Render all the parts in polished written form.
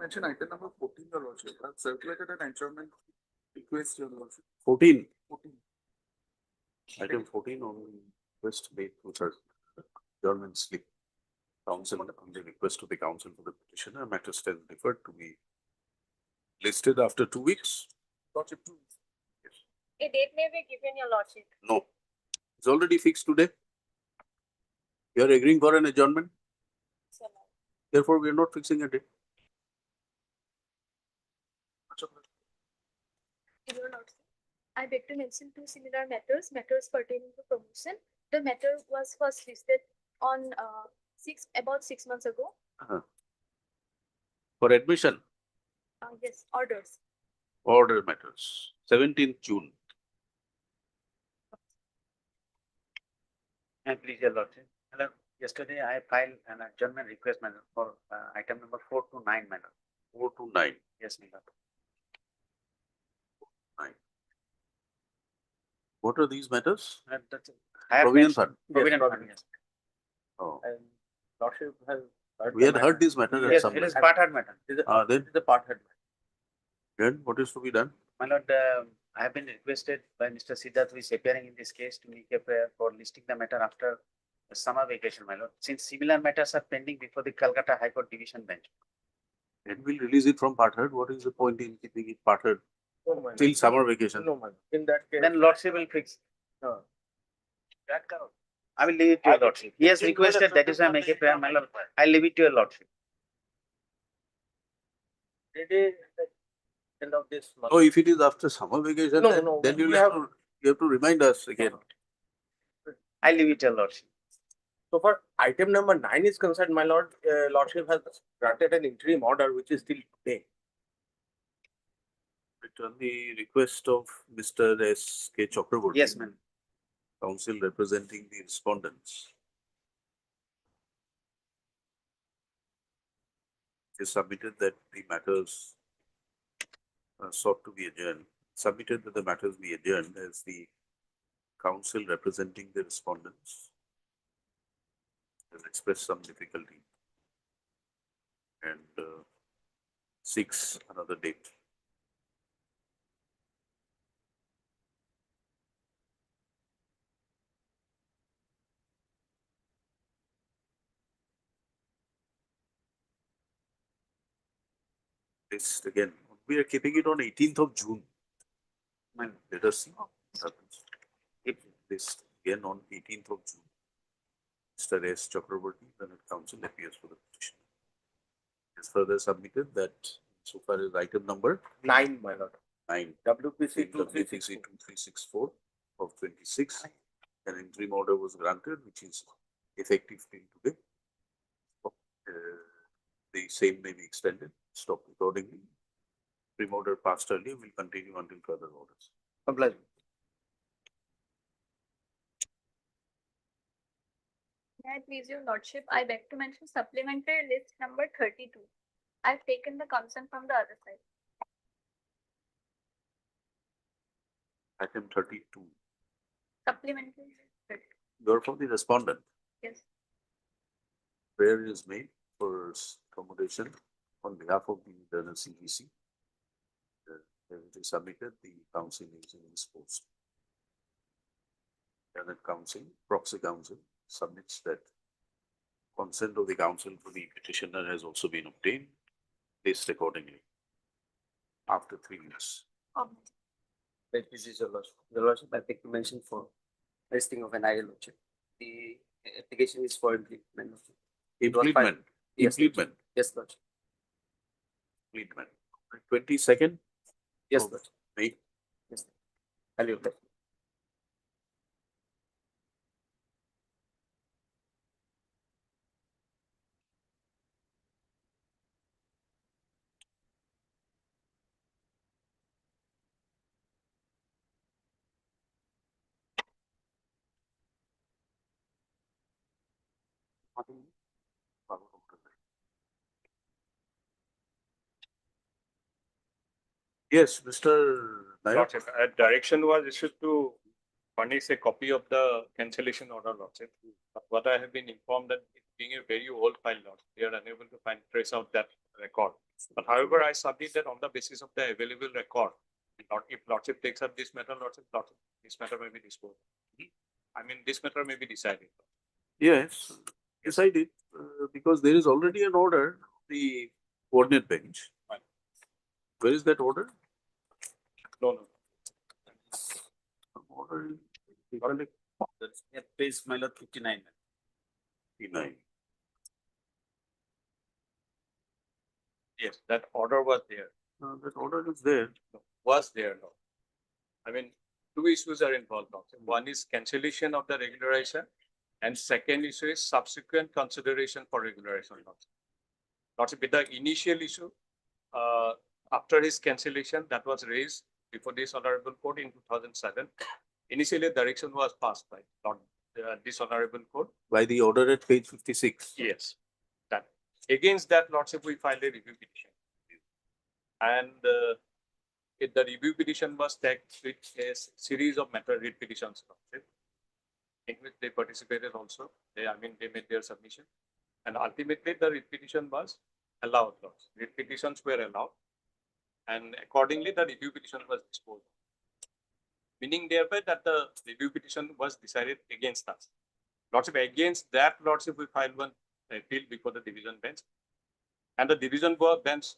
mention item number 14, Your Lordship. I've circulated an adjournment request, Your Lordship. 14. 14. Item 14 on request made to adjournment slip. Council on the request of the council for the petitioner, matter stands deferred to be listed after 2 weeks. Lordship, 2 weeks. Yes. A date may be given, Your Lordship. No. It's already fixed today. You are agreeing for an adjournment. Yes, Your Lord. Therefore, we are not fixing a date. Your Lordship, I beg to mention two similar matters pertaining to promotion. The matter was first listed on about 6 months ago. For admission, Yes, orders. order matters. 17th June. And please, Your Lordship. Hello. Yesterday, I filed an adjournment request matter for item number 4 to 9 matter. 4 to 9. Yes, my Lord. 9. What are these matters? That's Provision fund. Provident fund, yes. Oh. And Lordship has heard We had heard this matter at Yes, some it is point. part heard matter. Then the part head. Then what is to be done? My Lord, I have been requested by Mr. Siddharth, who is appearing in this case, to make a prayer for listing the matter after the summer vacation, my Lord, since similar matters are pending before the Calcutta High Court Division Bench. Then we'll release it from Parthead. What is the point in keeping it Parthead No, my till summer vacation? No, man. In that case, Then Lordship will fix. No. I will leave it to your Lordship. He has requested, that is why I make a prayer, my Lord. I leave it to your Lordship. it is the end of this month. Oh, if it is after summer vacation, No, then we you have to remind us again. I leave it to your Lordship. So for item number 9 is concerned, my lord, Lordship has granted an interim order which is still today. On the request of Mr. S. K. Chakraborty. Yes, ma'am. Council representing the respondents. They submitted that the matters sought to be adjourned. Submitted that the matters be adjourned as the council representing the respondents has expressed some difficulty and seeks another date. This again, we are keeping it on 18th of June. Let us see what happens. If this again on 18th of June, Mr. S. Chakraborty, then council appears for the petition. It is further submitted that so far as item number 9, my lord. 9, WPC WPC 2364 of 26, an interim order was granted, which is effective till today. The same may be extended, stopped accordingly. Interim order passed earlier will continue until further orders. Obliged. May I please, Your Lordship, I beg to mention supplementary list number 32. I've taken the consent from the other side. Item 32. Supplementary list 32. You are from the respondent. Yes. Prayer is made for accommodation on behalf of the internal CEC. It is submitted, the council is in this post. And council, proxy council submits that consent of the council for the petitioner has also been obtained, placed accordingly after 3 years. This is your lordship. Your lordship, I beg to mention for listing of an alia lordship. The application is for implement. Implement. Yes, Implement. yes, lordship. Implement. 22nd Yes, of lordship. May. Yes. Alia lordship. Yes, Mr. Nayak. Lordship, a direction was issued to furnish a copy of the cancellation order, Lordship. But what I have been informed that it being a very old file, Lordship, we are unable to trace out that record. But however, I submitted on the basis of the available record. If Lordship takes up this matter, this matter may be disposed. I mean, this matter may be decided. Yes, yes, I did, because there is already an order, the coordinate bench. Right. Where is that order? No. Order That's at page my lord 59. 59. Yes, that order was there. That order is there. Was there, no. I mean, two issues are involved now. One is cancellation of the regularization, and second issue is subsequent consideration for regularization. Not with the initial issue, after his cancellation, that was raised before this honorable court in 2007. Initially, direction was passed by this honorable court. By the order at page 56. Yes, that against that lordship we filed a review petition, and the review petition was tagged with a series of matter writ petitions, in which they participated also. They made their submission, and ultimately the writ petition was allowed. Writ petitions were allowed, and accordingly the review petition was disposed of. Meaning thereby that the review petition was decided against us. Lordship, against that lordship we filed one appeal before the division bench, and the division bench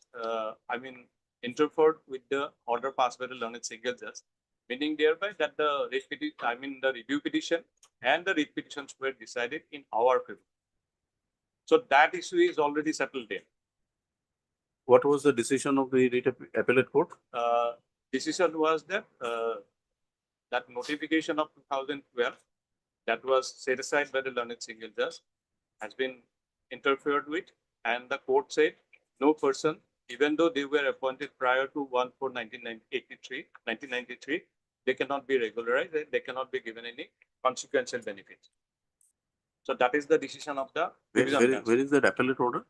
interfered with the order passed by the learned single judge, meaning thereby that the review petition and the writ petitions were decided in our favor. So that issue is already settled there. What was the decision of the appellate court? Decision was that that notification of 2012 that was set aside by the learned single judge has been interfered with, and the court said no person, even though they were appointed prior to 1/4/1993, they cannot be regularized, they cannot be given any consequential benefits. So that is the decision of the division bench. Where is that appellate order?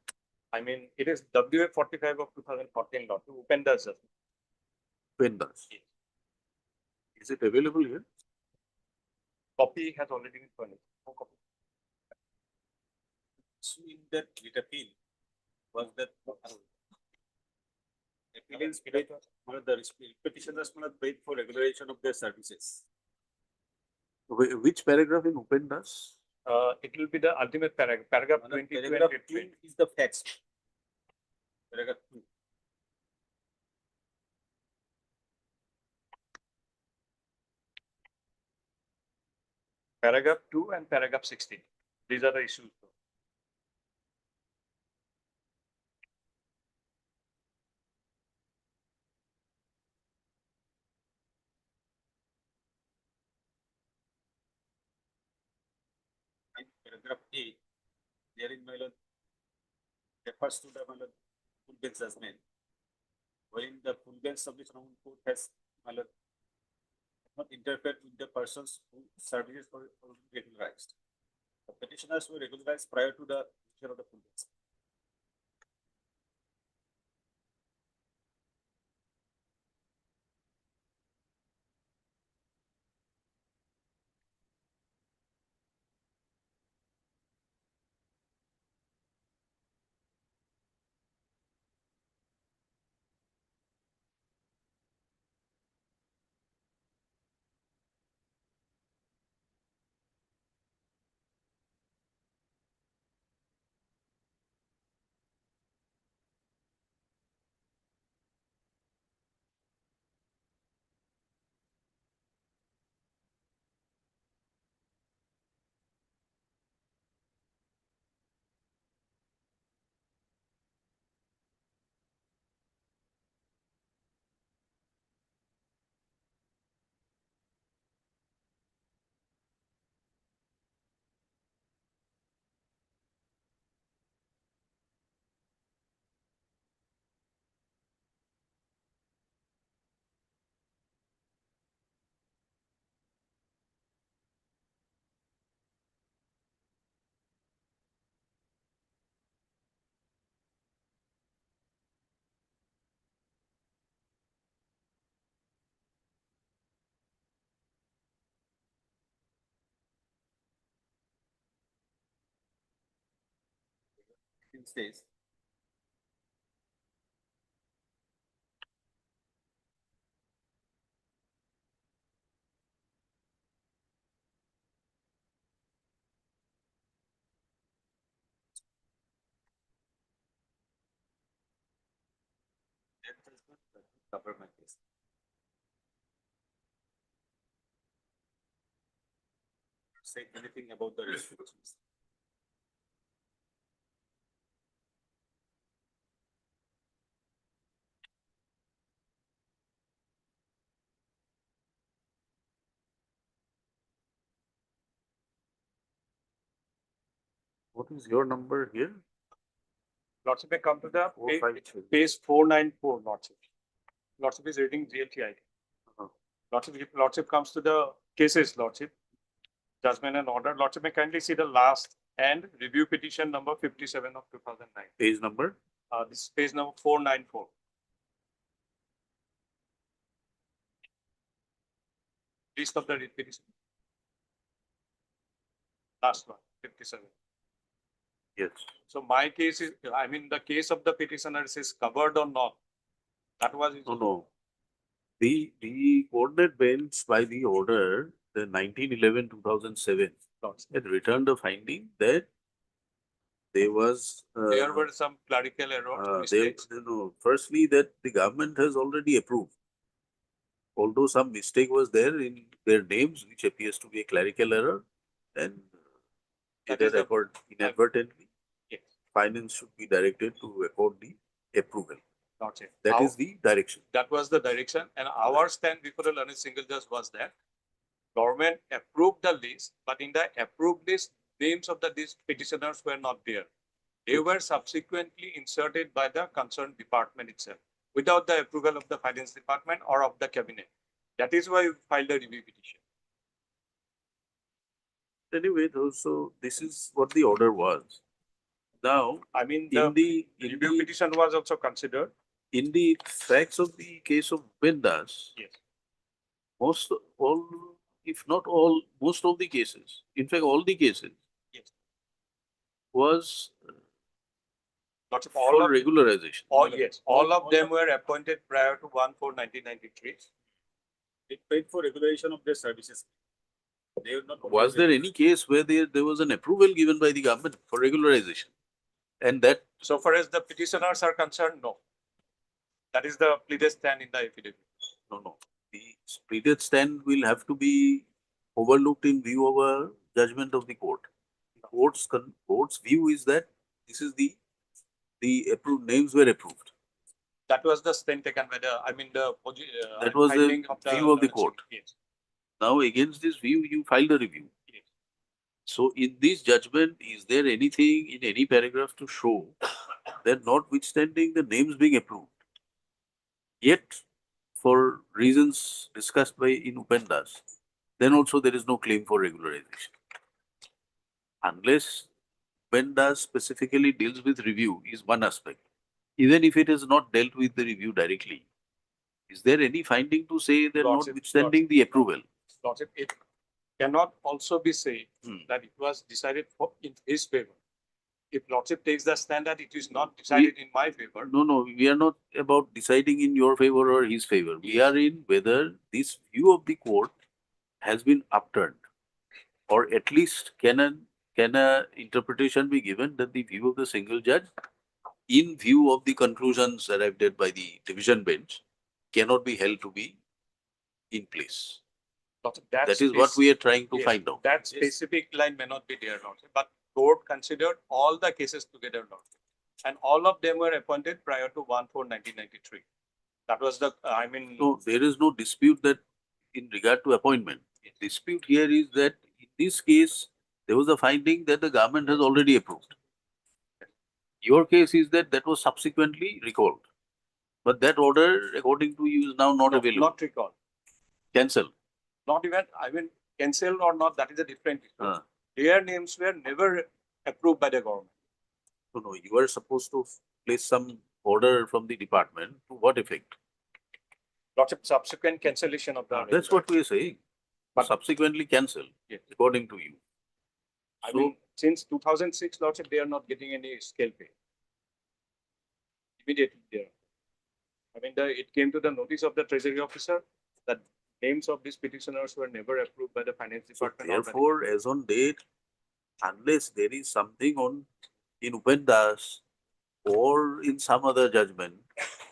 I mean, it is WA 45 of 2014 law to Upenda's judgment. Pendas. Yes. Is it available here? Copy has already been furnished. No copy. So in that writ appeal was that appellants paid, the petitioners paid for regularization of their services. Which paragraph in Upendas? It will be the ultimate paragraph 22 and Paragraph 23. 2 is the facts. Paragraph 2. Paragraph 2 and paragraph 16. These are the issues. In paragraph A, therein my lord refers to the full bench judgment, wherein the full bench submission court has my lord not interfered with the persons whose services were regularized. The petitioners were regularized prior to the decision of the full bench. It says Cover my case. Say anything about the restrictions. What is your number here? Lordship may come to the Four, five, three. page 494, Lordship. Lordship is reading GLTI. Uh-huh. Lordship comes to the cases, Lordship. Judgment and order. Lordship may kindly see the last and review petition number 57 of 2009. Page number? This is page number 494. List of the writ petition. Last one, 57. Yes. So my case is, I mean, the case of the petitioners is covered or not? That was. No. The coordinate bench by the order, the 1911-2007, had returned a finding that there was. There were some clerical errors, mistakes. Firstly, that the government has already approved. Although some mistake was there in their names, which appears to be a clerical error, and That is either inadvertently, Yes. finance should be directed to accord the approval. Not it. That is the direction. That was the direction, and our stand before the learned single judge was that government approved the list, but in the approved list, names of these petitioners were not there. They were subsequently inserted by the concerned department itself, without the approval of the finance department or of the cabinet. That is why we filed a review petition. Anyway, so this is what the order was. Now, I mean, in the the review petition was also considered. in the facts of the case of Bendas, Yes. most of the cases, in fact, all the cases, Yes. was Lots of for regularization. all of them were appointed prior to 1/4/1993. It paid for regulation of their services. They were not. Was there any case where there was an approval given by the government for regularization? And that, So far as the petitioners are concerned, no. That is the pleaded stand in the affidavit. no. The pleaded stand will have to be overlooked in view of a judgment of the court. The court's view is that this is the approved names were approved. That was the stand taken by the, That was the finding view of the court. Yes. Now, against this view, you filed a review. Yes. So, in this judgment, is there anything in any paragraph to show that notwithstanding the names being approved, yet for reasons discussed by in Upendas, then also there is no claim for regularization? Unless Upendas specifically deals with review is one aspect. Even if it has not dealt with the review directly, is there any finding to say that notwithstanding the approval? Lordship, it cannot also be said that it was decided in his favor. If Lordship takes the stand that it is not decided in my favor. No, we are not about deciding in your favor or his favor. We are in whether this view of the court has been upturned, or at least can a interpretation be given that the view of the single judge, in view of the conclusions arrived at by the division bench, cannot be held to be in place. That is what we are trying to find out. That specific line may not be there, Lordship, but court considered all the cases together, Lordship, and all of them were appointed prior to 1/4/1993. That was the, No, there is no dispute that in regard to appointment. The dispute here is that in this case, there was a finding that the government has already approved. Your case is that was subsequently recalled. But that order, according to you, is now not available. Not recalled. Cancelled. Not even, cancelled or not, that is a different issue. Their names were never approved by the government. No, you are supposed to place some order from the department. To what effect? Lots of subsequent cancellation of the. That's what we are saying. But subsequently cancelled, yes, according to you. I mean, since 2006, lots of they are not getting any scale pay. Immediately there. I mean, it came to the notice of the treasury officer that names of these petitioners were never approved by the finance department. So therefore, as on date, unless there is something in Upendas or in some other judgment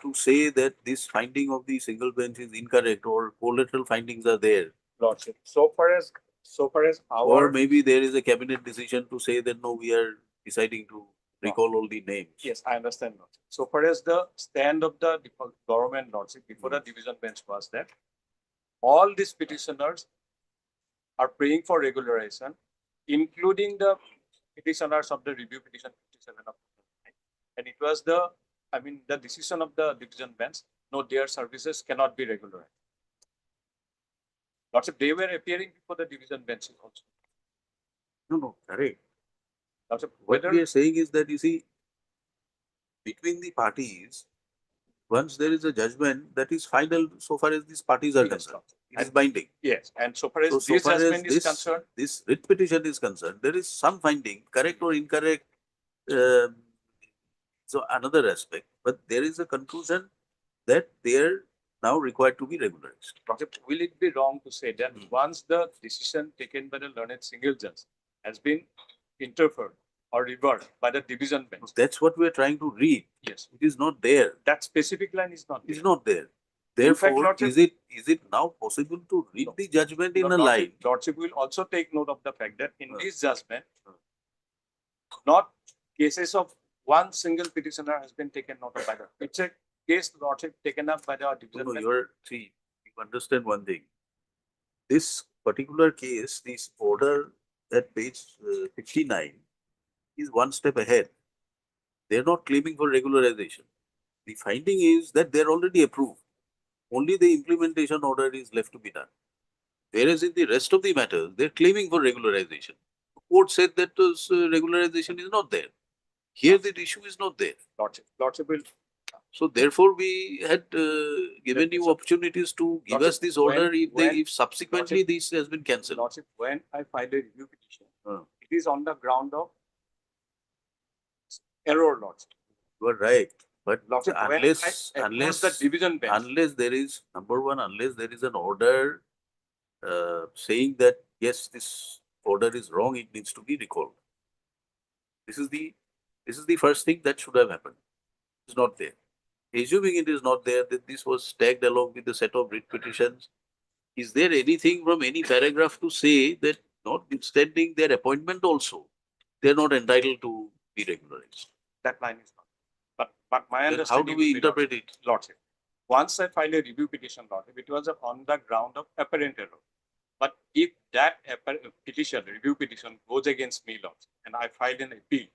to say that this finding of the single bench is incorrect or collateral findings are there. Lordship, so far as Or our, maybe there is a cabinet decision to say that no, we are deciding to recall all the names. yes, I understand, Lordship. So far as the stand of the government, Lordship, before the division bench was that all these petitioners are praying for regularization, including the petitioners of the review petition 57 of 2009. And it was the decision of the division bench, no, their services cannot be regularized. Lots of they were appearing before the division bench also. No, correct. Lots of What whether we are saying is that, you see, between the parties, once there is a judgment, that is final so far as these parties are Yes, concerned. Lordship. It is binding. yes, and so far as So this far as judgment is this, concerned, this writ petition is concerned, there is some finding, correct or incorrect. um, So another aspect, but there is a conclusion that they are now required to be regularized. Lordship, will it be wrong to say that Hmm. once the decision taken by the learned single judge has been interfered or reversed by the division bench? That's what we are trying to read. Yes, It is not there. that specific line is not It is there. not there. In fact, Therefore, Lordship- is it now possible to read No. the judgment in a Lordship- line? Lordship will also take note of the fact that in Uh. this judgment, not cases of one single petitioner has been taken note of by the. It's a case, Lordship, taken up by the division No, bench. see, you understand one thing. This particular case, this order at page 59 is one step ahead. They're not claiming for regularization. The finding is that they're already approved. Only the implementation order is left to be done. Whereas in the rest of the matters, they're claiming for regularization. The court said that regularization is not there. Here, the issue is not there. Lordship will. So therefore, we had given you So- opportunities to give Lordship, us this order when- if subsequently this has been cancelled. Lordship, when I filed a review petition, Uh. it is on the ground of error, Lordship. You are right, but Lordship, when unless I approached the division bench, unless there is, number one, unless there is an order saying that yes, this order is wrong, it needs to be recalled. This is the first thing that should have happened. It's not there. Assuming it is not there, that this was tagged along with the set of writ petitions. Is there anything from any paragraph to say that notwithstanding their appointment also, they are not entitled to be regularized? that line is not. But my Then how understanding. do we will be, interpret it? Lordship, once I filed a review petition, Lordship, it was on the ground of apparent error. But if that review petition goes against me, Lordship, and I filed an appeal,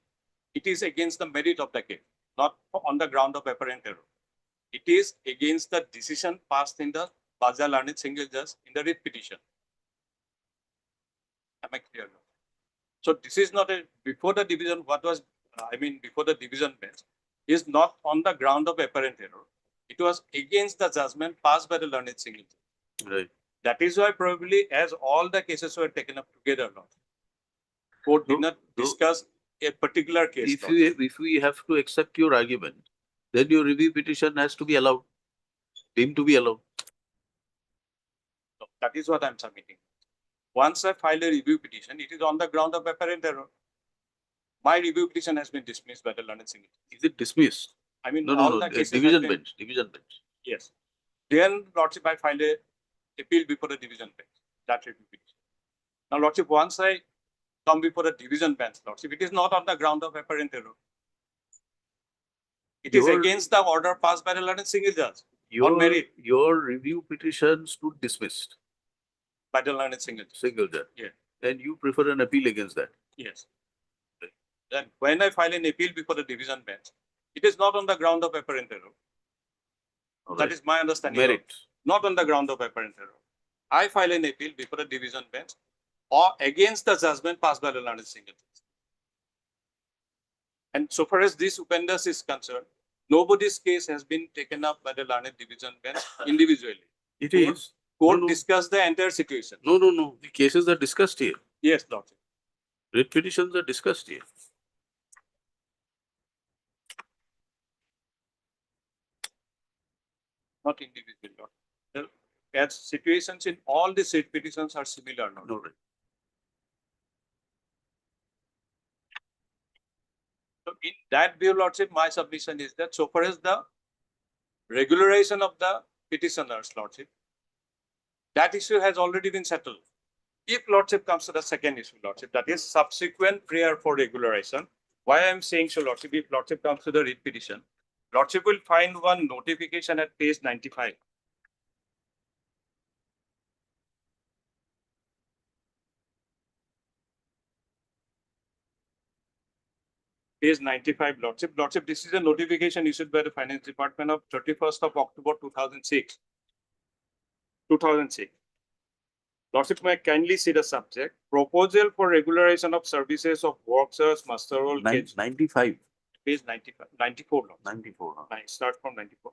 it is against the merit of the case, not on the ground of apparent error. It is against the decision passed in the Baja Learned Single Judge in the writ petition. Am I clear? So this is not before the division, before the division bench is not on the ground of apparent error. It was against the judgment passed by the learned single judge. Right. That is why probably as all the cases were taken up together, court did not discuss a particular case. If we have to accept your argument, then your review petition has to be allowed, deemed to be allowed. So that is what I'm submitting. Once I file a review petition, it is on the ground of apparent error. My review petition has been dismissed by the learned single judge. Is it dismissed? I mean, No, all the cases division have been- bench, division bench. Yes. Then, Lordship, I filed a appeal before the division bench, that review petition. Now, Lordship, once I come before the division bench, Lordship, it is not on the ground of apparent error. It is Your- against the order passed by the learned single judge on merit Your review petition stood dismissed, by the learned single judge. single judge. Yeah. And you prefer an appeal against that. Yes. Then, when I file an appeal before the division bench, it is not on the ground of apparent error. All That right. is my understanding. Merit. Not on the ground of apparent error. I file an appeal before the division bench or against the judgment passed by the learned single judge. And so far as this Upendas is concerned, nobody's case has been taken up by the learned division bench individually. It Court- is. Court No. discussed the entire situation. No. The cases are discussed here. Yes, Lordship. Writ petitions are discussed here. Not individual, Lord. As situations in all the state petitions are similar, Lord. No, right. So in that view, Lordship, my submission is that so far as the regularization of the petitioner's lordship. That issue has already been settled. If lordship comes to the second issue, lordship, that is subsequent prayer for regularization. Why I am saying so, lordship, if lordship comes to the writ petition, lordship will find one notification at page 95. Page 95, lordship. Lordship, this is a notification issued by the Finance Department of 31st of October 2006. 2006. Lordship, may I kindly see the subject? Proposal for regularization of services of workers, master roll, 95, page 95, 94, lordship. 94. huh? Start from 94.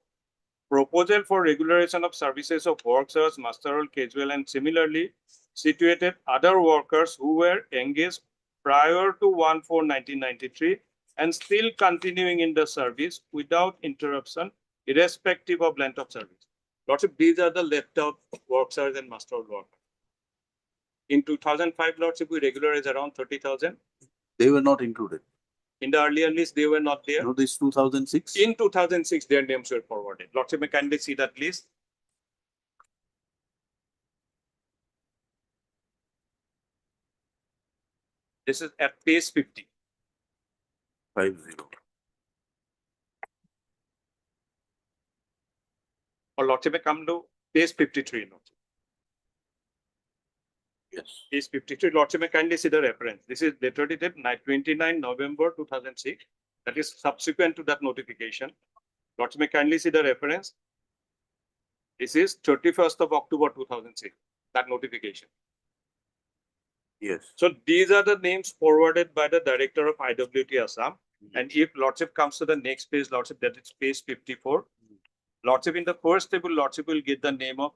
Proposal for regularization of services of workers, master roll, casual, and similarly situated other workers who were engaged prior to 1/4/1993 and still continuing in the service without interruption, irrespective of length of service. Lordship, these are the left out workers and master roll workers. In 2005, lordship, we regularized around 30,000. They were not included. In the earlier list, they were not there. No, this 2006. In 2006, their names were forwarded. Lordship, may kindly see that list. This is at page 50. 50. Or Lordship, may come to page 53. Lordship. Yes. Page 53. Lordship, may kindly see the reference. This is letter dated 29 November 2006. That is subsequent to that notification. Lordship, may kindly see the reference. This is 31st of October 2006. That notification. Yes. So these are the names forwarded by the director of IWT Assam. And if Lordship comes to the next page, Lordship, that is page 54. Lordship, in the first table, Lordship will get the name of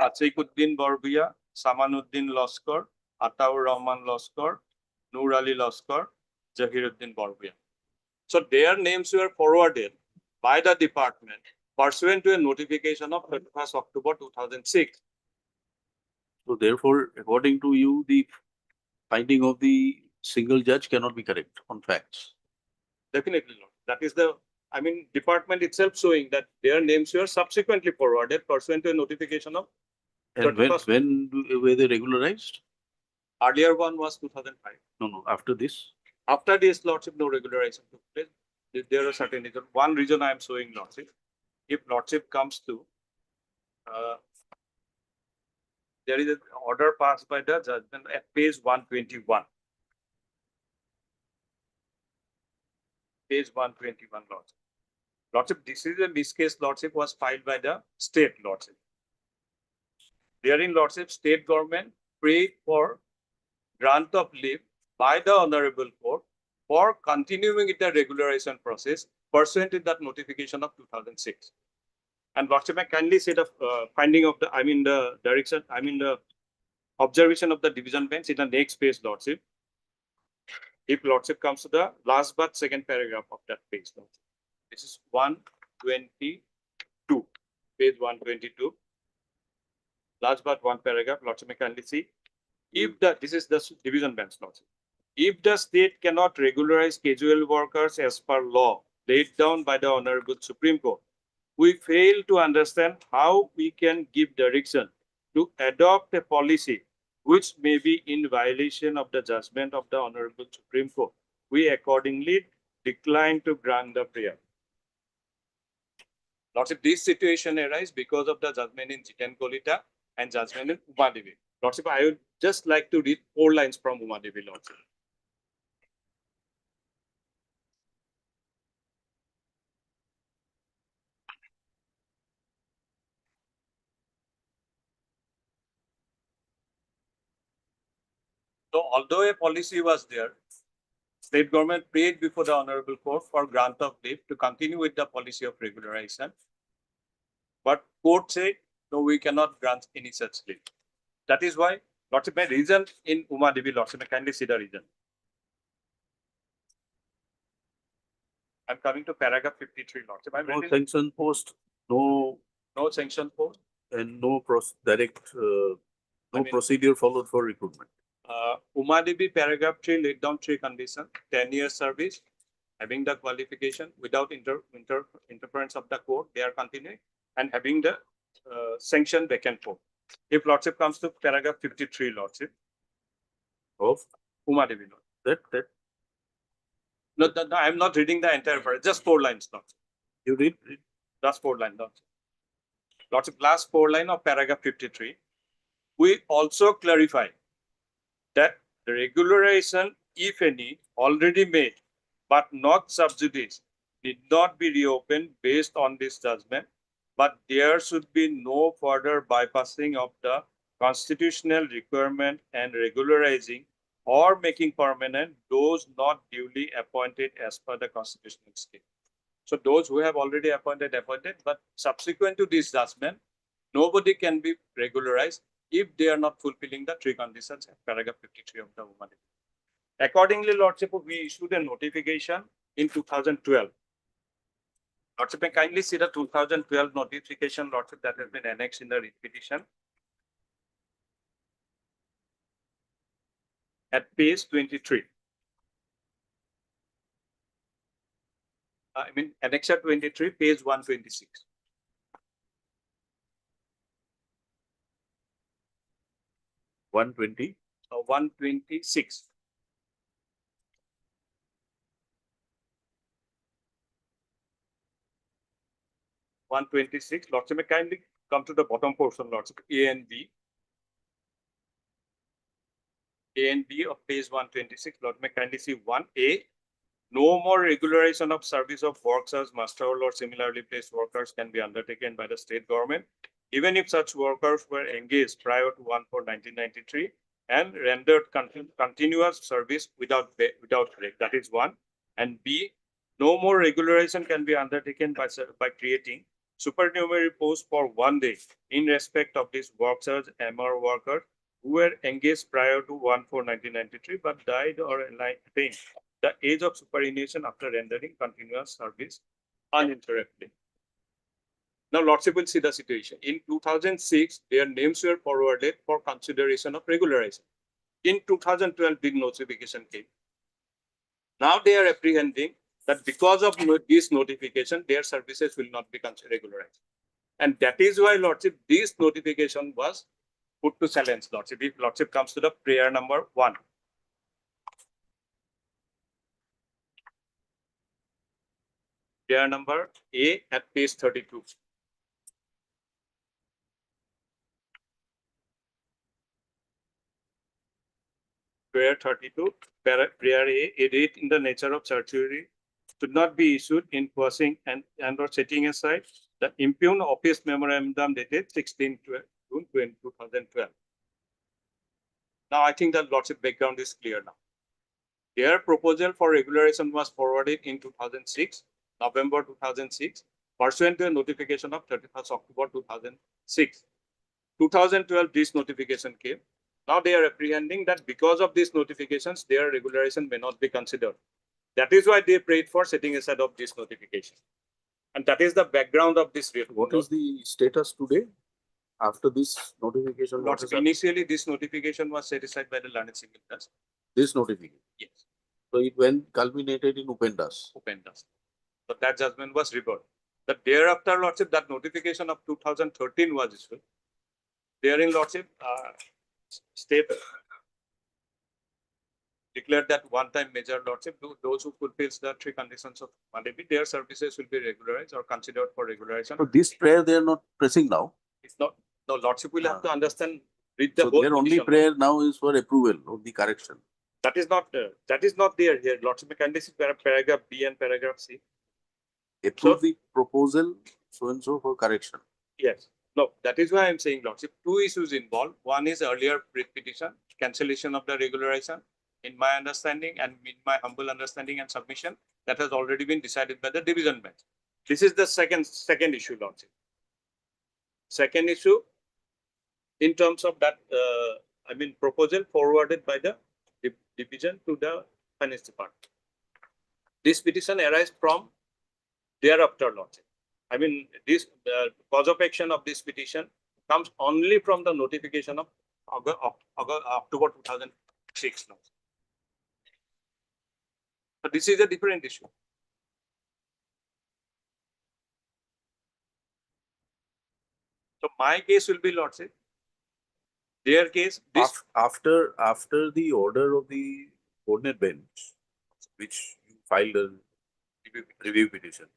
Atsikuddin Barbia, Samanuddin Loskar, Ataur Rahman Loskar, Noor Ali Loskar, Zahiruddin Barbia. So their names were forwarded by the department pursuant to a notification of 31st October 2006. So therefore, according to you, the finding of the single judge cannot be correct on facts. Definitely not. That is the, I mean, department itself showing that their names were subsequently forwarded pursuant to a notification of And 31st. when were they regularized? Earlier one was 2005. No, after this. After this, Lordship, no regularization took place. There are certain reasons. One reason I am showing Lordship, if Lordship comes to, there is an order passed by the judgment at page 121. Page 121, Lordship. Lordship, this is a miscase, Lordship, was filed by the state, Lordship. Therein, Lordship, state government prayed for grant of leave by the Honorable Court for continuing with the regularization process pursuant to that notification of 2006. And Lordship, I kindly say the finding of the, the direction, the observation of the division bench in the next page, Lordship. If Lordship comes to the last but second paragraph of that page, Lordship. This is 122, page 122. Last but one paragraph, Lordship, may kindly see. If the, this is the division bench, Lordship. If the state cannot regularize casual workers as per law laid down by the Honorable Supreme Court, we fail to understand how we can give direction to adopt a policy which may be in violation of the judgment of the Honorable Supreme Court. We accordingly decline to grant the prayer. Lordship, this situation arises because of the judgment in Jiten Kolita and judgment in Umadevi. Lordship, I would just like to read 4 lines from Umadevi, Lordship. So although a policy was there, state government prayed before the Honorable Court for grant of leave to continue with the policy of regularization. But court said, no, we cannot grant any such leave. That is why, Lordship, my reason in Umadevi, Lordship, may kindly see the reason. I'm coming to paragraph 53, Lordship. No sanction post, no sanction post. And no procedure followed for recruitment. Umadevi paragraph 3 laid down 3 conditions: 10 years service, having the qualification without interference of the court, they are continuing, and having the sanctioned vacant court. If Lordship comes to paragraph 53, Lordship, Of Uma Devi, Lord. that No, I'm not reading the entire paragraph, just 4 lines, Lordship. you read. Last 4 lines, Lordship. Lordship, last 4 line of paragraph 53. We also clarify that the regularization, if any, already made but not sub judice, need not be reopened based on this judgment, but there should be no further bypassing of the constitutional requirement and regularizing or making permanent those not duly appointed as per the constitutional scheme. So those who have already appointed, but subsequent to this judgment, nobody can be regularized if they are not fulfilling the 3 conditions in paragraph 53 of the Women. Accordingly, Lordship, we issued a notification in 2012. Lordship, may kindly see the 2012 notification, Lordship, that has been annexed in the writ petition. At page 23. I mean, annexure 23, page 126. One 126. Lordship, may kindly come to the bottom portion, Lordship, A and B. A and B of page 126, Lord, may kindly see 1A. No more regularization of service of works as master or similarly placed workers can be undertaken by the state government, even if such workers were engaged prior to 1/4/1993 and rendered continuous service without break. That is 1. And B, no more regularization can be undertaken by creating supernumerary posts for 1 day in respect of these works as MR workers who were engaged prior to 1/4/1993 but died or attained the age of superannuation after rendering continuous service uninterruptedly. Now, Lordship will see the situation. In 2006, their names were forwarded for consideration of regularization. In 2012, the notification came. Now they are apprehending that because of this notification, their services will not be regularized. And that is why, Lordship, this notification was put to silence, Lordship. If Lordship comes to the prayer number 1. Prayer number A at page 32. Prayer 32, prayer A date in the nature of certiorari should not be issued in passing and or setting aside the impugned office memorandum dated 16 June 2012. Now, I think the Lordship background is clear now. Their proposal for regularization was forwarded in 2006, November 2006, pursuant to a notification of 31st October 2006. 2012, this notification came. Now they are apprehending that because of these notifications, their regularization may not be considered. That is why they prayed for setting aside of this notification. And that is the background of this. What is the status today after this notification? Lordship, initially, this notification was set aside by the learned civil judge. This notification? Yes. So it went culminated in Upendas. Upendas. So that judgment was reversed. But thereafter, Lordship, that notification of 2013 was issued. Therein, Lordship, state declared that one-time measure, Lordship, those who fulfills the 3 conditions of Mandevi, their services will be regularized or considered for regularization. So this prayer they are not pressing now. It's not. No, Lordship will have to understand. Read the So whole their only petition. prayer now is for approval of the correction. That is not there here. Lordship, kindly see paragraph B and paragraph C. Approve the proposal so and so for correction. Yes. No, that is why I'm saying, Lordship, 2 issues involved. One is earlier petition, cancellation of the regularization. In my understanding and in my humble understanding and submission, that has already been decided by the division bench. This is the second issue, Lordship. Second issue, in terms of that, proposal forwarded by the division to the finance department. This petition arises from thereafter, Lordship. This cause of action of this petition comes only from the notification of October 2006. But this is a different issue. So my case will be lordship. Their case, this, After the order of the coordinate bench, which you filed a review petition,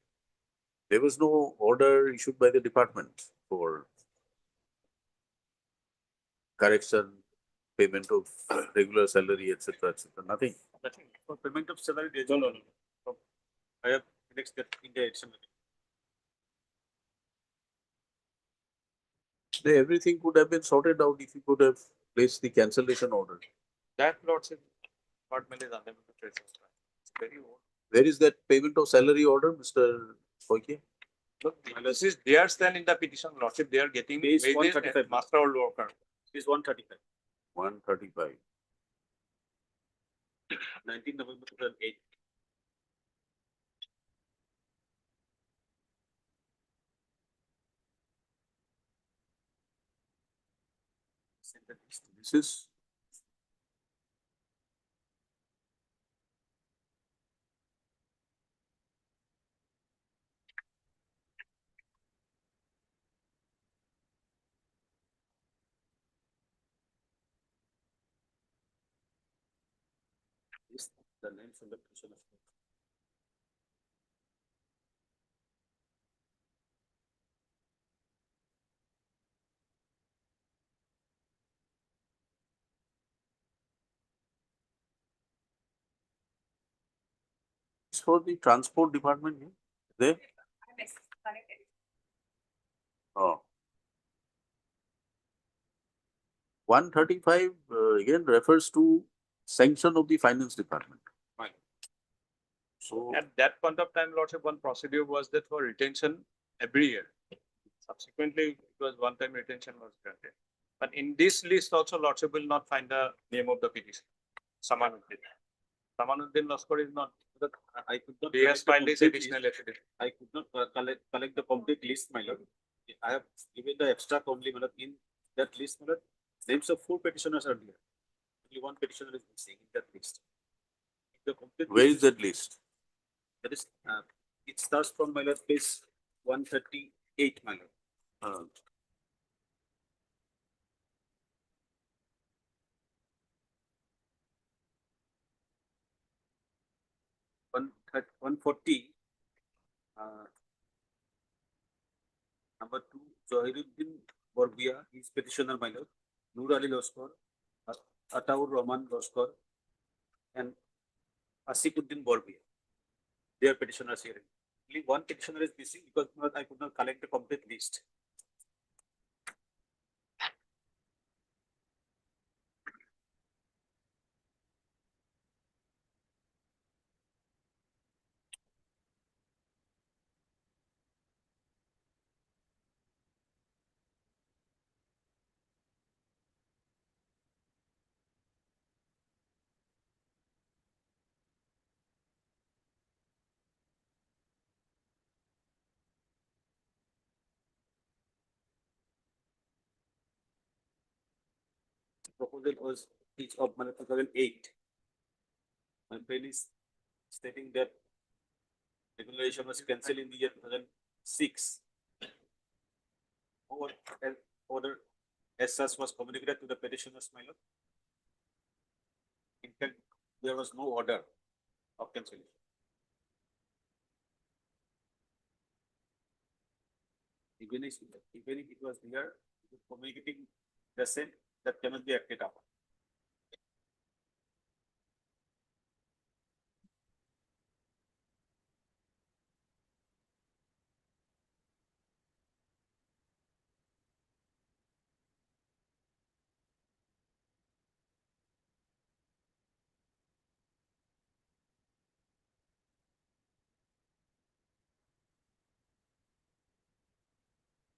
there was no order issued by the department for correction, payment of regular salary, etc., etc. Nothing. Nothing. For payment of salary, there is no. I have indexed that in the action. Everything could have been sorted out if you could have placed the cancellation order. that lordship department is unable to trace it. It's very old. Where is that payment of salary order, Mr. Koike? Look, this is their stand in the petition lordship. They are getting Base wages 135. and master or worker. Is 135. 135. 19 November 2008. This is Is the name from the petition of. for the transport department. There. Oh. 135 again refers to sanction of the finance department. Fine. So At that point of time, lordship, one procedure was that for retention every year. Subsequently, it was one-time retention was granted. But in this list also, lordship will not find the name of the petition. Samanuddin. Samanuddin Laskar is not. But I could not. He has collect the filed his complete additional list. affidavit. I could not collect the complete list, my lord. I have given the abstract only, my lord. In that list, my lord, names of 4 petitioners are there. Only 1 petitioner is missing in that list. The complete where list is that list? That is, it starts from my lord page 138, my lord. Uh, One 140. Number 2, Zahiruddin Borbia is petitioner, my lord. Nur Ali Loskar, Ataur Rahman Loskar, and Asikuddin Borbia. Their petitioners here. Only 1 petitioner is missing because I could not collect the complete list. Proposal was each of 2008. My pen is stating that regulation was cancelled in the year 2006. Order as such was communicated to the petitioners, my lord. In fact, there was no order of cancellation. Even if it was there, communicating the same, that cannot be acted upon.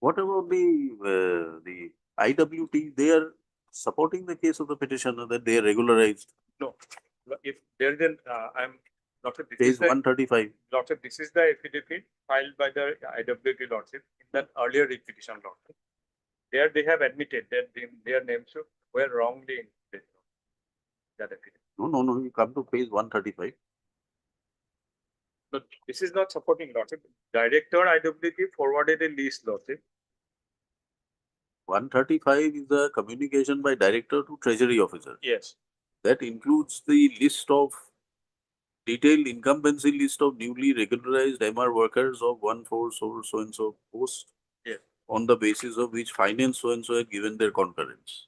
what about the IWT? They are supporting the case of the petitioner that they are regularized. No, if there is an, I'm, lordship, this Page is the, 135. lordship, this is the affidavit filed by the IWT lordship in that earlier writ petition lordship. There they have admitted that their names were wrongly included. That affidavit. No. You come to page 135. But this is not supporting lordship. Director IWT forwarded a list lordship 135 is the communication by director to treasury officer. Yes, That includes the list of detailed incumbency list of newly regularized MR workers of 1/4 so and so post. Yes. On the basis of which finance so and so had given their concurrence.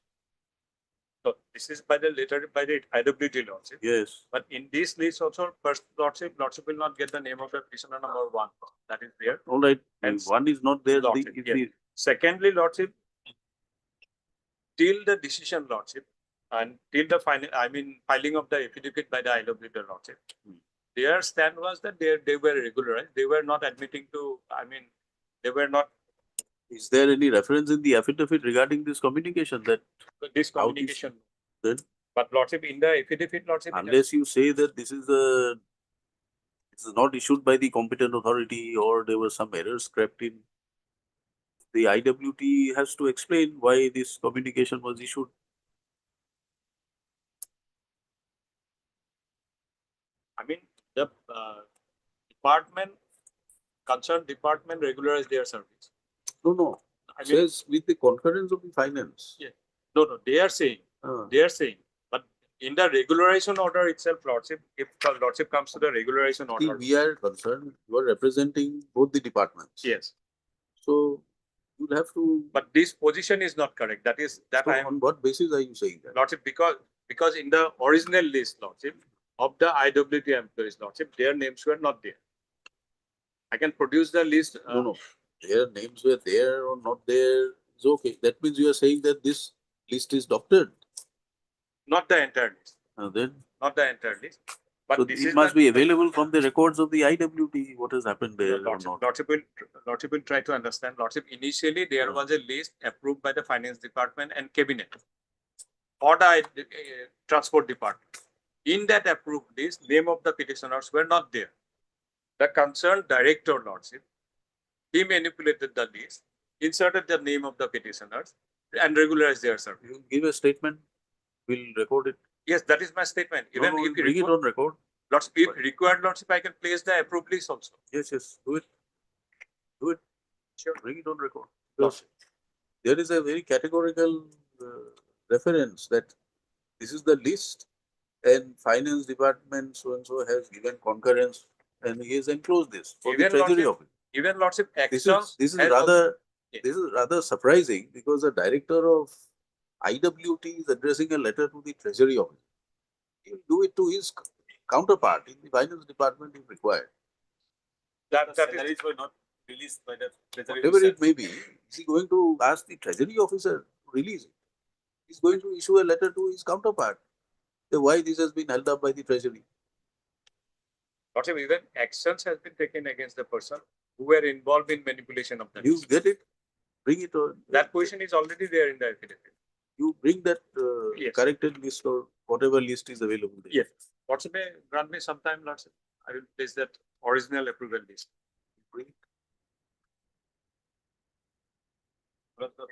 so this is by the letter, by the IWT lordship. Yes. But in this list also, first lordship will not get the name of the petitioner number one. That is there. All right. And One is not there. lordship, if yes. the- Secondly, lordship, till the decision lordship and till the final, I mean, filing of the affidavit by the IWT lordship, their stand was that they were regularized. They were not admitting to, I mean, they were not Is there any reference in the affidavit regarding this communication that this How this- communication. then But lordship, in the affidavit lordship, it has- unless you say that this is not issued by the competent authority or there was some errors crept in, the IWT has to explain why this communication was issued. I mean, the concerned department regularized their service. No. I It mean, says with the concurrence of the finance. Yeah. no, they are saying, but in the regularization order itself, lordship, if the lordship comes to the regularization See, order, we are concerned, you are representing both the departments. yes, So you'll have to. but this position is not correct. That So I am, on what basis are you saying that? lordship, because in the original list, lordship, of the IWT employees, lordship, their names were not there. I can produce the list. No. Their names were there or not there. It's okay. That means you are saying that this list is doctored. Not the entire list. Then Not the entire list. But so this it is must the, be available from the records of the IWT. What has happened there or Lordship, not? Lordship will try to understand. Lordship, initially there was a list approved by the finance department and cabinet or the transport department. In that approved list, name of the petitioners were not there. The concerned director, lordship, he manipulated the list, inserted the name of the petitioners, and regularized their service. You give a statement, we'll record it. Yes, that is my statement. No, Even no, if we'll bring it on record. lordship, if required, lordship, I can place the approved list also. Yes, do it. Do it. Sure. Bring it on record. Lordship. There is a very categorical reference that this is the list and finance department so and so has given concurrence and he has enclosed this for the Even treasury lordship, office. Even lordship This actions. is has rather Yes. this is rather surprising because the director of IWT is addressing a letter to the treasury office. He'll do it to his counterpart in the finance department if required. that Salaries were not released by the treasury. Whatever itself. it may be, is he going to ask the treasury officer to release it? He's going to issue a letter to his counterpart. Say why this has been held up by the treasury. Lordship, even actions has been taken against the person who were involved in manipulation of the You list. get it? Bring it on. That position is already there in the affidavit. You bring that Yes. corrected list or whatever list is available there. Yes. Lordship, grant me some time, Lordship. I will place that original approval list. Bring it. But the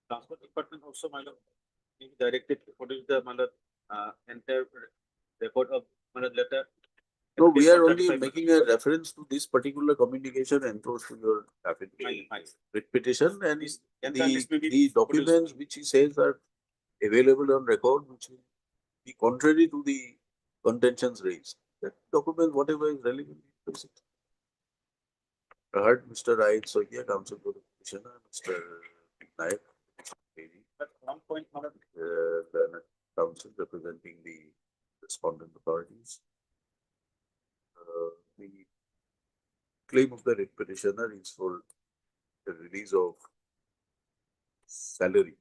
transport department also, my lord, is directed to produce the entire record of letter. No, we are only 35 making a reference to this particular communication endorsed to your affidavit, writ petition and the documents which he says are available on record, which will be contrary to the contentions raised. That document, whatever is relevant, place it. I heard Mr. Raid Sokia, counsel for the petitioner, Mr. Naik, At one point, my lord, the counsel representing the respondent authorities. The claim of the writ petitioner is for the release of salary,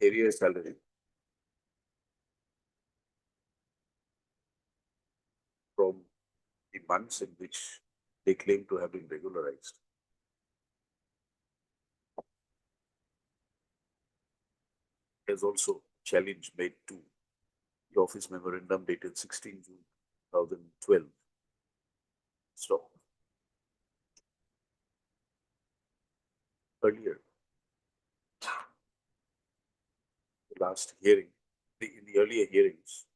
area salary from the months in which they claim to have been regularized. There's also challenge made to the office memorandum dated 16 June 2012. Stop. Earlier, the last hearing, in the earlier hearings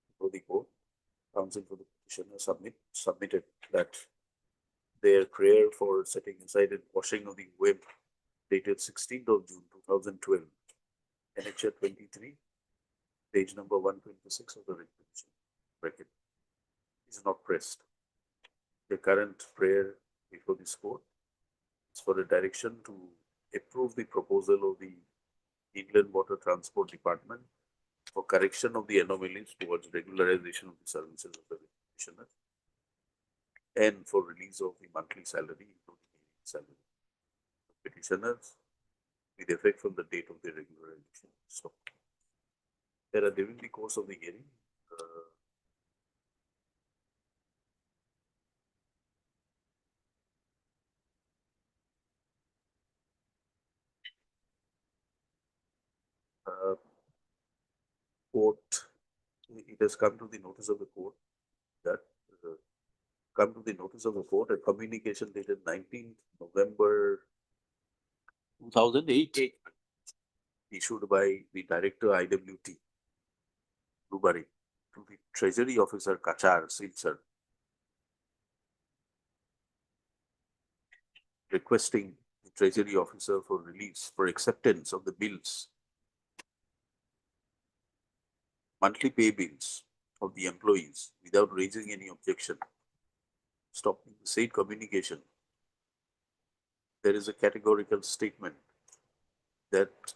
before the court, counsel for the petitioner submitted that their prayer for setting aside and washing of the web dated 16th of June 2012, annexure 23, page number 126 of the writ petition, bracket, is not pressed. The current prayer before this court is for a direction to approve the proposal of the Inland Water Transport Department for correction of the anomalies towards regularization of the services of the petitioner and for release of the monthly salary, including the salary of petitioners, with effect from the date of the regularization. So, during the course of the hearing, court, it has come to the notice of the court that come to the notice of the court a communication dated 19th November 2008 issued by the director IWT Dubari to the Treasury Officer Kachar Silsar requesting the Treasury Officer for release for acceptance of the bills, monthly pay bills of the employees without raising any objection. Stopping the said communication, there is a categorical statement that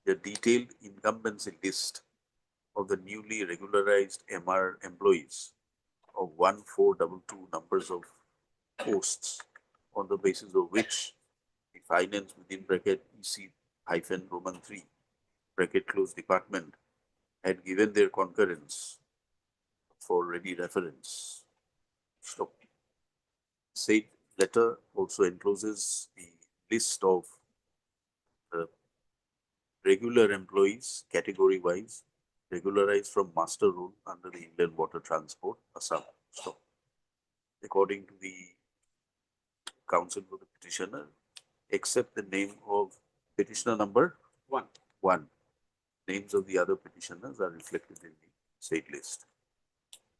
the detailed incumbency list of the newly regularized MR employees of 1422 numbers of posts on the basis of which the finance within bracket EC hyphen Roman 3 bracket close department had given their concurrence for ready reference. So, said letter also encloses the list of regular employees category wise regularized from master rule under the Inland Water Transport Assam. So, according to the counsel for the petitioner, except the name of petitioner number 1. Names of the other petitioners are reflected in the said list.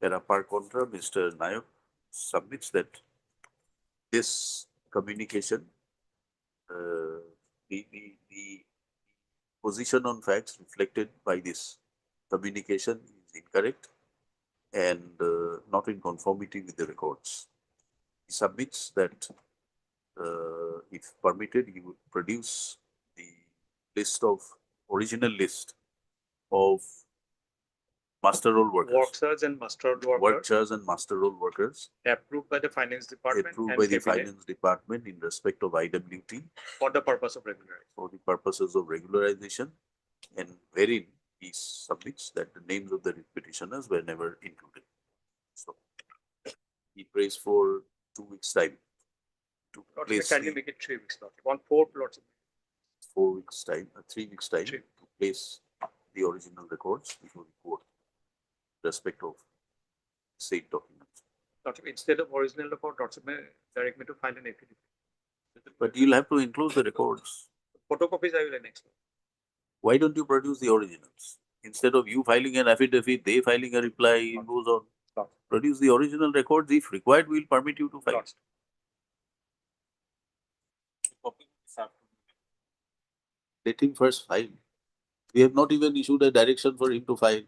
Par contra, Mr. Nayak submits that this communication, the position on facts reflected by this communication is incorrect and not in conformity with the records. He submits that if permitted, he would produce the original list of master role workers. Workers and master role workers Workers and master role workers approved by the finance department approved and by the cabinet finance department in respect of IWT for the purpose of regularization. for the purposes of regularization, and wherein he submits that the names of the petitioners were never included. So he prays for 2 weeks' time to place Kindly the make it 3 weeks. On 4th, lots of 4 weeks' time, 3 weeks' time Three. to place the original records before the court in respect of said documents. instead of original report, direct me to file an affidavit. But you'll have to include the records. Photocopies I will annex. Why don't you produce the originals? Instead of you filing an affidavit, they filing a reply, it goes on. Produce the original records. If required, we'll permit you to file. Let him first file. We have not even issued a direction for him to file.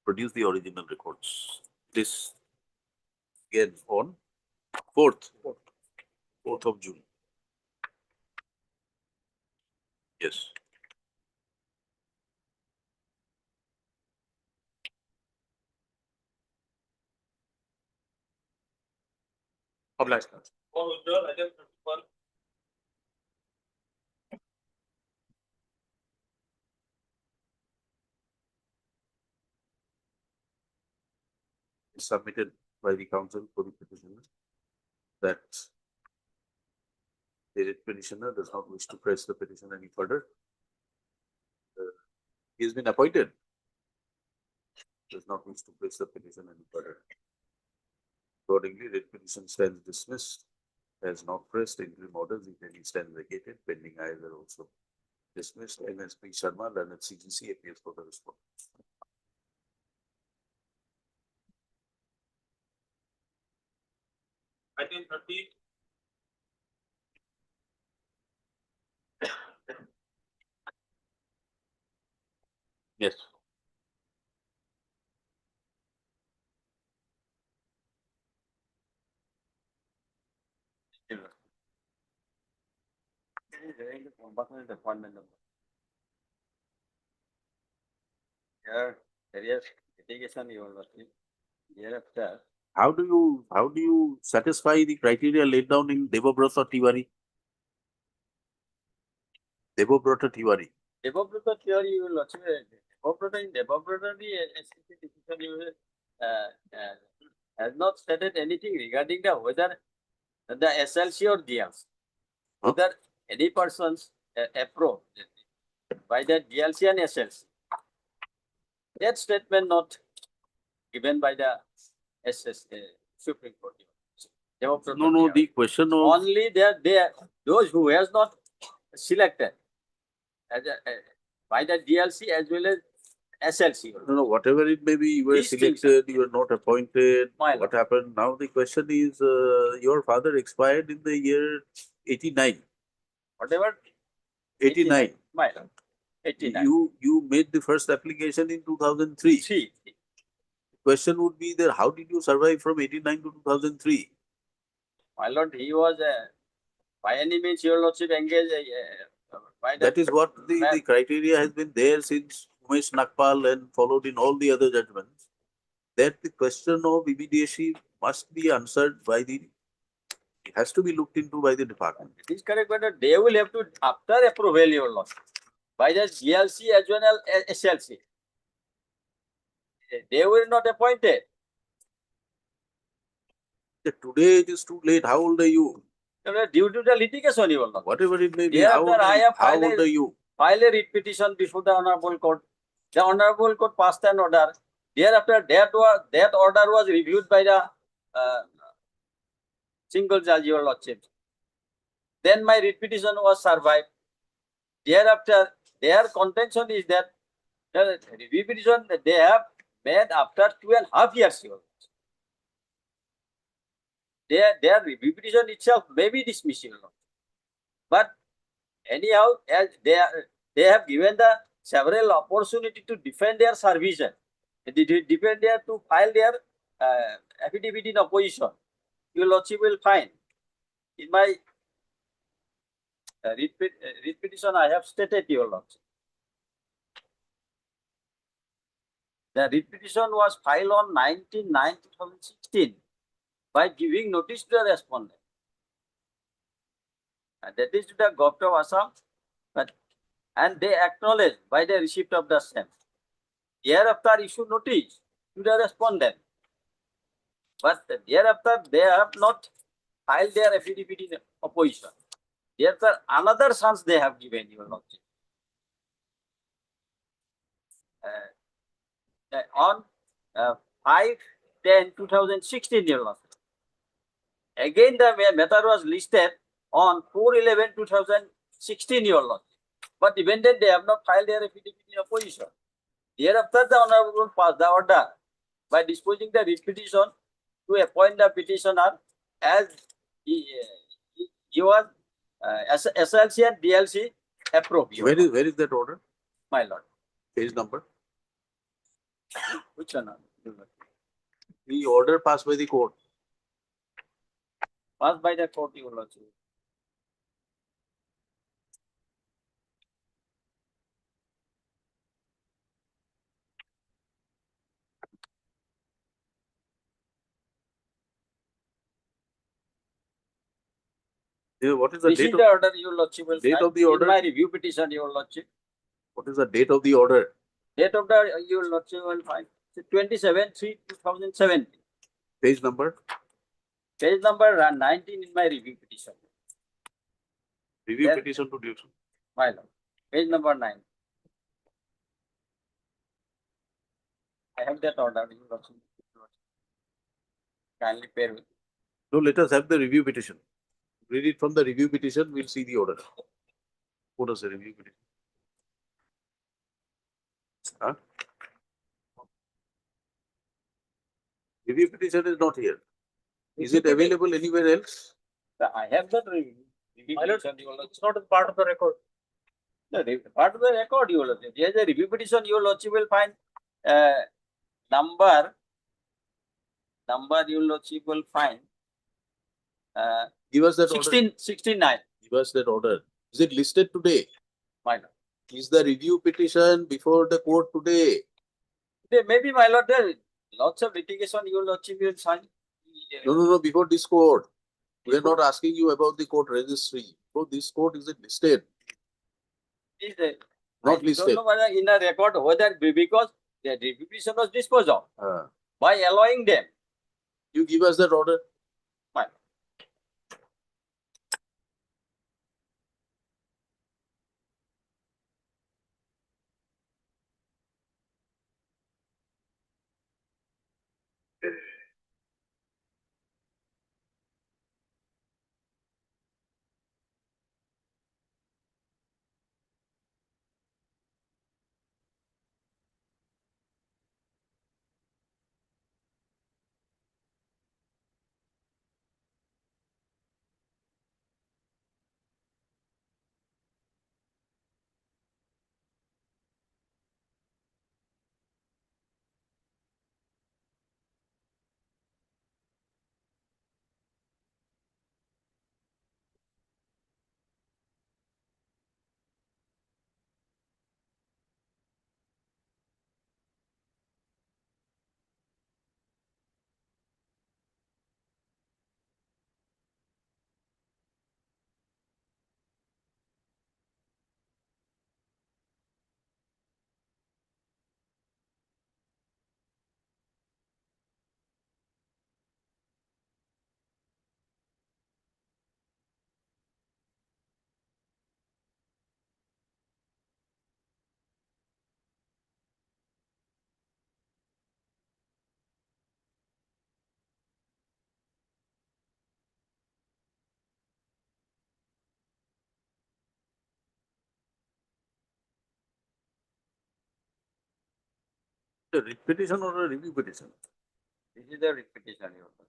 Produce the original records. This again on 4th of June. Yes. Obliged. Submitted by the counsel for the petitioner that the petitioner does not wish to press the petition any further. He has been appointed. Does not wish to press the petition any further. Accordingly, the petition stands dismissed. Has not pressed interim orders, if any stand vacated, pending either also dismissed. MSP Sharma, learned CGC, appears for the response. Item 30, Yes. Appointment number. Here, various litigation you will see. Hereafter, How do you satisfy the criteria laid down in Debabrata Tiwari? Debabrata Tiwari. Debabrata theory you will achieve. Debabrata the SCC decision you will, has not stated anything regarding the whether the SLC or DLC. Huh? Whether any persons approved by the DLC and SLC. That statement not given by the Supreme Court. No, the question of Only those who has not selected as by the DLC as well as SLC. no, whatever it may be, you were These things selected, you were not appointed. My What lord. happened? Now the question is, your father expired in the year 89. Whatever 89. my lord. 89. You made the first application in 2003. See, Question would be there, how did you survive from 89 to 2003? my lord, he was by any means your lordship engaged by the That is what the criteria has been there since Umesh Nagpal and followed in all the other judgments. That the question of immediacy must be answered by it has to be looked into by the department. It is correct, but they will have to, after approval, your lordship, by the GLC as well as SLC. They were not appointed. Today it is too late. How old are you? Due to the litigation, your lordship. Whatever it may be, Thereafter, I have how filed old are you? a writ petition before the Honorable Court. The Honorable Court passed an order. Thereafter, that order was reviewed by the single judge, your lordship. Then my writ petition was survived. Thereafter, their contention is that the review petition that they have made after 2.5 years. Your lordship. Their review petition itself may be dismissed, your lordship. But anyhow, as they have given the several opportunity to defend their services, to file their affidavit in opposition. Your lordship will find in my writ petition I have stated, your lordship. The writ petition was filed on 19/9/2016 by giving notice to the respondent. And that is to the Government of Assam, and they acknowledge by the receipt of the same. Thereafter issue notice to the respondent. But thereafter they have not filed their affidavit in opposition. Thereafter another chance they have given, your lordship. On 5/10/2016, your lordship. Again the matter was listed on 4/11/2016, your lordship. But even then they have not filed their affidavit in opposition. Thereafter the Honorable passed the order by disposing the writ petition to appoint the petitioner as he was SLC and DLC approved. Where is that order? My lord. Page number? Which one? The order passed by the court. Passed by the court, your lordship. What is the This date is of the order, your lordship will date find of the order? in my review petition, your lordship. What is the date of the order? Date of the your lordship will find 27/3/2017. Page number? Page number 19 in my review petition. Review Then- petition to due. My lord. Page number 9. I have that order, your lordship. Kindly bear with. No, let us have the review petition. Read it from the review petition, we'll see the order. What is the review petition? Huh? Review petition is not here. Is it available anywhere else? I have that review. My lord, petition, your lordship. It's not a part of the record. Part of the record, your lordship. There is a review petition, your lordship will find number, your lordship will find Give us that order. 69. Give us that order. Is it listed today? My lord. Is the review petition before the court today? Maybe, my lord, there is lots of litigation, your lordship will sign. No, before this court. We are not asking you about the court registry. So this court, is it listed? Is Not I listed. don't know whether in a record whether because the review petition was disposed of by allowing them. You give us that order. My A writ petition or a review petition? This is the writ petition, your lordship.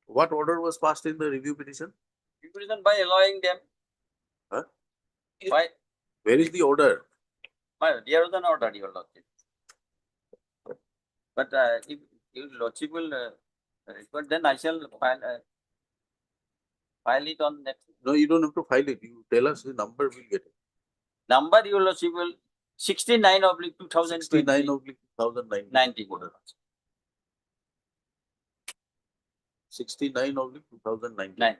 What order was passed in the review petition? Review petition by allowing them. Huh? By Where is the order? my there was an order, your lordship. But if your lordship will request, then I shall file it on next. No, you don't have to file it. You tell us the number, we'll get it. Number, your lordship will 69 of 2020. 69 of 2019. 90 order. 69 of 2019. 9.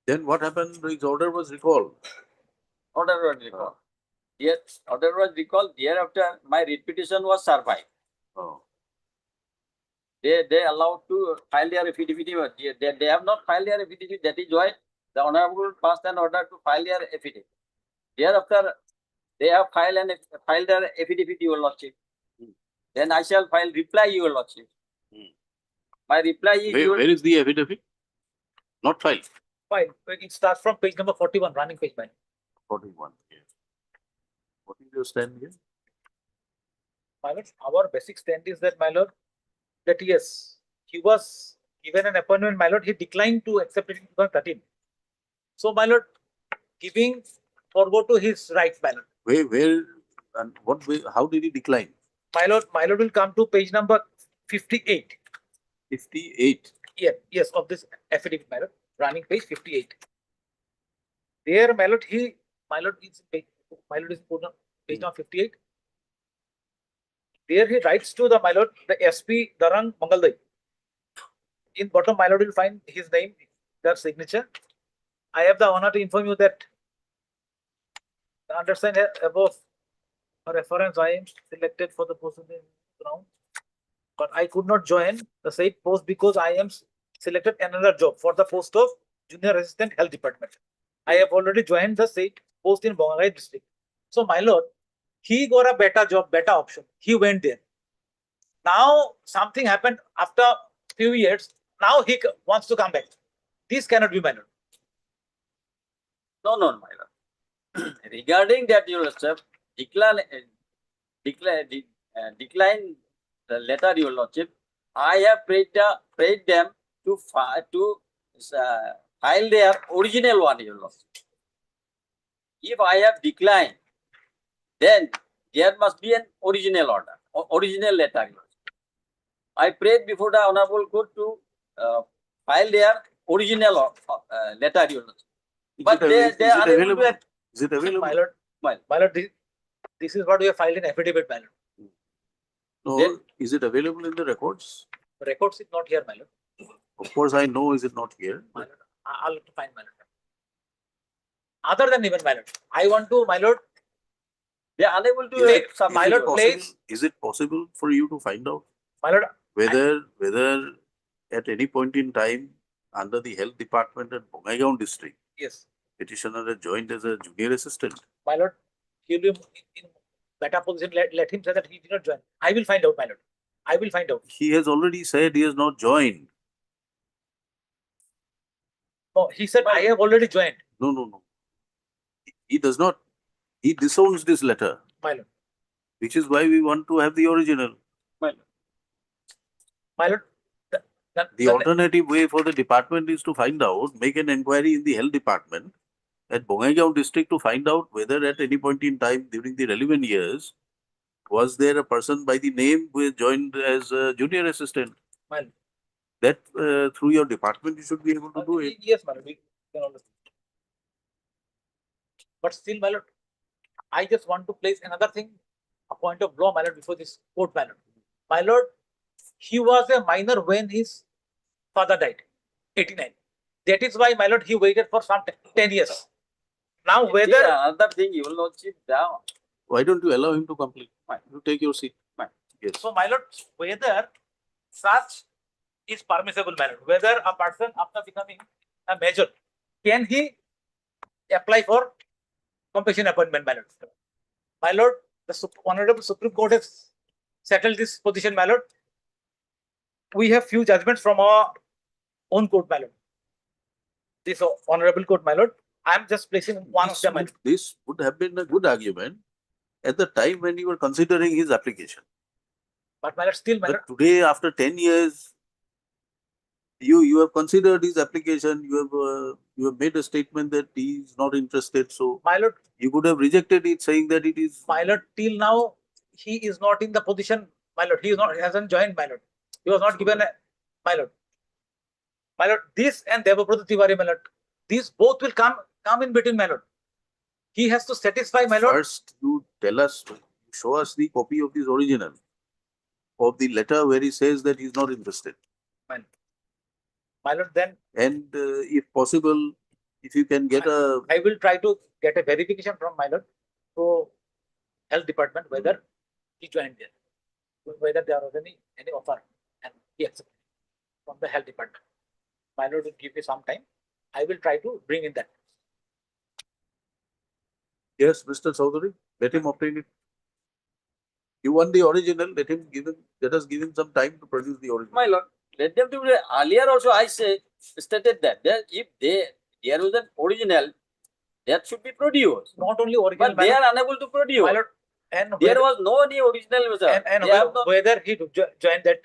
Then what happened? His order was recalled. Order was recalled. Yes, order was recalled. Thereafter, my writ petition was survived. Oh. They allowed to file their affidavit. They have not filed their affidavit. That is why the honorable passed an order to file their affidavit. Thereafter, they have filed their affidavit, your lordship. Then I shall file reply, your lordship. My reply is Where is the affidavit? Not filed. Fine, it starts from page number 41, running page 9. 41. Yes. What is your stand here? My lord, our basic stand is that, my lord, that yes, he was given an appointment, my lord, he declined to accept it in 2013. So, my lord, giving forgo to his rights, my lord. Where and what way, how did he decline? My lord will come to page number 58. 58. Yes, of this affidavit, my lord, running page 58. There, my lord, is page number 58. There he writes to the, my lord, the SP Darang Mangaldai. In bottom, my lord will find his name, their signature. I have the honor to inform you that the undersigned above for reference, I am selected for the post of the ground, but I could not join the said post because I am selected another job for the post of junior assistant health department. I have already joined the said post in Bongai district. So, my lord, he got a better job, better option. He went there. Now something happened after few years. Now he wants to come back. This cannot be, my lord. No, my lord. Regarding that, your lordship, decline the letter, your lordship. I have prayed them to file their original one, your lordship. If I have declined, then there must be an original order, original letter. Your lordship. I prayed before the honorable court to file their original letter, your lordship. But they are unable to. Is it available? My lord, this is what we have filed in affidavit, my lord. No, Then- is it available in the records? Records is not here, my lord. Of course, I know. Is it not here? My lord, I'll have to find, my lord. Other than even, my lord, I want to, my lord, They are unable to Is it- submit. my Is it lord, your- possible? please. Is it possible for you to find out my lord, whether at any point in time under the health department at Bongaigaon district, yes, petitioner had joined as a junior assistant? my lord, he'll be in better position. Let him say that he did not join. I will find out, my lord. I will find out. He has already said he has not joined. No, he said, I have already joined, No. He does not. He disowns this letter, my lord. which is why we want to have the original. My lord, The alternative way for the department is to find out, make an inquiry in the health department at Bongaigaon district to find out whether at any point in time during the relevant years, was there a person by the name who has joined as a junior assistant? my lord. That through your department you should be able to do it. Yes, my lord, we can understand. But still, my lord, I just want to place another thing, a point of law, my lord, before this court, my lord. My lord, he was a minor when his father died, 89. That is why, my lord, he waited for some 10 years. Now, See, whether another thing, your lordship, down. Why don't you allow him to complete? Fine. You take your seat. Fine. Yes. so, my lord, whether such is permissible, my lord, whether a person after becoming a major, can he apply for compassion appointment, my lord? My lord, the Honorable Supreme Court has settled this position, my lord. We have few judgments from our own court, my lord. This Honorable Court, my lord. I am just placing one of them, my lord. This would have been a good argument at the time when you were considering his application. But my lord, still, my lord, But today, after 10 years, you have considered his application, you have made a statement that he is not interested. So my lord, you could have rejected it, saying that it is. my lord, till now, he is not in the position, my lord. He is not, hasn't joined, my lord. He was not given a, my lord. My lord, this and Devabrata Tiwari, my lord, these both will come in between, my lord. He has to satisfy, my lord. First, you tell us, show us the copy of this original, of the letter where he says that he is not interested. My lord, then And if possible, if you can get a. I will try to get a verification from my lord to health department whether he joined there, whether there was any offer and he accepted from the health department. My lord will give me some time. I will try to bring in that. Yes, Mr. Chaudhary, let him obtain it. You want the original, let us give him some time to produce the original. My lord, let them to be, earlier also I stated that, if there was an original, that should be produced. Not only original, But they are unable to produce. my lord, and There whether, was no any original result. and They have not, whether he joined that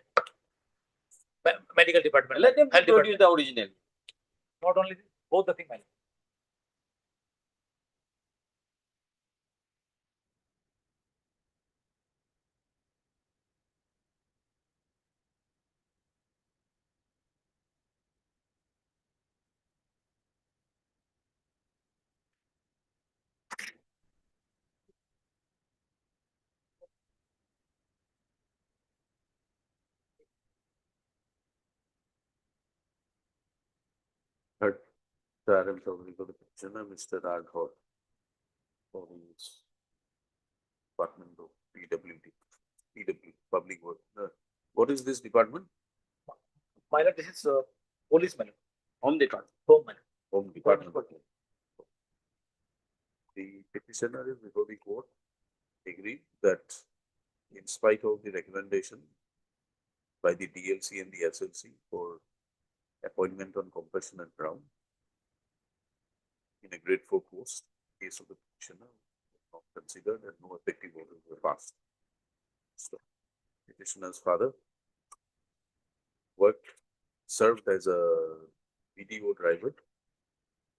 medical department, let them to health produce department. the original. Not only both the thing, my lord. Third, the RM Chaudhary for the petitioner, Mr. Raghor, for his department of PW, Public Work. What is this department? My lord, this is police, my lord. Home department. Home, my lord. Home Department. The petitioner is before the court agreed that in spite of the recommendation by the DLC and the SLC for appointment on compassionate ground in a grade 4 post, case of the petitioner was not considered and no effective orders were passed. So, petitioner's father served as a BDO driver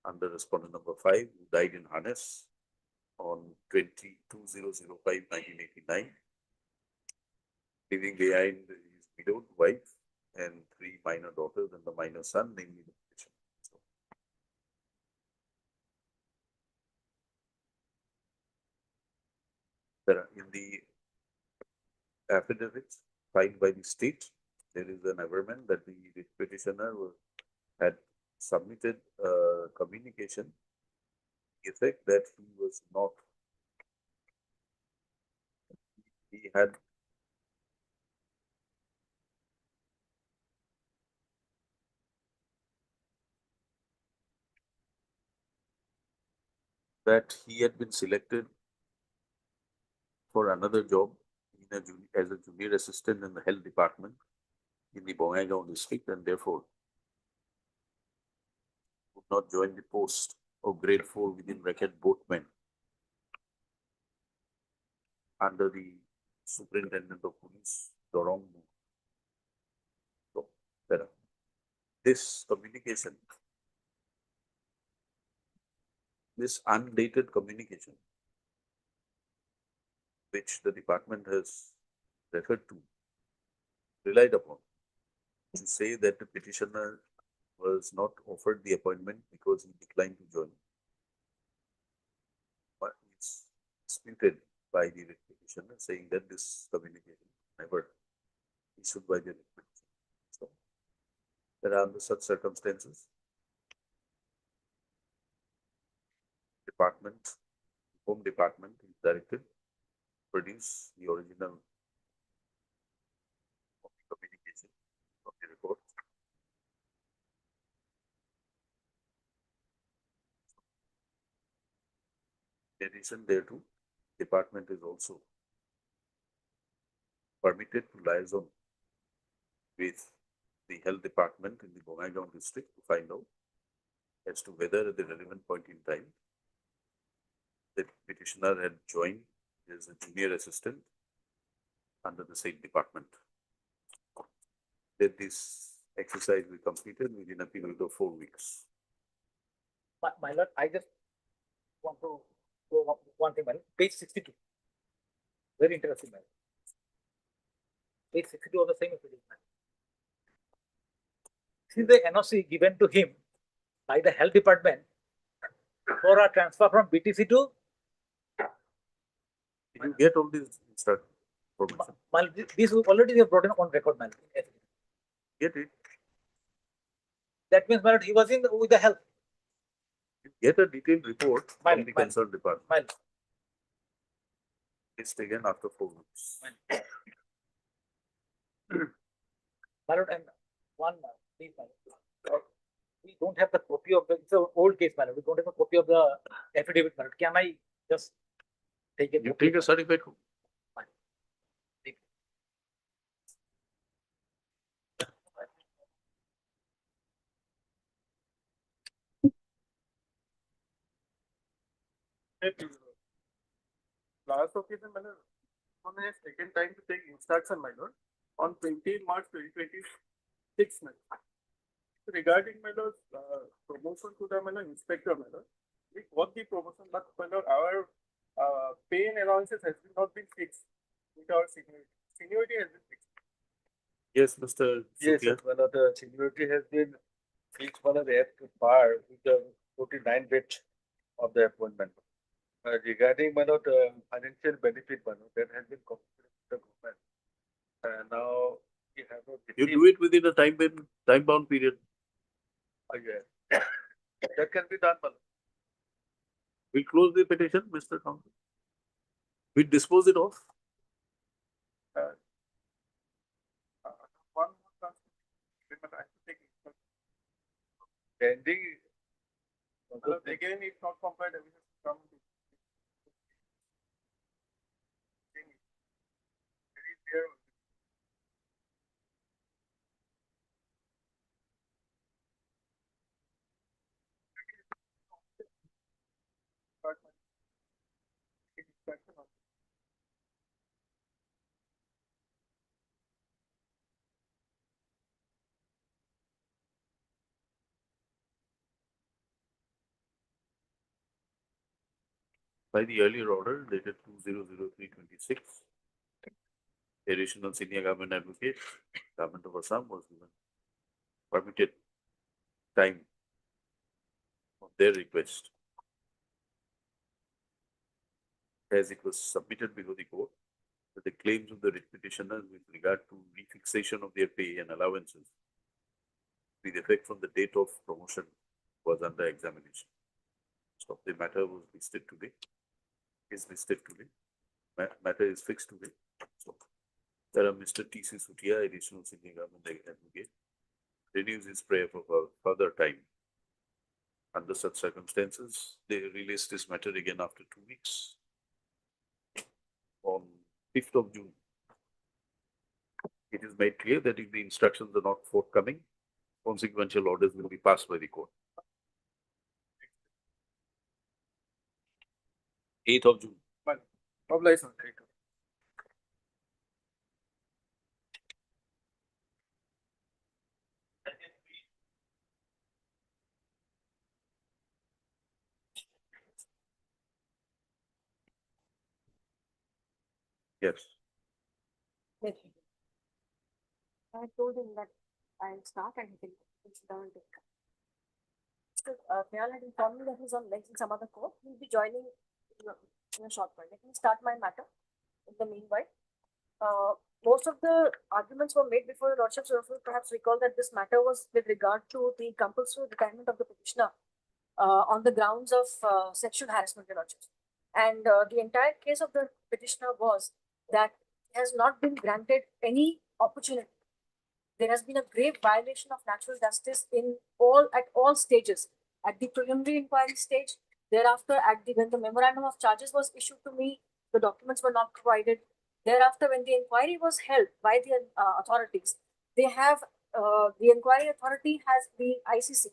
under respondent number 5, who died in harness on 20/20/05/1989, leaving behind his widowed wife and 3 minor daughters and the minor son, namely the petitioner. So, in the affidavit filed by the state, there is an averment that the petitioner had submitted a communication the effect that he had been selected for another job as a junior assistant in the health department in the Bongaigaon district, and therefore would not join the post of grade 4 within bracket boatmen under the superintendent of police, Dorong. So, this communication, this undated communication, which the department has referred to, relied upon to say that the petitioner was not offered the appointment because he declined to join. But it's disputed by the petitioner, saying that this communication never issued by the petitioner. So, there are under such circumstances, Home Department is directed to produce the original communication of the report. In addition thereto, department is also permitted to liaison with the health department in the Bongaigaon district to find out as to whether at the relevant point in time the petitioner had joined as a junior assistant under the same department. That this exercise be completed within a period of 4 weeks. My lord, I just want to go one thing, my lord. Page 62. Very interesting, my lord. Page 62 of the same affidavit. This is the NOC given to him by the health department for a transfer from BTC to. Did you get all these information? This already they have brought in on record, man. Get it? That means, my lord, he was in with the health. You get a detailed report from the My concerned department. My lord. It's taken after 4 weeks. My lord, and one, please, my lord. We don't have the copy of the, it's an old case, my lord. We don't have a copy of the affidavit, my lord. Can I just take it? You take a certificate. Last occasion, my lord, on a second time to take instruction, my lord, on 20 March 2026, my lord. Regarding my lord, promotion to the my lord, inspector, my lord, we got the promotion, but my lord, our pay and allowances has not been fixed with our seniority. Seniority has been fixed. Yes, Mr. Yes, Sukhia. one of the seniority has been fixed one of the at par with the 49 bit of the appointment. Regarding one of the financial benefit, one of that has been completed with the government. Now we have a. You do it within a time bound period. Yeah. That can be done, Malad. We close the petition, Mr. Counsel. We dispose it off. One more transfer, but I have to take instruction. Pending. Again, if not complied, I will just come to. Very clear. But inspection of By the earlier order dated 2003-26, additional senior government advocate, government of Assam was given permitted time of their request. As it was submitted before the court, that the claims of the writ petitioners with regard to refixation of their pay and allowances with effect from the date of promotion was under examination. So the matter was listed today, is listed today. Matter is fixed today. So there are Mr. T.C. Sutia, additional senior government advocate, renews his prayer for further time. Under such circumstances, they release this matter again after 2 weeks. On 5th of June, it is made clear that if the instructions are not forthcoming, consequential orders will be passed by the court. 8th of June. of license. Yes. I told him that I'll start and he can sit down and take. So, Priyal had informed me that he's on legs in some other court. He'll be joining in a short while. Let me start my matter in the meanwhile. Most of the arguments were made before the Lordship, so if you perhaps recall that this matter was with regard to the compulsory retirement of the petitioner on the grounds of sexual harassment, Your Lordship. And the entire case of the petitioner was that he has not been granted any opportunity. There has been a grave violation of natural justice at all stages. At the preliminary inquiry stage, thereafter when the memorandum of charges was issued to me, the documents were not provided. Thereafter, when the inquiry was held by the authorities, the inquiry authority has the ICC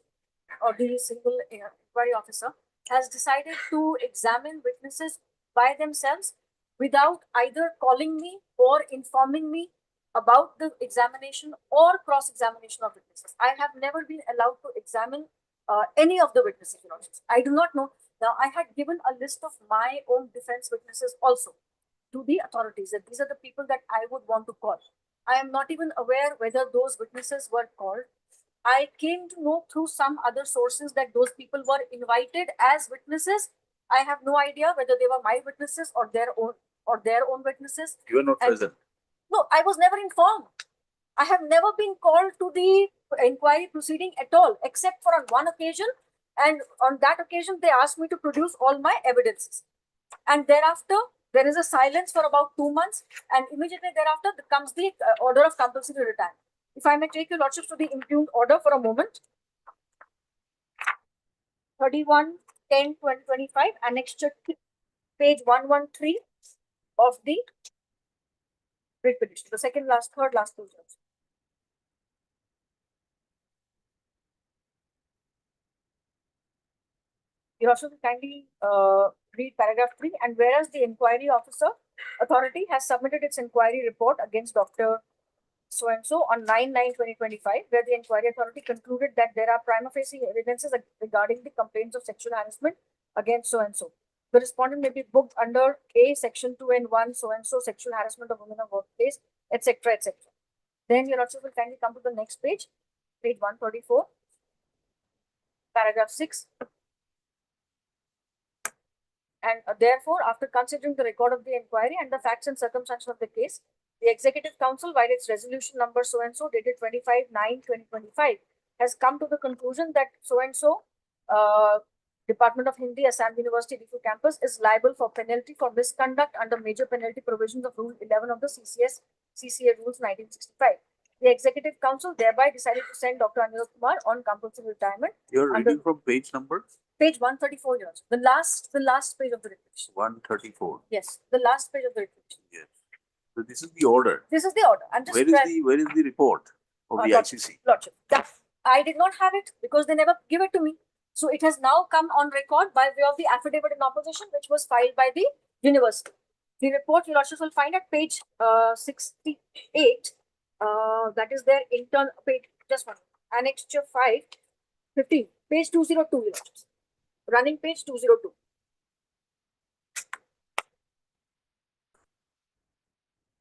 or the single inquiry officer has decided to examine witnesses by themselves without either calling me or informing me about the examination or cross-examination of witnesses. I have never been allowed to examine any of the witnesses. I do not know. Now, I had given a list of my own defense witnesses also to the authorities, that these are the people that I would want to call. I am not even aware whether those witnesses were called. I came to know through some other sources that those people were invited as witnesses. I have no idea whether they were my witnesses or their own witnesses. You are not present. No, I was never informed. I have never been called to the inquiry proceeding at all, except for on one occasion. And on that occasion, they asked me to produce all my evidences. And thereafter, there is a silence for about 2 months. And immediately thereafter comes the order of compulsory retirement. If I may take your lordships to the impugned order for a moment. 31-10-2025, annexure page 113 of the writ petition, the third last page. you also kindly read paragraph 3. And whereas the inquiry officer authority has submitted its inquiry report against Dr. So-and-so on 9/9/2025, where the inquiry authority concluded that there are prima facie evidences regarding the complaints of sexual harassment against so-and-so. The respondent may be booked under A, section 2 and 1, so-and-so, sexual harassment of women of workplace, etc., etc. Then your lordship will kindly come to the next page, page 134, paragraph 6. And therefore, after considering the record of the inquiry and the facts and circumstances of the case, the Executive Council, by its resolution number so-and-so dated 25/9/2025, has come to the conclusion that so-and-so, Department of Hindi, Assam University, Difu campus, is liable for penalty for misconduct under major penalty provisions of Rule 11 of the CCA Rules 1965. The Executive Council thereby decided to send Dr. Anil Kumar on compulsory retirement. You're Under- reading from page number Page 134, yours. The last page of the requisition. 134. Yes, the last page of the requisition. Yes. So this is the order. This is the order. I'm just Where is the report of the ICC? Lordship. That I did not have it because they never give it to me. So it has now come on record by way of the affidavit in opposition, which was filed by the university. The report, your lordship will find at page 68. That is their internal page. Just one. Annexure 5, 15, page 202. Your lordship. Running page 202.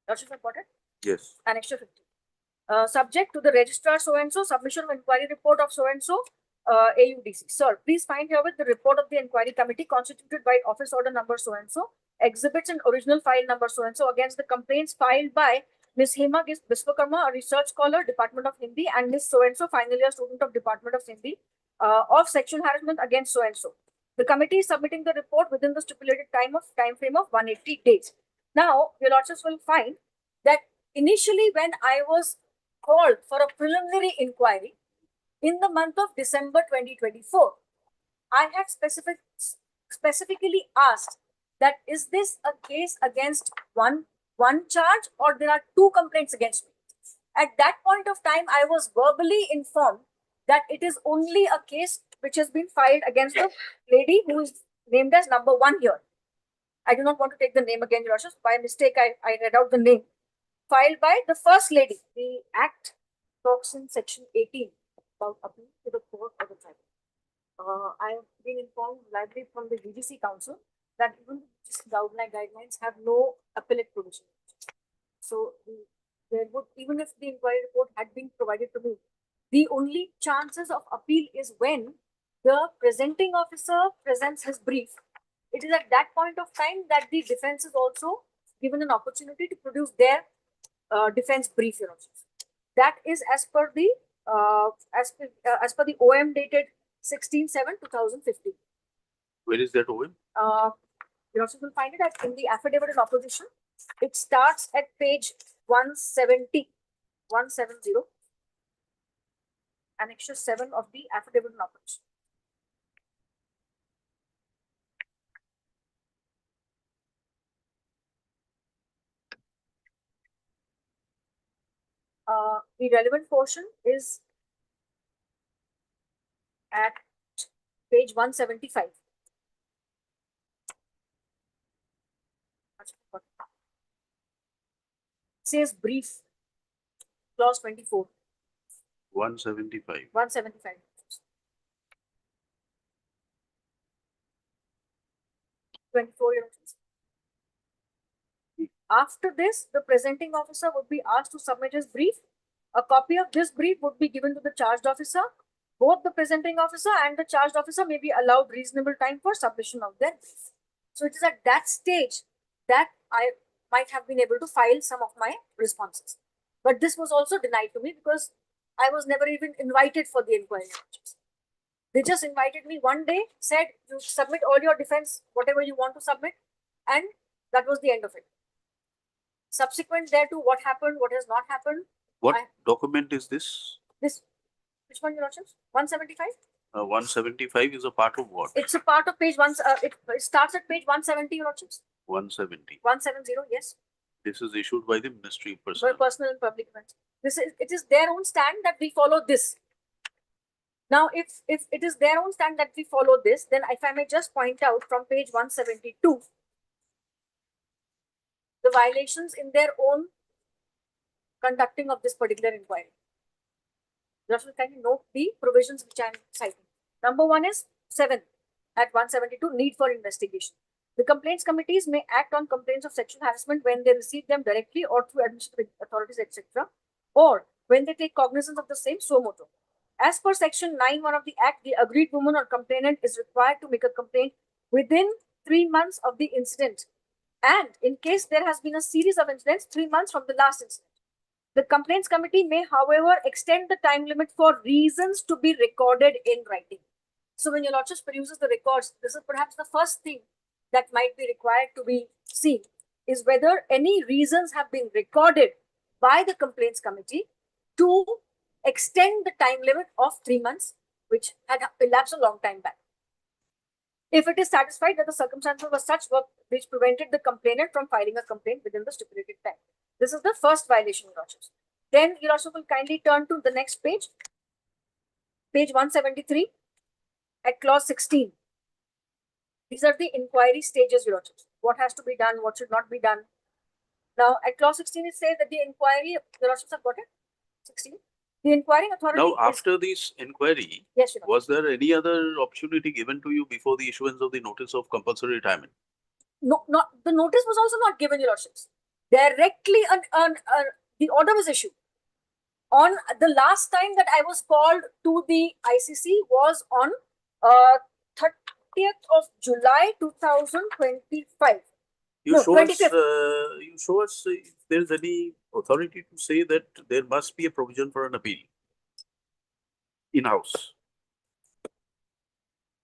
Lordship reported. Yes. Annexure 15. Subject to the registrar so-and-so, submission of inquiry report of so-and-so, AUDC. Sir, please find herewith the report of the inquiry committee constituted by office order number so-and-so, exhibits an original file number so-and-so against the complaints filed by Ms. Hema Biswakarma, a research scholar, Department of Hindi, and Ms. so-and-so, final year student of Department of Hindi, of sexual harassment against so-and-so. The committee is submitting the report within the stipulated time frame of 180 days. Now, your lordships will find that initially when I was called for a preliminary inquiry in the month of December 2024, I had specifically asked that is this a case against one charge or there are two complaints against me? At that point of time, I was verbally informed that it is only a case which has been filed against the lady who is named as number 1 here. I do not want to take the name again, your lordships. By mistake, I read out the name. Filed by the first lady. The Act talks in section 18 about appeal to the court or the tribunal. I have been informed library from the UGC Council that even the guidelines have no appellate provision. So there would, even if the inquiry report had been provided to me, the only chances of appeal is when the presenting officer presents his brief. It is at that point of time that the defense is also given an opportunity to produce their defense brief. That is as per the OM dated 16/7/2015. Where is that OM? You also will find it in the affidavit in opposition. It starts at page 170, annexure 7 of the affidavit in opposition. The relevant portion is at page 175. Says brief, clause 24. 175. 175. After this, the presenting officer would be asked to submit his brief. A copy of this brief would be given to the charged officer. Both the presenting officer and the charged officer may be allowed reasonable time for submission of their brief. So it is at that stage that I might have been able to file some of my responses. But this was also denied to me because I was never even invited for the inquiry. They just invited me one day, said you submit all your defense, whatever you want to submit, and that was the end of it. Subsequent thereto, what happened, what has not happened. What document is this? This, which one, your lordships? 175? 175 is a part of what? It's a part of page 1. It starts at page 170, your lordships. 170. 170, yes. This is issued by the Ministry of For Personnel. personal and public events. It is their own stand that we follow this. Now, if it is their own stand that we follow this, then if I may just point out from page 172, the violations in their own conducting of this particular inquiry. Just kindly note the provisions which I am citing. Number 1 is 7 at 172, need for investigation. The complaints committees may act on complaints of sexual harassment when they receive them directly or through administrative authorities, etc., or when they take cognizance of the same suo motu. As per section 9(1) of the Act, the aggrieved woman or complainant is required to make a complaint within 3 months of the incident. And in case there has been a series of incidents, 3 months from the last incident. The complaints committee may, however, extend the time limit for reasons to be recorded in writing. So when your lordship produces the records, this is perhaps the first thing that might be required to be seen, is whether any reasons have been recorded by the complaints committee to extend the time limit of 3 months, which had elapsed a long time back. If it is satisfied that the circumstances were such which prevented the complainant from filing a complaint within the stipulated time. This is the first violation, your lordships. Then your lordship will kindly turn to the next page, page 173, at clause 16. These are the inquiry stages, your lordships. What has to be done, what should not be done. Now, at clause 16, it says that the inquiry, your lordships have got it? 16. The inquiring authority. Now, after this inquiry, yes, your lordship. was there any other opportunity given to you before the issuance of the notice of compulsory retirement? No, not the notice was also not given, your lordships. Directly the order was issued. On the last time that I was called to the ICC was on 30th of July 2025. You No, show us, 25th. you show us if there's any authority to say that there must be a provision for an appeal in-house.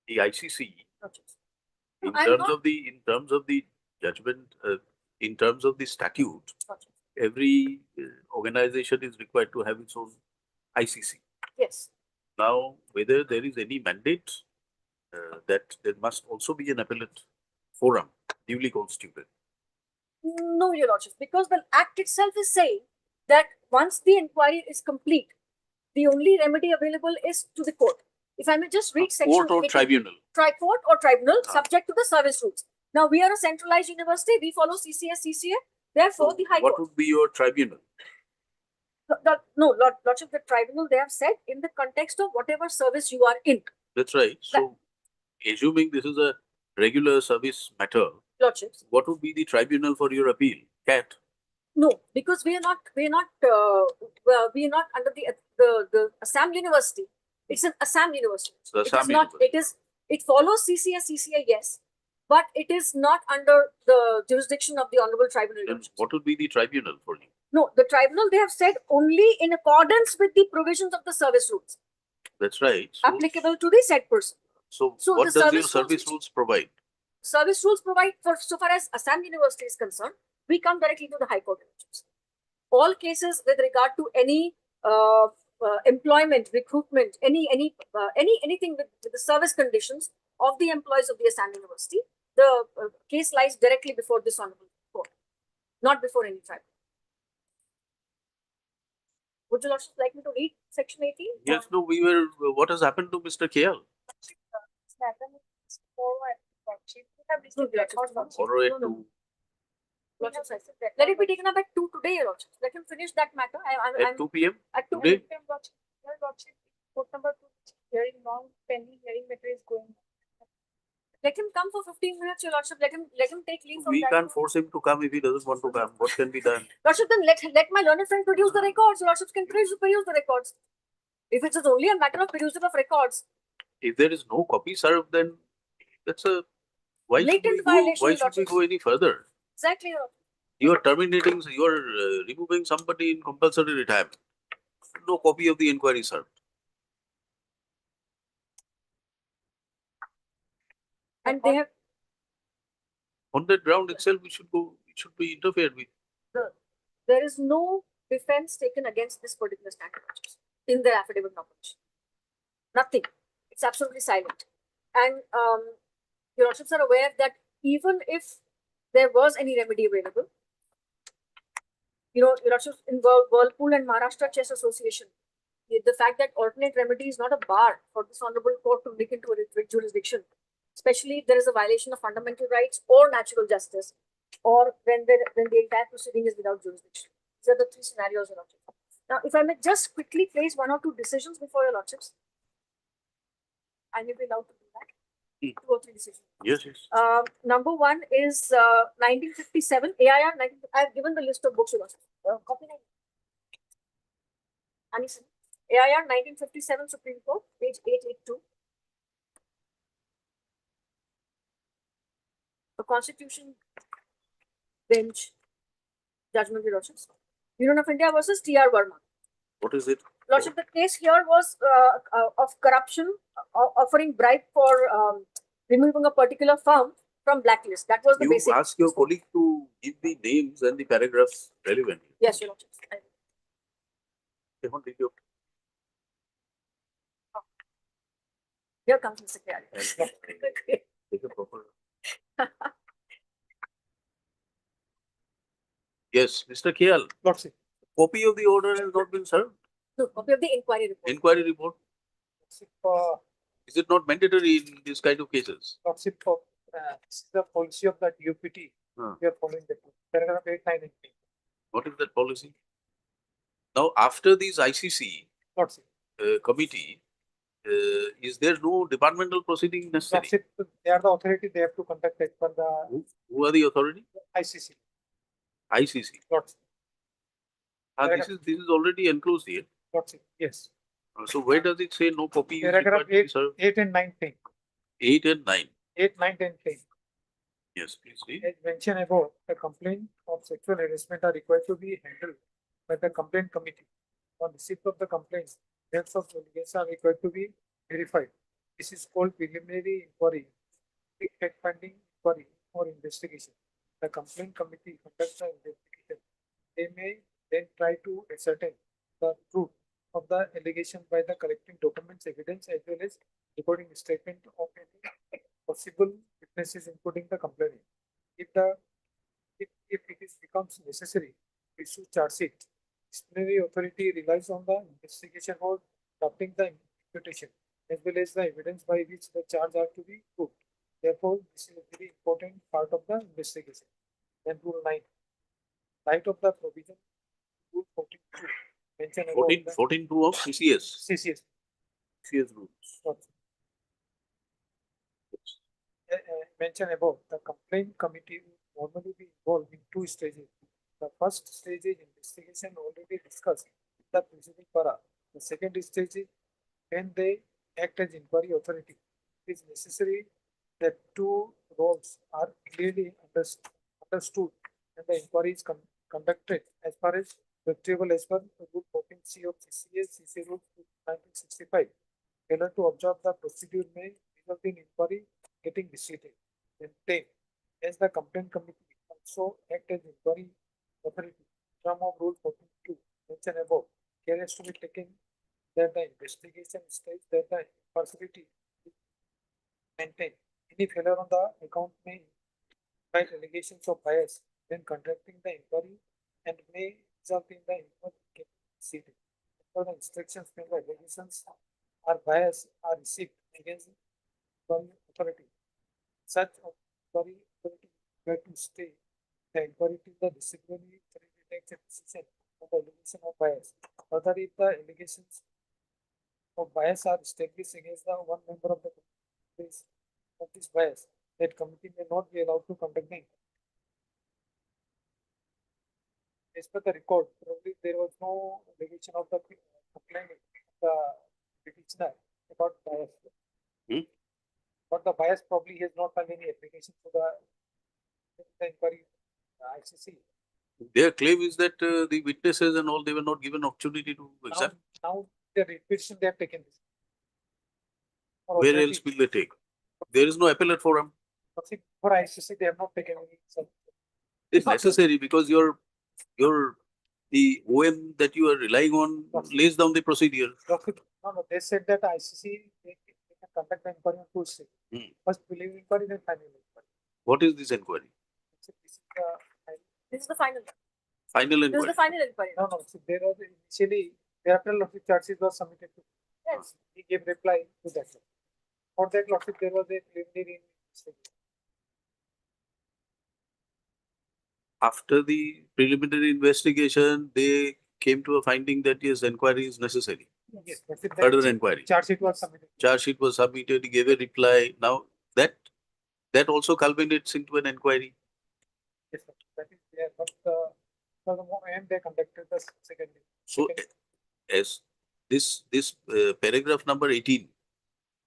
The ICC, in terms of the judgment, in terms of the statute, every organization is required to have its own ICC. Yes. Now, whether there is any mandate that there must also be an appellate forum duly constituted. No, your lordships, because the act itself is saying that once the inquiry is complete, the only remedy available is to the court. If I may just read section Court or 18, tribunal. Court or tribunal, subject to the service rules. Now, we are a centralized university. We follow CCS, CCA. Therefore, So the High what Court. would be your tribunal? No, lordship, the tribunal, they have said in the context of whatever service you are in. That's right. So, assuming this is a regular service matter, Lordships. what would be the tribunal for your appeal? CAT. No, because we are not under the Assam University. It's an Assam University. The It Assam is not. University. It follows CCS, CCA, yes, but it is not under the jurisdiction of the Honorable Tribunal. Then what would be the tribunal for you? No, the tribunal, they have said only in accordance with the provisions of the service rules That's right. So, applicable to the said person. so So what the does your service service rules- rules provide? Service rules provide for, so far as Assam University is concerned, we come directly to the High Court. All cases with regard to any employment, recruitment, anything with the service conditions of the employees of the Assam University, the case lies directly before this honorable court, not before any tribunal. Would you also like me to read section 18? Yes, no, we were, what has happened to Mr. KL? Borrow it to, Lordships, I said that. Let it be taken up at 2 today, your lordships. Let him finish that matter. at 2 p.m. At 2 today? Court number 2, hearing long pending hearing matter is going. Let him come for 15 minutes, your lordship. Let him take leave from We that. can't force him to come if he doesn't want to come. What can be done? Lordship, then let my learned friend produce the records. Your lordships can produce the records. If it is only a matter of perusal of records. If there is no copy served, then that's a, why should Blatant we go, violation, why should we lordships. go any further? Exactly, your lordship. You are terminating, you are removing somebody in compulsory retirement. No copy of the inquiry served. And they have, On that ground itself, we should go, it should be interfered with. there is no defense taken against this particular standard in their affidavit of opposition. Nothing. It's absolutely silent. And your lordships are aware that even if there was any remedy available, you know, your lordships in Whirlpool and Maharashtra Chess Association, the fact that alternate remedy is not a bar for this honorable court to look into a jurisdiction, especially if there is a violation of fundamental rights or natural justice, or when the entire proceeding is without jurisdiction. These are the three scenarios, Your Lordship. Now, if I may just quickly place one or two decisions before Your Lordships, I may be allowed to do that. 2 or 3 decisions. Yes, yes. Number one is 1957 AIR. I have given the list of books, Your Lordship. Copy 9. Anis, AIR 1957 Supreme Court, page 882. The Constitution Bench judgment, Your Lordships. Union of India versus T.R. Verma. What is it? Lordship, the case here was of corruption, offering bribe for removing a particular firm from blacklist. That was the You basic. ask your colleague to give the names and the paragraphs relevant. Yes, Your Lordship. Stefan, did you- Here comes Mr. Kayali. and take a proper. Yes, Mr. Kial, Lordship, copy of the order has not been served. No, copy of the inquiry report. Inquiry report. Lordship, Is it not mandatory in this kind of cases? Lordship, this is the policy of the DUPT. Huh. We are following the paragraph 8, 9, and 10. What is that policy? Now, after this ICC Lordship, committee, is there no departmental proceeding necessary? Lordship, they are the authority, they have to conduct it for the Who are the authority? ICC. ICC. Lordship, This is already enclosed here. Lordship, yes. So where does it say no copy is Paragraph required to be served? 8 and 9, 10. 8 and 9. 8, 9, 10, 10. Yes, please read. As mentioned above, the complaint of sexual harassment are required to be handled by the complaint committee. On receipt of the complaints, heads of allegations are required to be verified. This is called preliminary inquiry, fact-finding inquiry or investigation. The complaint committee conducts the investigation. They may then try to ascertain the truth of the allegation by the collecting documents, evidence, as well as recording statement of any possible witnesses, including the complainant. If it becomes necessary to issue charge sheet, disciplinary authority relies on the investigation for drafting the imputation as well as the evidence by which the charge are to be proved. Therefore, this is a very important part of the investigation. Then rule 9. Right of the provision, rule 42. Mentioned above 14, the 14 of CCS. CCS. CCS rules. Mentioned above, the complaint committee will normally be involved in 2 stages. The first stage is investigation already discussed in the preceding para. The second stage is when they act as inquiry authority. It is necessary that 2 roles are clearly understood and the inquiry is conducted as far as practicable as per Rule 14C of CCS, CC Rule 1965. Failure to observe the procedure may result in inquiry getting decided. Then 10. As the complaint committee also act as inquiry authority, term of Rule 14.2 mentioned above, care has to be taken that the investigation stage that the impartiality is maintained. Any failure on the account may invite allegations of bias when conducting the inquiry and may result in the inquiry getting decided. For the instructions when the allegations are bias are received against inquiry authority. Such inquiry authority is to stay the inquiry till the disciplinary authority takes a decision on the allegation of bias. Further, if the allegations of bias are established against the one member of the case of this bias, that committee may not be allowed to conduct the inquiry. As per the record, probably there was no allegation of the complainant, the petitioner about bias. But the bias probably has not filed any application to the inquiry ICC. Their claim is that the witnesses and all, they were not given opportunity to examine. Now the repetition they have taken this. For Where authority, else will they take? There is no appellate forum. For ICC, they have not taken any. It's necessary because the OM that you are relying on lays down the procedure. No, they said that ICC they can conduct the inquiry on 2 stages. First preliminary inquiry, then final inquiry. What is this inquiry? This is the final. Final This is inquiry. the final inquiry. No. So there was initially Thereafter, lordship charge sheet was submitted to. Yes. He gave reply to that. For that, lordship, there was a preliminary investigation. After the preliminary investigation, they came to a finding that yes, inquiry is necessary. Yes, lordship, Further that inquiry. charge sheet was submitted. Charge sheet was submitted, he gave a reply. Now that also culminates into an inquiry. Yes, sir. That is there, but for the moment they conducted the second. So as this paragraph number 18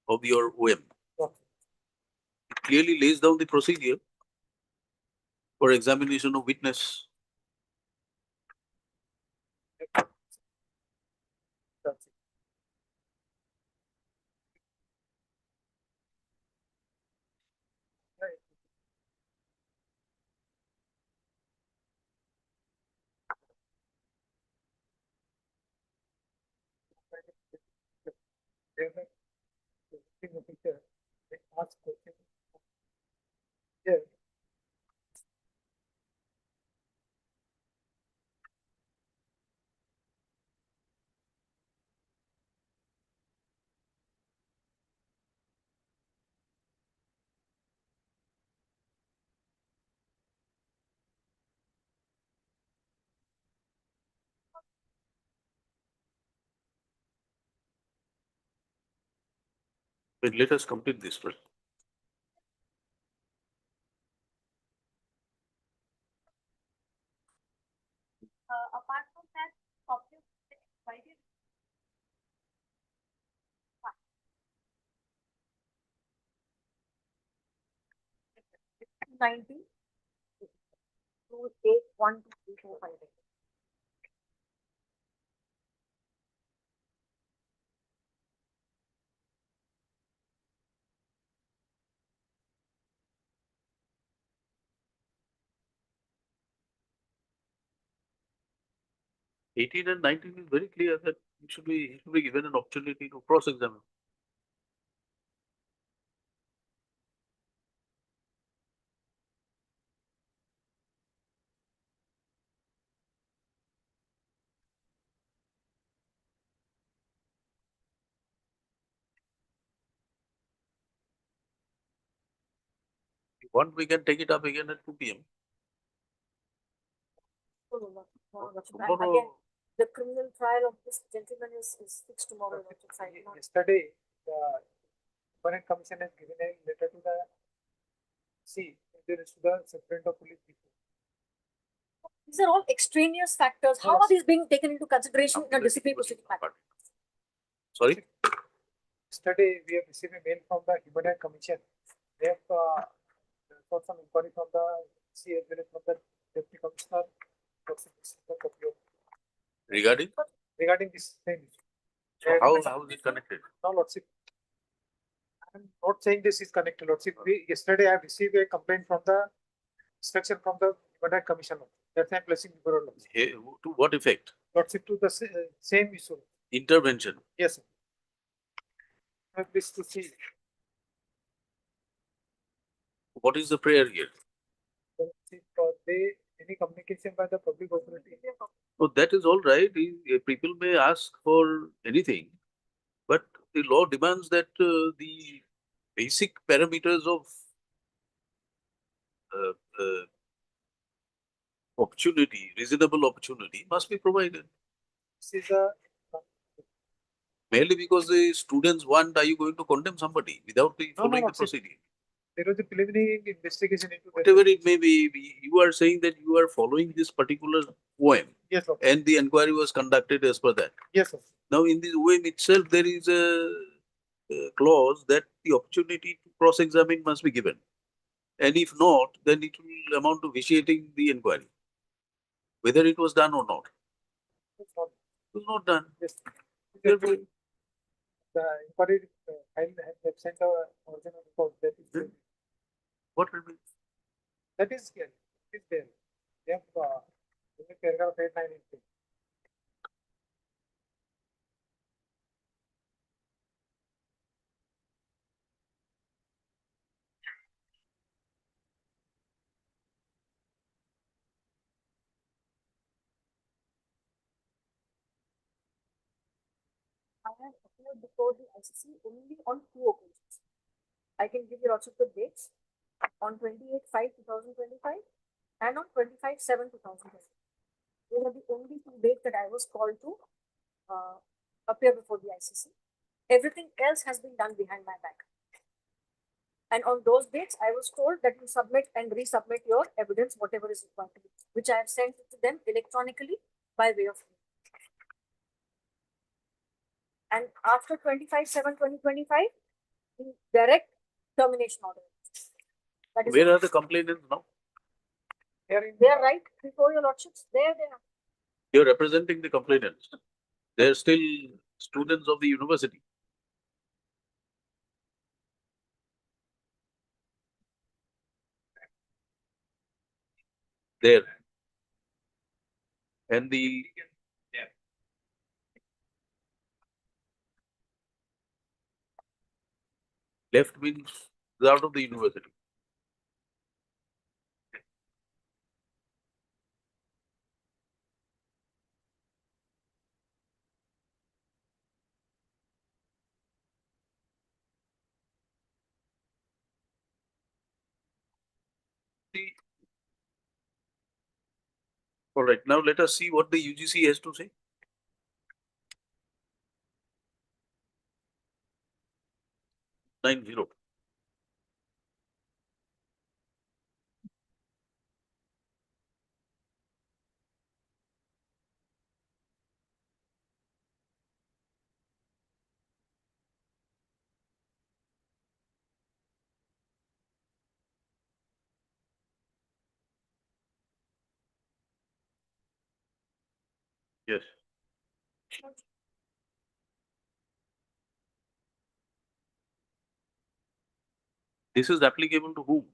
of your OM clearly lays down the procedure for examination of witness. They ask question. Yeah. But let us complete this first. Apart from that, copy of the inquiry. 90 to take 1, 2, 3, 4, 5. Eighteen and 19 is very clear that he should be given an opportunity to cross-examine. If you want, we can take it up again at 2 p.m. Tomorrow- Again, the criminal trial of this gentleman is fixed tomorrow. Yesterday, the Permanent Commission has given a letter to the Superintendent of Police. These are all extraneous factors. How are these being taken into consideration in a disciplinary proceeding matter? Sorry? Yesterday, we have received a mail from the Human Rights Commission. They have got some inquiry from the C as well as from the Deputy Commissioner. Regarding this same issue. so how is it connected? No, Lordship. I'm not saying this is connected, Lordship. Yesterday, I have received a complaint from the instruction from the Human Rights Commission. That's why I'm placing before Lordship. Hey, to what effect? Lordship, to the same issue. Intervention. Yes, sir. I'm pleased to see. What is the prayer here? For any communication by the public authority. So that is all right. People may ask for anything, but the law demands that the basic parameters of opportunity, reasonable opportunity must be provided. This is a Merely because the students want, are you going to condemn somebody without the following the proceeding? there was a preliminary investigation into that. Whatever it may be, you are saying that you are following this particular OM. Yes, sir. And the inquiry was conducted as per that. Yes, sir. Now, in this OM itself, there is a clause that the opportunity to cross-examine must be given. And if not, then it will amount to vitiating the inquiry, whether it was done or not. It was not done. Yes. Therefore, The inquiry have sent a original report that is Hmm. What will be? that is there. It is there. They have in the paragraph 8, 9, and 10. have appeared before the ICC only on 2 occasions. I can give you lots of the dates on 28/5/2025 and on 25/7/2025. Those are the only 2 dates that I was called to appear before the ICC. Everything else has been done behind my back. And on those dates, I was told that you submit and resubmit your evidence, whatever is required to be, which I have sent to them electronically by way of mail. And after 25/7/2025, the direct termination order. That is, Where are the complainants now? they are right before your lordships. There they are. You're representing the complainants. They're still students of the university. There. And the left means out of the university. All right, now let us see what the UGC has to say. Nine zero. Yes. This is applicable to whom?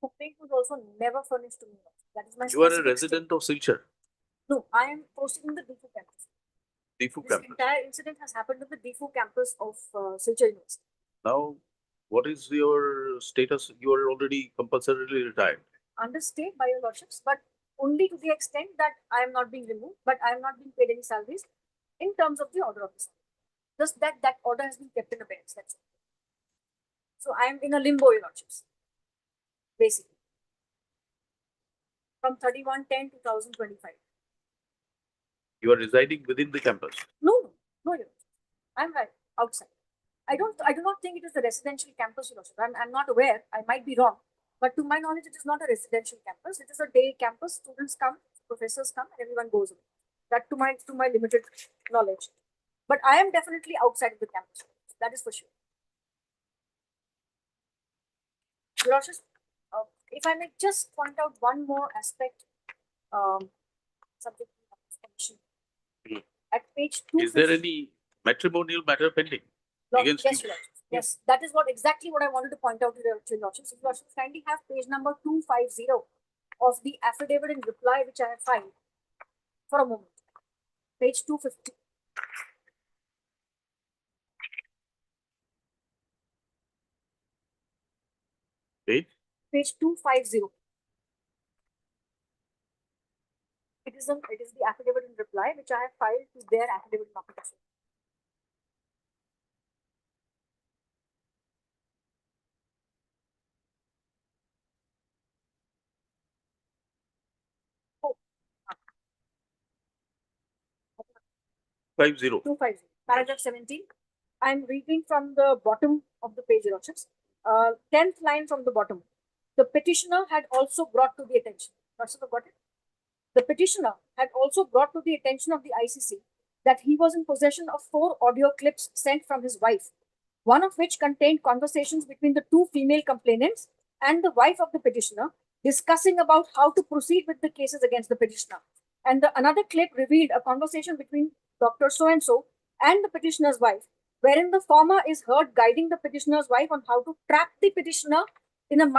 Complaint was also never furnished to me. That is my You are a specific resident of Silchar. No, I am posted in the district campus. Defu This campus. entire incident has happened at the Defu campus of Silchar University. Now, what is your status? You are already compulsorily retired. Under state by your lordships, but only to the extent that I am not being removed, but I am not being paid any salaries in terms of the order of the service. Just that order has been kept in abeyance. That's it. So I am in a limbo, your lordships, basically, from 31/10/2025. You are residing within the campus. No, your lordships. I'm right outside. I do not think it is a residential campus, your lordship. I'm not aware. I might be wrong, but to my knowledge, it is not a residential campus. It is a day campus. Students come, professors come, and everyone goes away. That to my limited knowledge. But I am definitely outside of the campus. That is for sure. Your lordship, if I may just point out one more aspect, subject to commission. Hmm. At page 2. Is there any matrimonial matter pending against Yes, you? your lordship. Yes, that is exactly what I wanted to point out to your lordship. So, your lordship, kindly have page number 250 of the affidavit in reply which I have filed. For a moment. Page 250. Page? Page 250. It is the affidavit in reply which I have filed to their affidavit in opposition. Oh, 50. 250. Paragraph 17. I am reading from the bottom of the page, your lordships. 10th line from the bottom. The petitioner had also brought to the attention. Lordship, have got it? The petitioner had also brought to the attention of the ICC that he was in possession of 4 audio clips sent from his wife, one of which contained conversations between the 2 female complainants and the wife of the petitioner discussing about how to proceed with the cases against the petitioner. And another clip revealed a conversation between Dr. So-and-so and the petitioner's wife, wherein the former is heard guiding the petitioner's wife on how to trap the petitioner in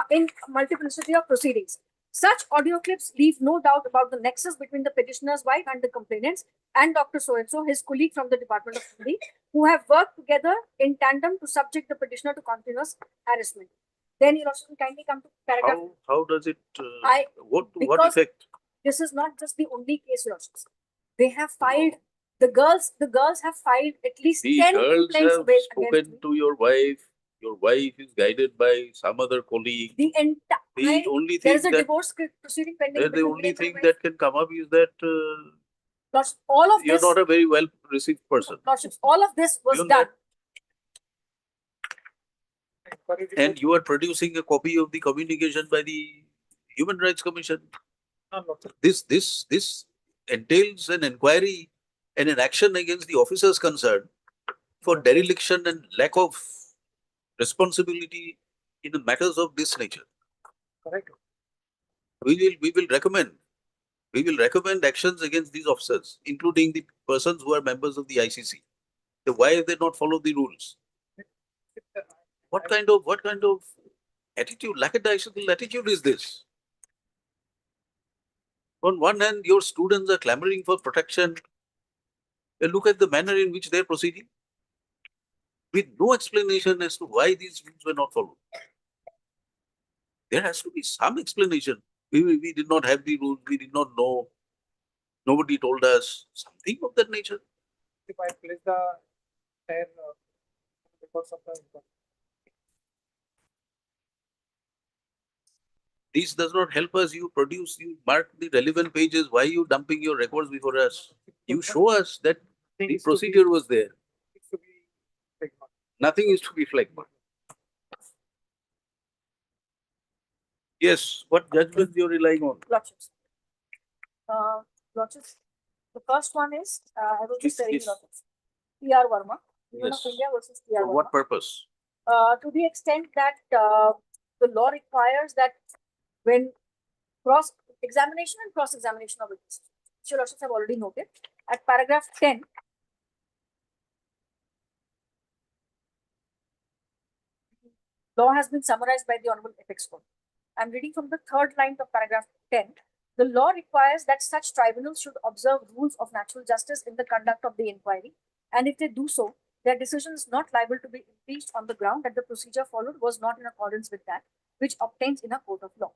multiplicity of proceedings. Such audio clips leave no doubt about the nexus between the petitioner's wife and the complainants and Dr. So-and-so, his colleague from the Department of Hindi, who have worked together in tandem to subject the petitioner to continuous harassment. Then you also kindly come to paragraph. How does it, what because effect? This is not just the only case, your lordships. They have filed, the girls have filed at least The 10 girls complaints have against spoken me. to your wife. Your wife is guided by some other colleague. The only there thing is a that divorce proceeding pending. the between only me and my thing wife. that can come up is that Lordships, all of you're this, not a very well received person. lordships, all of this was Beyond done. And you are producing a copy of the communication by the Human Rights Commission. This entails an inquiry and an action against the officers concerned for dereliction and lack of responsibility in matters of this nature. Correct. We will recommend actions against these officers, including the persons who are members of the ICC. So why have they not followed the rules? What kind of attitude, lackadaisical attitude is this? On one hand, your students are clamoring for protection. And look at the manner in which they are proceeding, with no explanation as to why these rules were not followed. There has to be some explanation. We did not have the rules, we did not know, nobody told us, something of that nature. If I place the entire records of the This does not help us. You mark the relevant pages. Why are you dumping your records before us? You show us that the procedure was there. It's to be flagged. Nothing is to be flagged. Yes, what judgment you're relying on? Lordships. Lordships. The first one is, I will just tell you, lordships. P.R. Verma, Union of Yes. India versus P.R. For Verma. what purpose? To the extent that the law requires that when examination and cross-examination of witnesses, which your lordships have already noted, at paragraph 10, law has been summarized by the Honorable Apex Court. I'm reading from the 3rd line of paragraph 10. The law requires that such tribunals should observe rules of natural justice in the conduct of the inquiry, and if they do so, their decision is not liable to be impeached on the ground that the procedure followed was not in accordance with that which obtains in a court of law.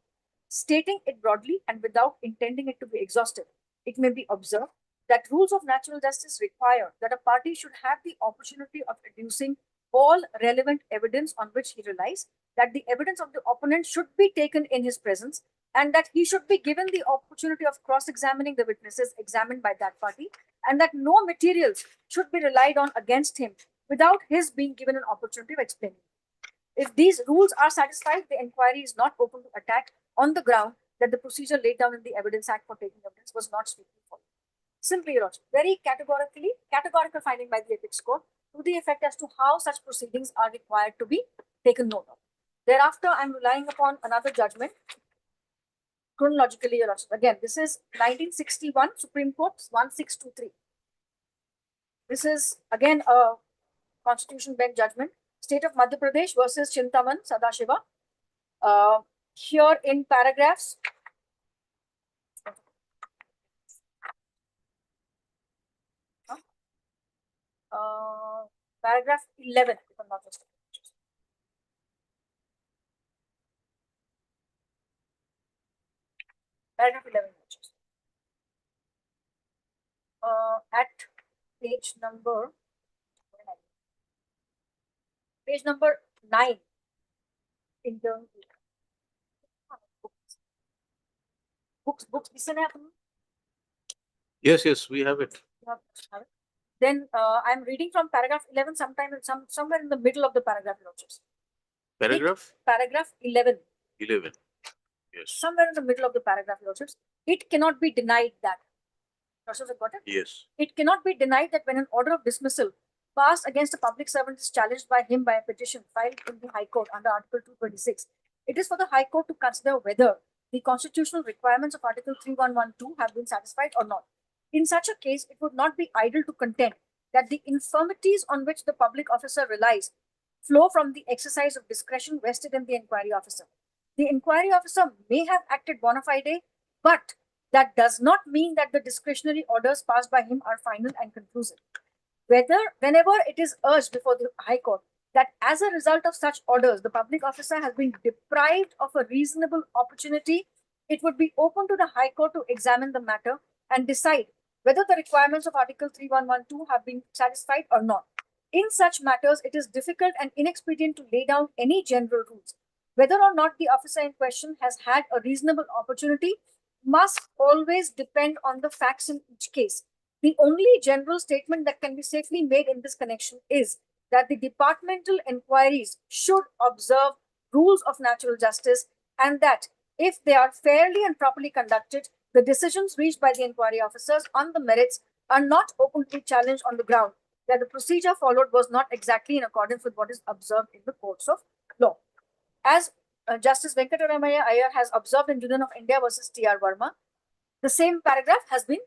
Stating it broadly and without intending it to be exhaustive, it may be observed that rules of natural justice require that a party should have the opportunity of adducing all relevant evidence on which he relies, that the evidence of the opponent should be taken in his presence, and that he should be given the opportunity of cross-examining the witnesses examined by that party, and that no materials should be relied on against him without his being given an opportunity of explaining. If these rules are satisfied, the inquiry is not open to attack on the ground that the procedure laid down in the Evidence Act for taking evidence was not strictly followed. Simply, Your Lordship, very categorical finding by the Apex Court to the effect as to how such proceedings are required to be taken note of. Thereafter, I am relying upon another judgment. Chronologically, Your Lordship, again, this is 1961 Supreme Court 1623. This is again a Constitution Bench judgment. State of Madhya Pradesh versus Chintaman Sadashiva. Here in paragraphs paragraph 11, if I'm not mistaken. Paragraph 11. At page number 9 in the books listen happen. Yes, we have it. Then I'm reading from paragraph 11 somewhere in the middle of the paragraph, Your Lordships. Paragraph 11. 11. Yes. Somewhere in the middle of the paragraph, Your Lordships. It cannot be denied that. Lordships have got it? Yes. It cannot be denied that when an order of dismissal passed against a public servant is challenged by him by a petition filed in the High Court under Article 226, it is for the High Court to consider whether the constitutional requirements of Article 3112 have been satisfied or not. In such a case, it would not be idle to contend that the infirmities on which the public officer relies flow from the exercise of discretion vested in the inquiry officer. The inquiry officer may have acted bona fide, but that does not mean that the discretionary orders passed by him are final and conclusive. Whenever it is urged before the High Court that as a result of such orders, the public officer has been deprived of a reasonable opportunity, it would be open to the High Court to examine the matter and decide whether the requirements of Article 3112 have been satisfied or not. In such matters, it is difficult and inexpedient to lay down any general rules. Whether or not the officer in question has had a reasonable opportunity must always depend on the facts in each case. The only general statement that can be safely made in this connection is that the departmental inquiries should observe rules of natural justice, and that if they are fairly and properly conducted, the decisions reached by the inquiry officers on the merits are not open to be challenged on the ground that the procedure followed was not exactly in accordance with what is observed in the courts of law. As Justice Venkataramaya Iyer has observed in Union of India versus T.R. Verma, the same paragraph has been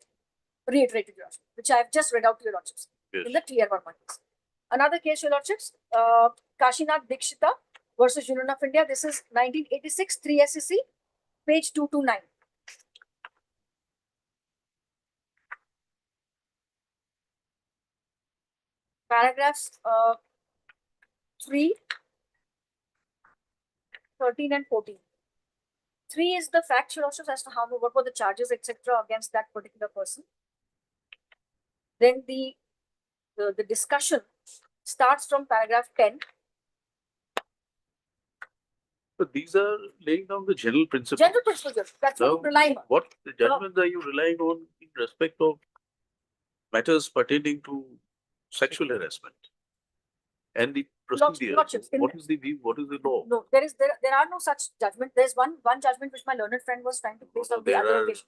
reiterated, Your Lordship, which I have just read out to Your Lordships in the T.R. Verma case. Another case, Your Lordships, Kashinath Dikshita versus Union of India. This is 1986, 3 SEC, page 229. Paragraphs 3, 13 and 14. 3 is the factual also as to what were the charges, etc., against that particular person. Then the discussion starts from paragraph 10. But these are laying down the general principles. General principles, that's what I'm relying on. What judgments are you relying on in respect of matters pertaining to sexual harassment and the procedure? Lordships, What is the view? What is the law? No, there are no such judgment. There's one judgment which my learned friend was trying to place on the other occasion.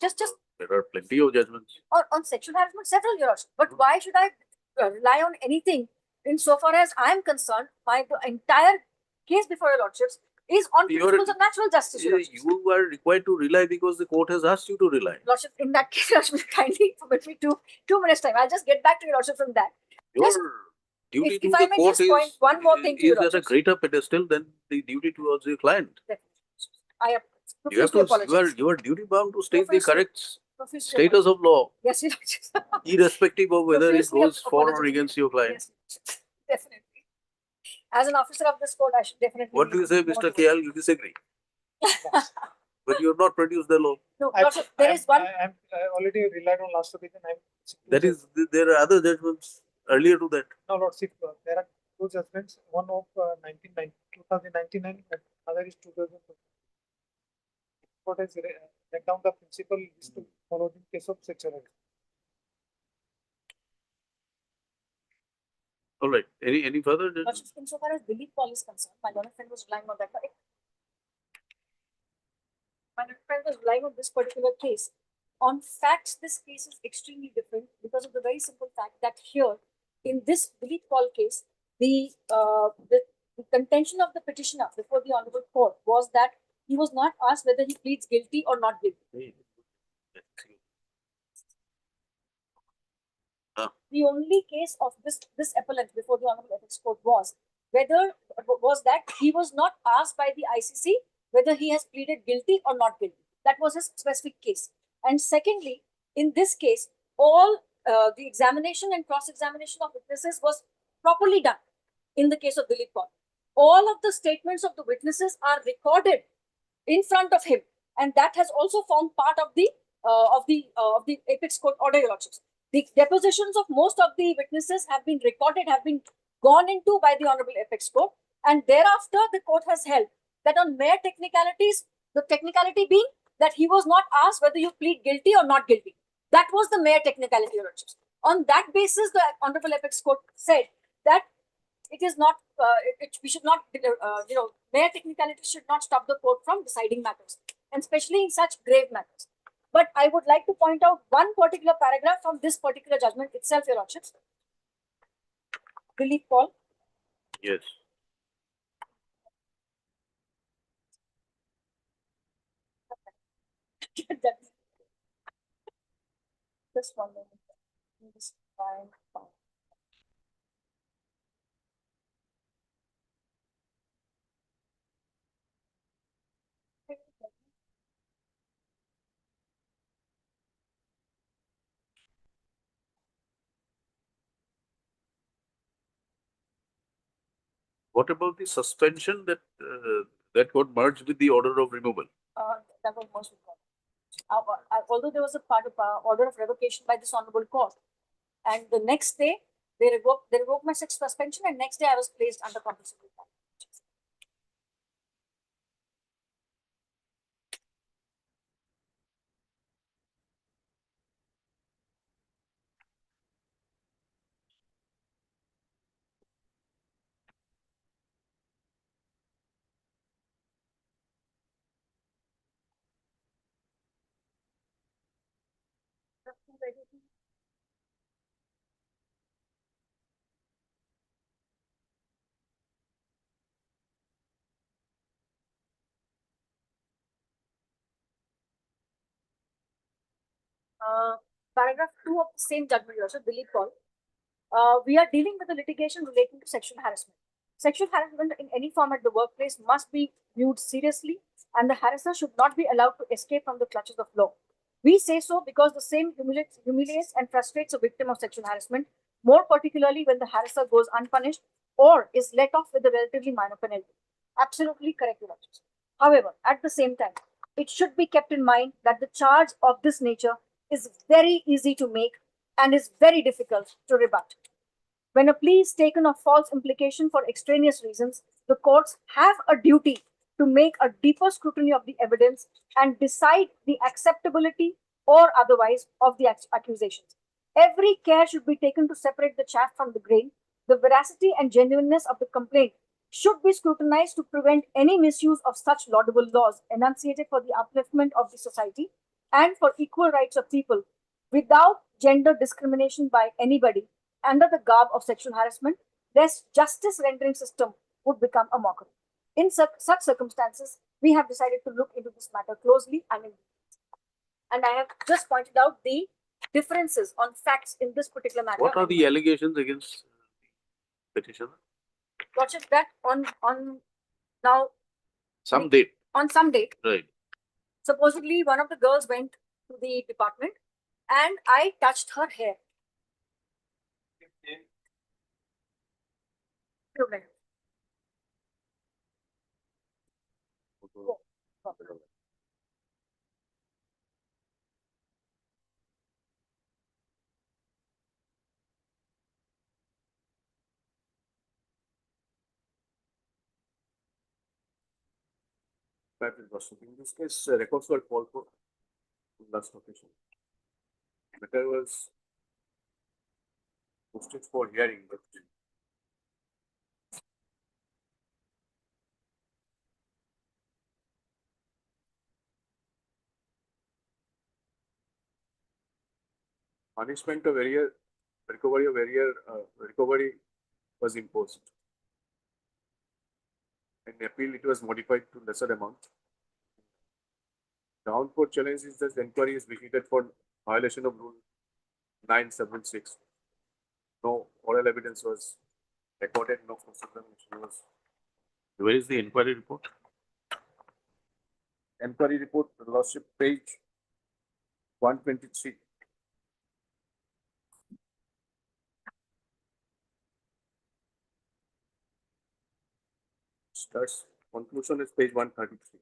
There are plenty of judgments. On sexual harassment, several, Your Lordship. But why should I rely on anything insofar as I am concerned? The entire case before Your Lordships is on principles of natural justice. You are required to rely because the court has asked you to rely. Lordship, in that case, Lordship, kindly permit me 2 minutes time. I'll just get back to Your Lordship from that. Your Just, duty if to I the may court just point one more thing to is Your at a Lordships. greater pedestal than the duty towards your client. I have You have Profusely to, you are, apologize. you are duty bound to state the Profusely- correct Profusely status of law, Yes, Your Lordship. irrespective of whether it Profusely goes for or apologetic. against your client. Yes, definitely. As an officer of this court, I should definitely. What do you say, be more Mr. towards- KL? You disagree? But you have not produced the law. No, Lordship, there is one. I already relied on last opinion. That is, there are other judgments earlier to that. No, Lordship, there are two judgments, one of 2019 and other is 2000. Court has laid down the principle is to follow in case of sexual harassment. All right. Any further? judgment? Lordship, insofar as Dilip Paul is concerned, my learned friend was relying on that. My learned friend was relying on this particular case. On facts, this case is extremely different because of the very simple fact that here, in this Dilip Paul case, the contention of the petitioner before the Honorable Court was that he was not asked whether he pleads guilty or not guilty. The only case of this appellant before the Honorable Ethics Court was that he was not asked by the ICC whether he has pleaded guilty or not guilty. That was his specific case. And secondly, in this case, all the examination and cross-examination of witnesses was properly done in the case of Dilip Paul. All of the statements of the witnesses are recorded in front of him, and that has also formed part of the Apex Court order, Your Lordships. The depositions of most of the witnesses have been recorded, have been gone into by the Honorable Apex Court, and thereafter the court has held that on mere technicalities, the technicality being that he was not asked whether you plead guilty or not guilty. That was the mere technicality, Your Lordships. On that basis, the Honorable Apex Court said that it is not, we should not, mere technicality should not stop the court from deciding matters, and especially in such grave matters. But I would like to point out one particular paragraph from this particular judgment itself, Your Lordships. Dilip Paul. Yes. Just one moment. Just fine. What about the suspension that got merged with the order of removal? That was most important. Although there was a part of order of revocation by this Honorable Court, and the next day they revoked my suspension, and next day I was placed under compulsory ban. Paragraph 2 of the same judgment, also Dilip Paul. We are dealing with a litigation relating to sexual harassment. Sexual harassment in any form at the workplace must be viewed seriously, and the harasser should not be allowed to escape from the clutches of law. We say so because the same humiliates and frustrates a victim of sexual harassment, more particularly when the harasser goes unpunished or is let off with a relatively minor penalty. Absolutely correct, Your Lordships. However, at the same time, it should be kept in mind that the charge of this nature is very easy to make and is very difficult to rebut. When a plea is taken of false implication for extraneous reasons, the courts have a duty to make a deeper scrutiny of the evidence and decide the acceptability or otherwise of the accusations. Every care should be taken to separate the chaff from the grain. The veracity and genuineness of the complaint should be scrutinized to prevent any misuse of such laudable laws enunciated for the upliftment of the society and for equal rights of people without gender discrimination by anybody under the garb of sexual harassment. This justice rendering system would become a mockery. In such circumstances, we have decided to look into this matter closely and in detail. And I have just pointed out the differences on facts in this particular matter. What are the allegations against the petitioner? Lordship, that on now Some date, on some date, right? Supposedly, one of the girls went to the department and I touched her hair. That is also in this case, records were called for last location. Matter was posted for hearing, but punishment of recovery was imposed. In appeal, it was modified to lesser amount. Ground for challenge is that the inquiry is vacated for violation of rule 976. No oral evidence was recorded, no cross-examination was. Where is the inquiry report? Inquiry report, lordship, page 123. Starts, conclusion is page 133.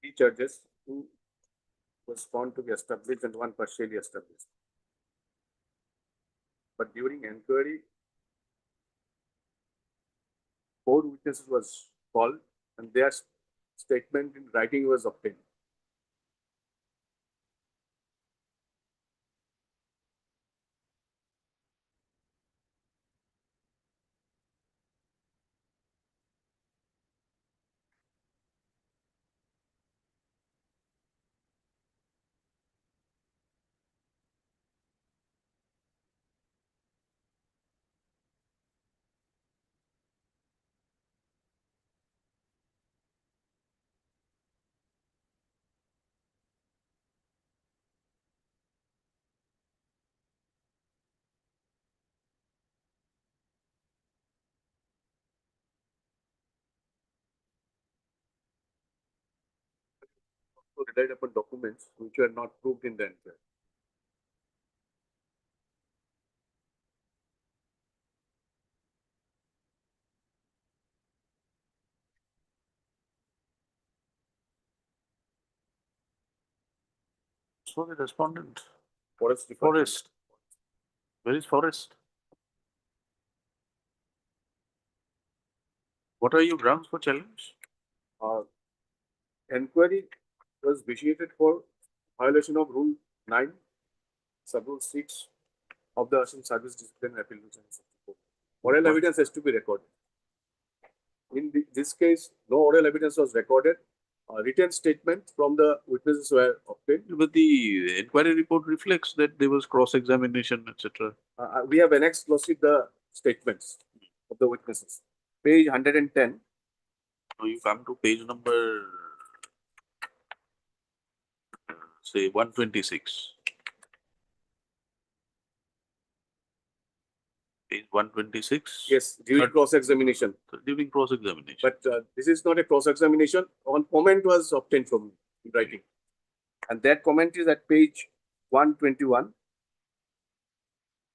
Three charges, two was found to be established and one partially established. But during inquiry, 4 witnesses was called and their statement in writing was obtained. So relied upon documents which were not proved in the inquiry. So the respondent, Forest. Forest. Where is Forest? What are your grounds for challenge? Inquiry was vitiated for violation of Rule 9, Sub-Rule 6 of the Assam Service Discipline and Appeal Rules. Oral evidence has to be recorded. In this case, no oral evidence was recorded. A written statement from the witnesses were obtained. But the inquiry report reflects that there was cross-examination, etc. We have annexed closely the statements of the witnesses. Page 110. Now you come to page number, say 126. Page 126. Yes, during cross-examination. During cross-examination. But this is not a cross-examination. One comment was obtained from writing. And that comment is at page 121.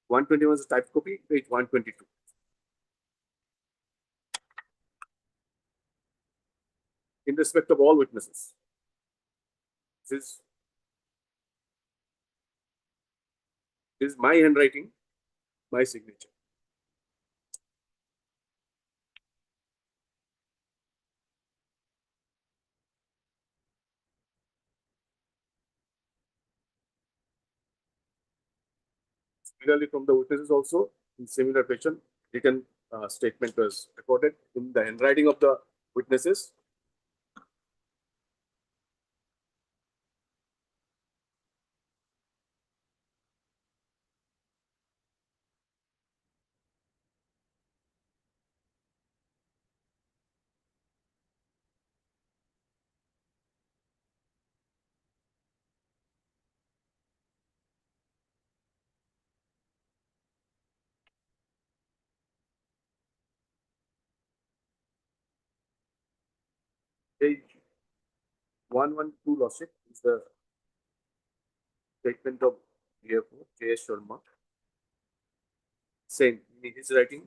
121 is a type copy, page 122. in respect of all witnesses. This is my handwriting, my signature. Similarly, from the witnesses also, in similar fashion, written statement was recorded in the handwriting of the witnesses. Page 112 Lordship is the statement of DFO J.S. Sharma. Same in his writing.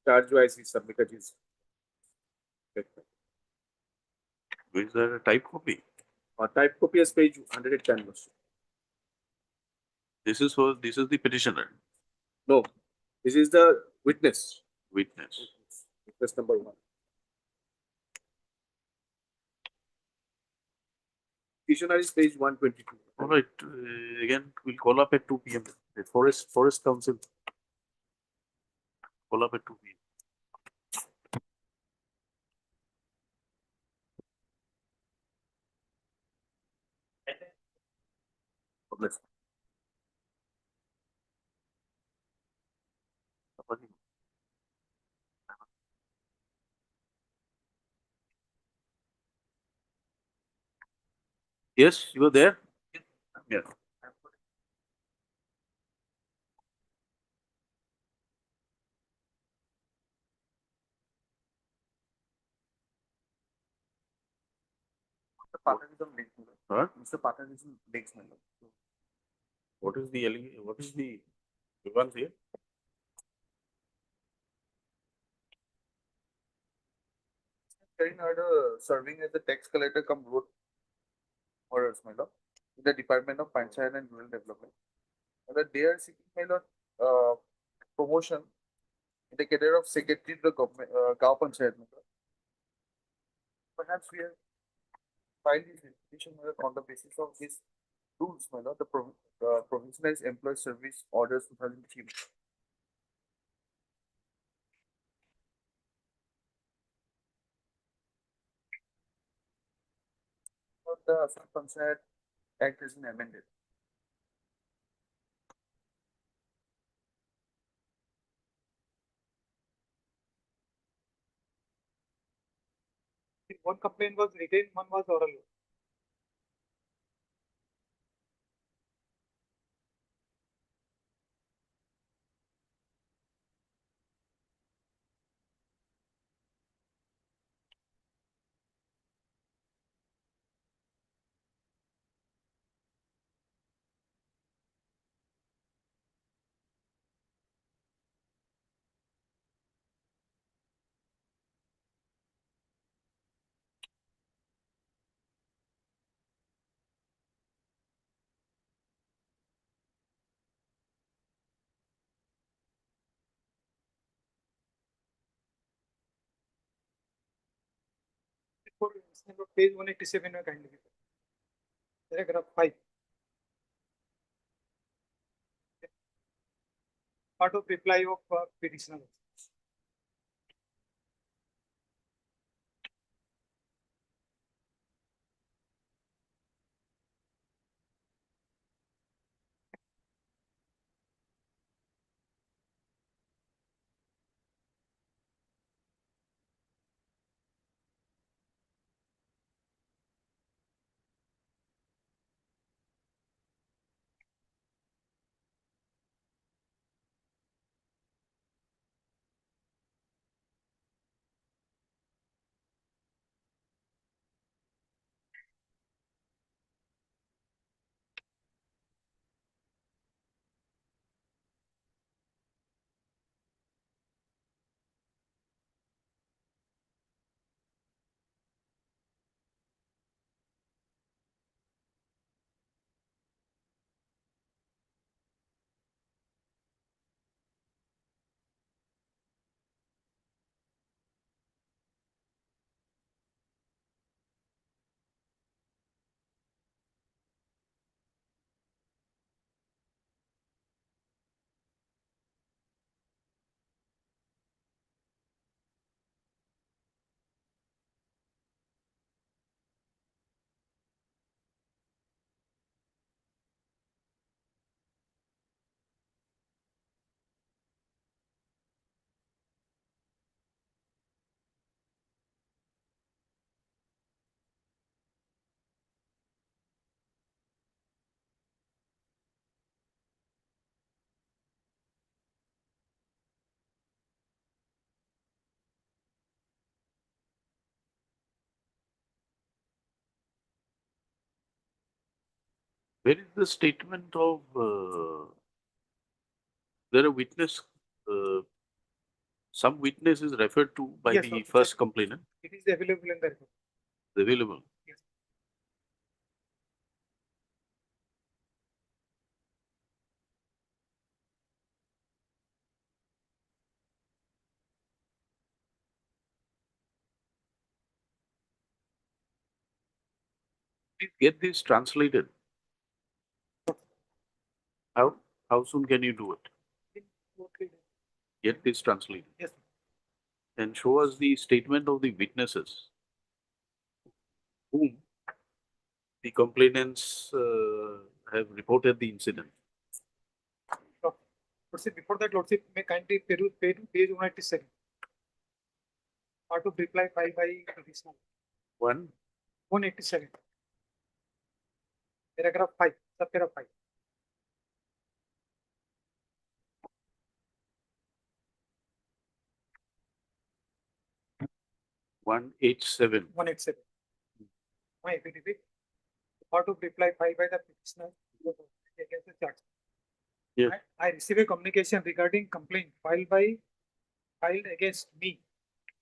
Charge wise, he submitted his statement. Is there a type copy? Type copy is page 110 Lordship. This is the petitioner, No, this is the witness. witness. Witness number 1. Petitioner is page 122. All right, again, we'll call up at 2 p.m. The Forest Council. Call up at 2 p.m. God bless. Yes, you were there? Yeah. Mr. Patanism links. Huh? Mr. Patanism links. What is the Vivan here? Karin had serving as the tax collector come road orders, my lord, in the Department of Panchayat and Rural Development. And that they are seeking, my lord, promotion in the career of secretary to the government, Gao Panchayat, my lord. Perhaps we have filed this petition, my lord, on the basis of these rules, my lord, the Provisionalized Employee Service Orders 2003. The Assam Panchayat Act has been amended. One complaint was written, one was oral. For page 187 में kindly. Paragraph 5. Part of reply of petitioner. Where is the statement of, there a witness, some witness is referred to by Yes, the sir. first complainant, It is available in the report. available. Yes. Please get this translated. How soon can you do it? Okay. Get this translated Yes. and show us the statement of the witnesses whom the complainants have reported the incident. Lordship, before that, Lordship, may kindly peruse page 187. Part of reply filed by petitioner. 187. Paragraph 5, subparagraph 5. 187. 187. My affidavit. Part of reply filed by the petitioner against the charge. Yes. I received a communication regarding complaint filed against me,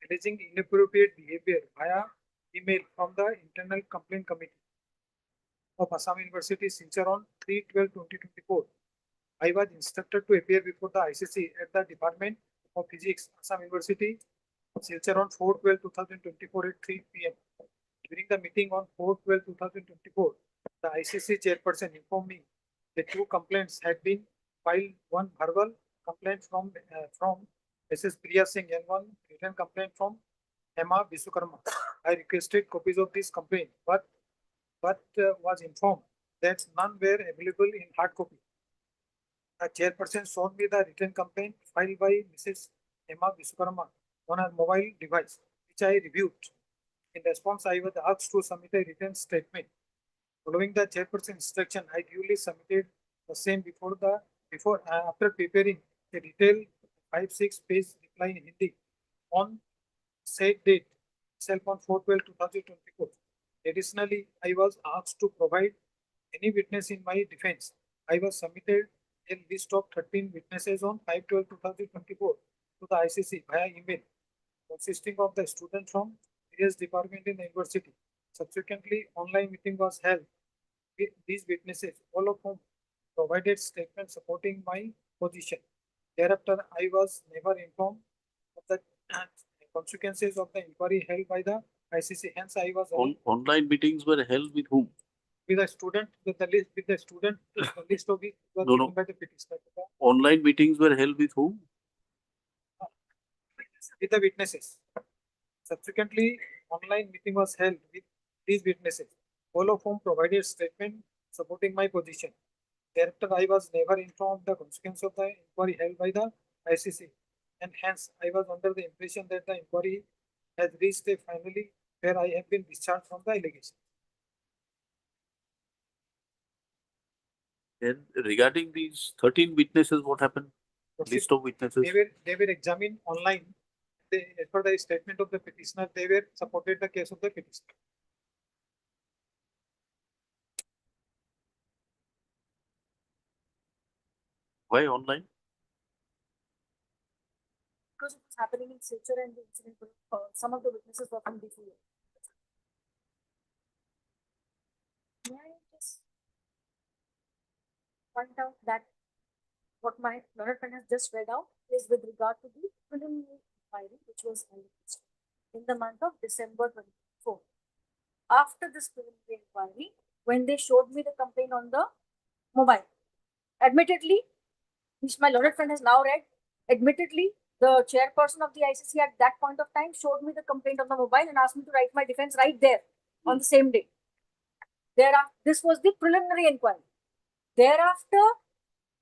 alleging inappropriate behavior via email from the internal complaint committee of Assam University, Silchar on 3/12/2024. I was instructed to appear before the ICC at the Department of Physics, Assam University, Silchar on 4/12/2024 at 3 p.m. During the meeting on 4/12/2024, the ICC chairperson informed me that 2 complaints had been filed, one verbal complaint from Mrs. Priya Singh and one written complaint from Emma Visukarma. I requested copies of this complaint, but was informed that none were available in hard copy. The chairperson showed me the written complaint filed by Mrs. Emma Visukarma on her mobile device, which I reviewed. In response, I was asked to submit a written statement. Following the chairperson instruction, I duly submitted the same after preparing a detailed 5-6 page reply in Hindi on said date itself on 4/12/2024. Additionally, I was asked to provide any witness in my defense. I was submitted a list of 13 witnesses on 5/12/2024 to the ICC via email, consisting of the student from various department in the university. Subsequently, online meeting was held with these witnesses, all of whom provided statements supporting my position. Thereafter, I was never informed of the consequences of the inquiry held by the ICC. Hence, I was Online meetings were held with whom? with the student, the list of it was No, given no. by the petitioner. Online meetings were held with whom? With the witnesses. Subsequently, online meeting was held with these witnesses, all of whom provided statement supporting my position. Thereafter, I was never informed the consequence of the inquiry held by the ICC, and hence I was under the impression that the inquiry has reached a finally where I have been discharged from the allegation. And regarding these 13 witnesses, what happened? List of witnesses. They were examined online. As per the statement of the petitioner, they were supported the case of the petitioner. Why online? Because it was happening in Silchar and the incident, some of the witnesses were from DCA. May I just point out that what my learned friend has just read out is with regard to the preliminary inquiry, which was held in the month of December 2024. After this preliminary inquiry, when they showed me the complaint on the mobile, admittedly, which my learned friend has now read, admittedly, the chairperson of the ICC at that point of time showed me the complaint on the mobile and asked me to write my defense right there on the same day. Thereafter, this was the preliminary inquiry. Thereafter,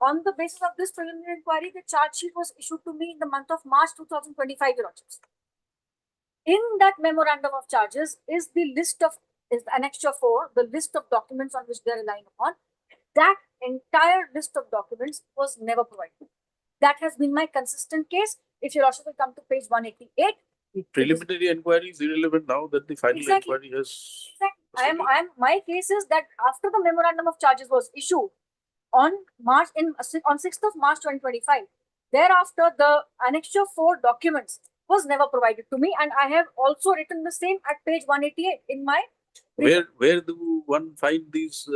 on the basis of this preliminary inquiry, the charge sheet was issued to me in the month of March 2025, Your Lordships. In that memorandum of charges is the list of, is annexure 4, the list of documents on which they are relying upon. That entire list of documents was never provided. That has been my consistent case. If Your Lordship will come to page 188. Preliminary inquiry is irrelevant now that the final Exactly. inquiry has My case is that after the memorandum of charges was issued on on 6th of March 2025, thereafter the annexure 4 documents was never provided to me, and I have also written the same at page 188 in my Where do one find these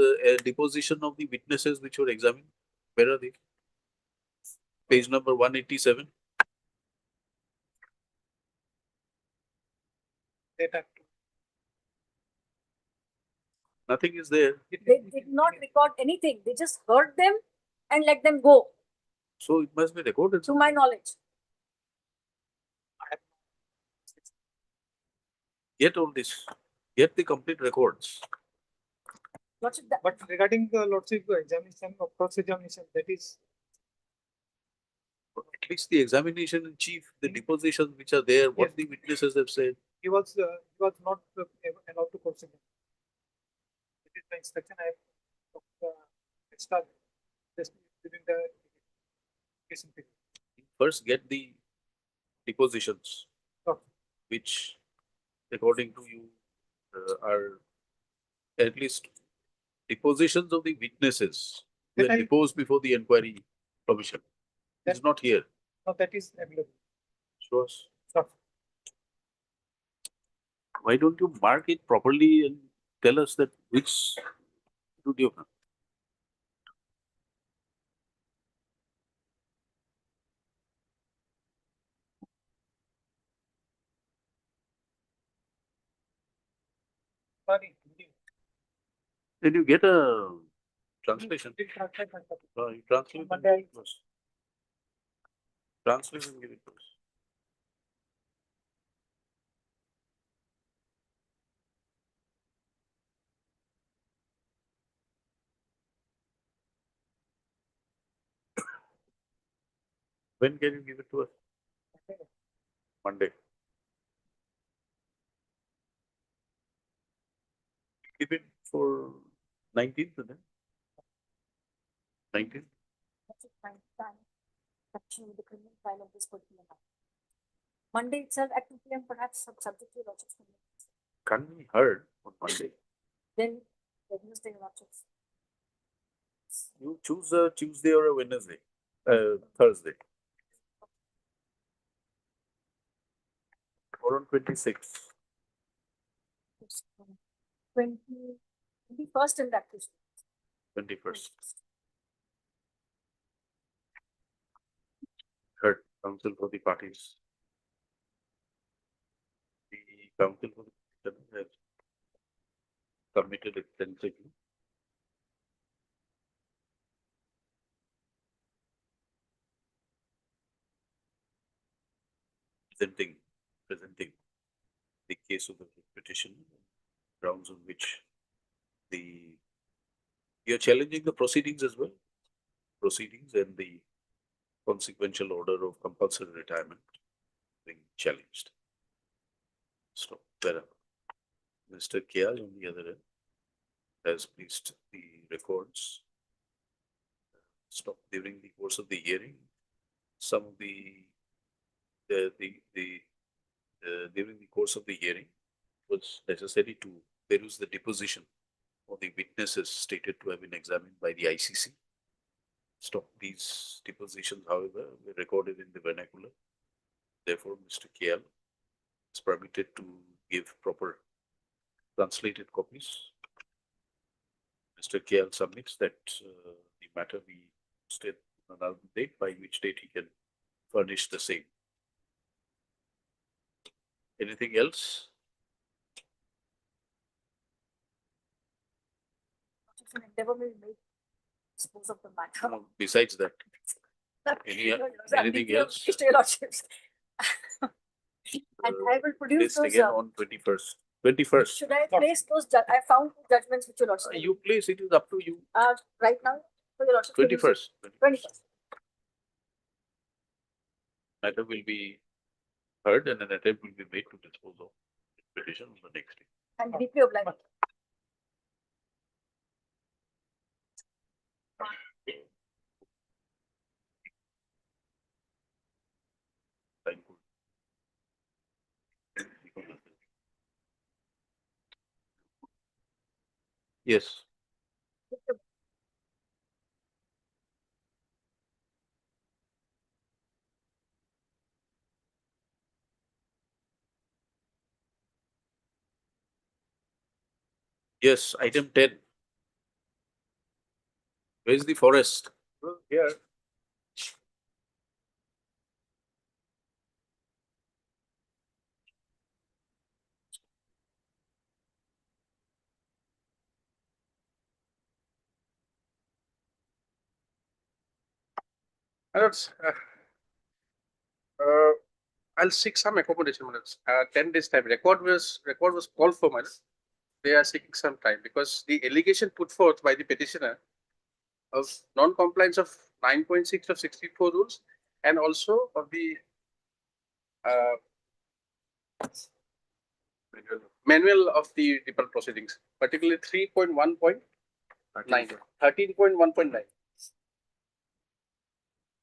deposition of the witnesses which were examined? Where are they? Page number 187. Data. Nothing is there. They did not record anything. They just heard them and let them go, So it must be recorded. to my knowledge. Get all this. Get the complete records. Lordship, that- But regarding the lordship examination of cross-examination, that is, At least the examination in chief, the depositions which are there, what Yes. the witnesses have said. he was not allowed to cross-examine. It is the instruction I have extra just during the education period. First, get the depositions, Okay. which, according to you, are at least depositions of the witnesses who That were I- deposed before the inquiry commission. It's not here. No, that is available. Show us. Okay. Why don't you mark it properly and tell us that which studio? Sorry. Did you get a translation? Did translate my copy. You translate and Monday give it to us. Translate and give it to us. When can you give it to us? Monday. Keep it for 19th then. 19th. That's it, fine, fine. Section the criminal file of this particular matter. Monday itself at 2 p.m. perhaps subject to your lordship's convenience. Can't be heard on Monday. Then Wednesday, your lordship's. You choose a Tuesday or a Wednesday, Thursday. Or on 26th. 21st in that case. 21st. Heard counsel for the parties. The counsel for the petitioner has submitted extensively. Presenting the case of the petition, grounds on which you're challenging the proceedings as well. Proceedings and the consequential order of compulsory retirement being challenged. Stop wherever. Mr. Kyal on the other end has placed the records. Stop during the course of the hearing. Some of during the course of the hearing was necessary to peruse the deposition of the witnesses stated to have been examined by the ICC. Stop these depositions, however, were recorded in the vernacular. Therefore, Mr. KL is permitted to give proper translated copies. Mr. KL submits that the matter be posted on another date, by which date he can furnish the same. Anything else? Lordship's an endeavor will make dispose of the matter. No, besides that, anything else? To your lordships. And I will produce Placed those. again on 21st. 21st. Should I place those? I found judgments which your lordship. You place, it is up to you. Right now for your lordship. 21st. 21st. Matter will be heard and an attempt will be made to dispose of the petition on the next day. And deeply obliged. Thank you. Yes. Yes, item 10. Where is the forest? Here, that's, I'll seek some accommodation. 10 days time. Record was called for. They are seeking some time because the allegation put forth by the petitioner of non-compliance of 9.6 of 64 rules and also of the manual of the proceedings, particularly 3.1.9, 13.1.9.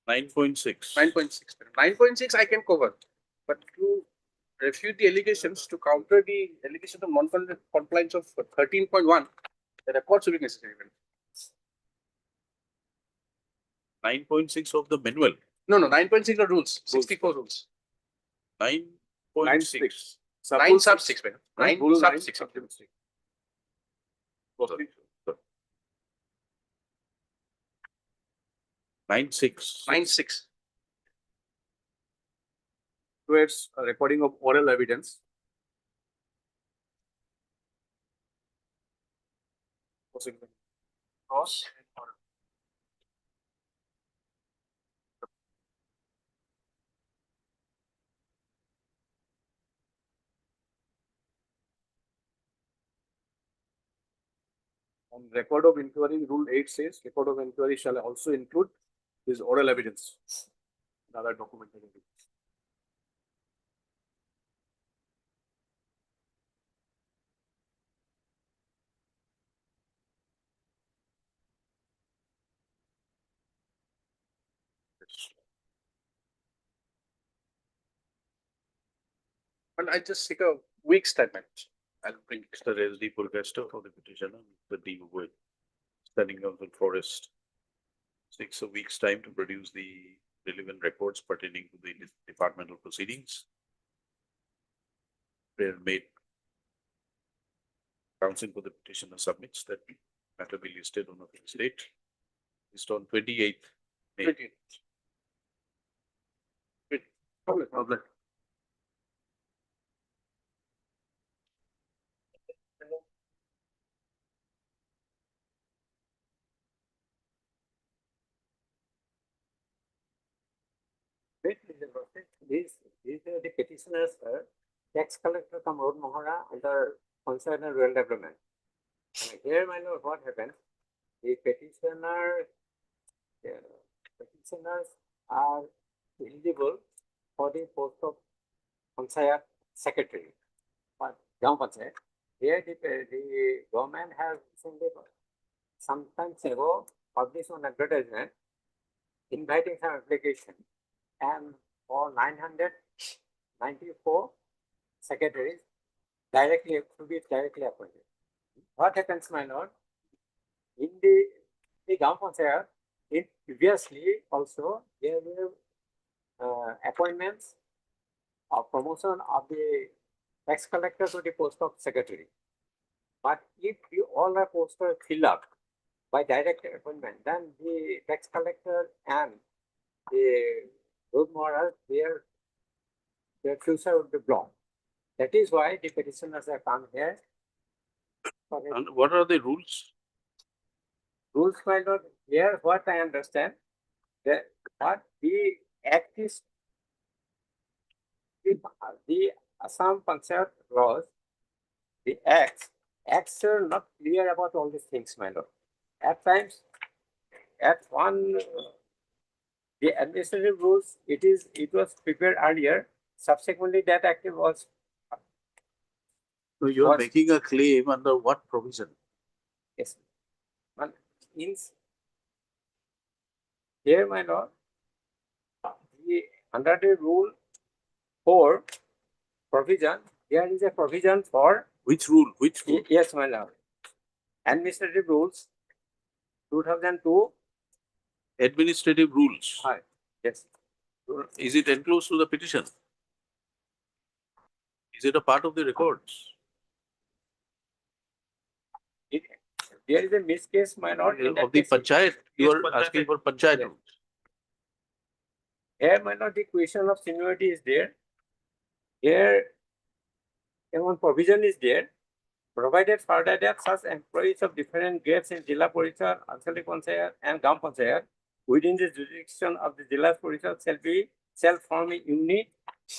9.6. 9.6. 9.6 I can cover, but to refute the allegations, to counter the allegation of non-compliance of 13.1, the records will be necessary. 9.6 of the manual. No, 9.6 are rules, 64 rules. 9.6. 9 sub 6, man. Right? 9 sub 6. 9.6. 9.6. Towards a recording of oral evidence. Cross. On record of inquiry, Rule 8 says record of inquiry shall also include this oral evidence and other documented evidence. Well, I just take a week's time. I'll bring Mr. S.D. Purgasto for the petitioner, the D. Wood, standing on the forest. 6 weeks time to produce the relevant records pertaining to the departmental proceedings. They are made. Counsel for the petitioner submits that matter be listed on a fixed date. Listed on 28th May. 28. Problem. Wait, Mr. Process. These are the petitioners, tax collector from Road Mohara under concern and rural development. And here, my lord, what happened? The petitioners are eligible for the post of Panchayat secretary. But Gram Panchayat, here the government has recently, sometimes ago, published an advertisement inviting some application, and for 994 secretaries directly to be directly appointed. What happens, my lord? In the Gram Panchayat, previously also there were appointments of promotion of the tax collector to the post of secretary. But if all the posts are filled up by direct appointment, then the tax collector and the road moral, their future would be blocked. That is why the petitioners have come here. And what are the rules? Rules, my lord, here what I understand, that what the act is, the Assam Panchayat laws, the acts are not clear about all these things, my lord. At times, at one, the administrative rules, it was prepared earlier. Subsequently, that act was. So you are What? making a claim under what provision? Yes. One means here, my lord, under the rule 4 provision, there is a provision for. Which rule? Which rule? Yes, my lord. administrative rules, 2002. Administrative rules. Hi. Yes. Is it enclosed to the petition? Is it a part of the records? It, there is a miscase, my lord. in that Of the case, panchayat, you Yes, are panchayat. asking for panchayat Yes. rules. Here, my lord, the question of seniority is there. Here, one provision is there. Provided further that such employees of different grades in Jilla Parishad, Anchalik Panchayat, and Gram Panchayat within the jurisdiction of the Jilla Parishad shall form a unit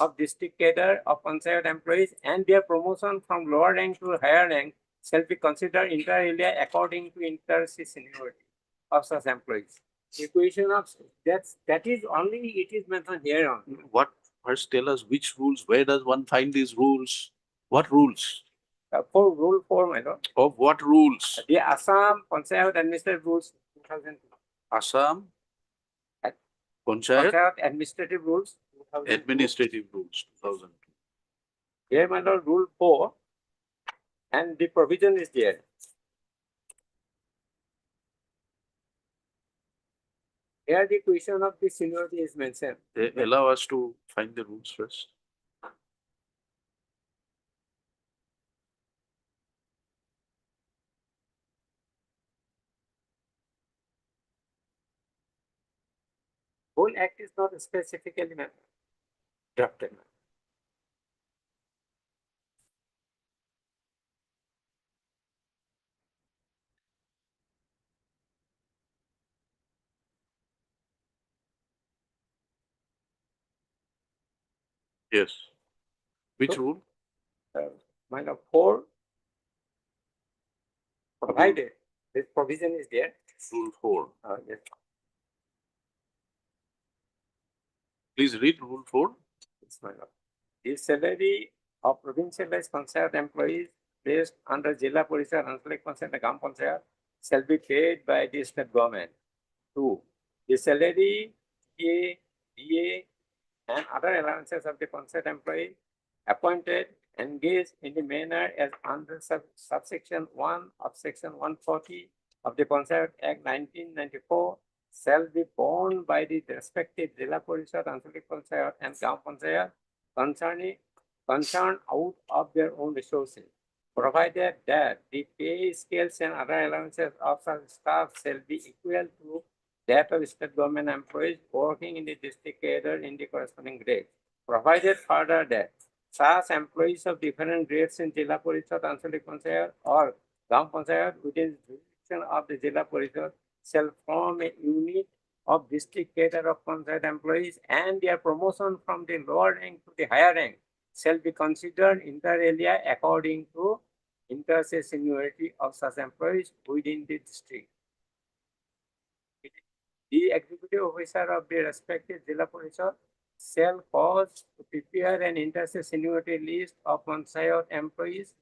of district cadre of Panchayat employees, and their promotion from lower rank to higher rank shall be considered inter alia according to inter se seniority of such employees. The question of that is only it is mentioned here on. What, first tell us which rules, where does one find these rules? What rules? For rule 4, my lord. Of what rules? The Assam Panchayat Administrative Rules 2002. Assam? At- Panchayat Panchayat Administrative Rules 2002. Administrative Rules, 2002. Here, my lord, Rule 4, and the provision is there. Here, the question of the seniority is mentioned. They allow us to find the rules first. Whole act is not specifically drafted. Yes. Which So- rule? My lord, 4, provided this provision is there. Rule 4. Yes. Please read Rule 4. Yes, my lord. The salary of provincialized Panchayat employees placed under Jilla Parishad, Anchalik Panchayat, and Gram Panchayat shall be paid by the state government. 2. The salary, DA, and other allowances of the Panchayat employee appointed engaged in the manner as under subsection 1 of section 140 of the Panchayat Act 1994 shall be borne by the respective Jilla Parishad, Anchalik Panchayat, and Gram Panchayat concerned out of their own resources, provided that the pay scales and other allowances of such staff shall be equal to that of state government employees working in the district cadre in the corresponding grade. Provided further that such employees of different grades in Jilla Parishad, Anchalik Panchayat, or Gram Panchayat within the jurisdiction of the Jilla Parishad shall form a unit of district cadre of Panchayat employees, and their promotion from the lower rank to the higher rank shall be considered inter alia according to inter se seniority of such employees within the district. The executive officer of the respective Jilla Parishad shall cause to prepare an inter se seniority list of Panchayat employees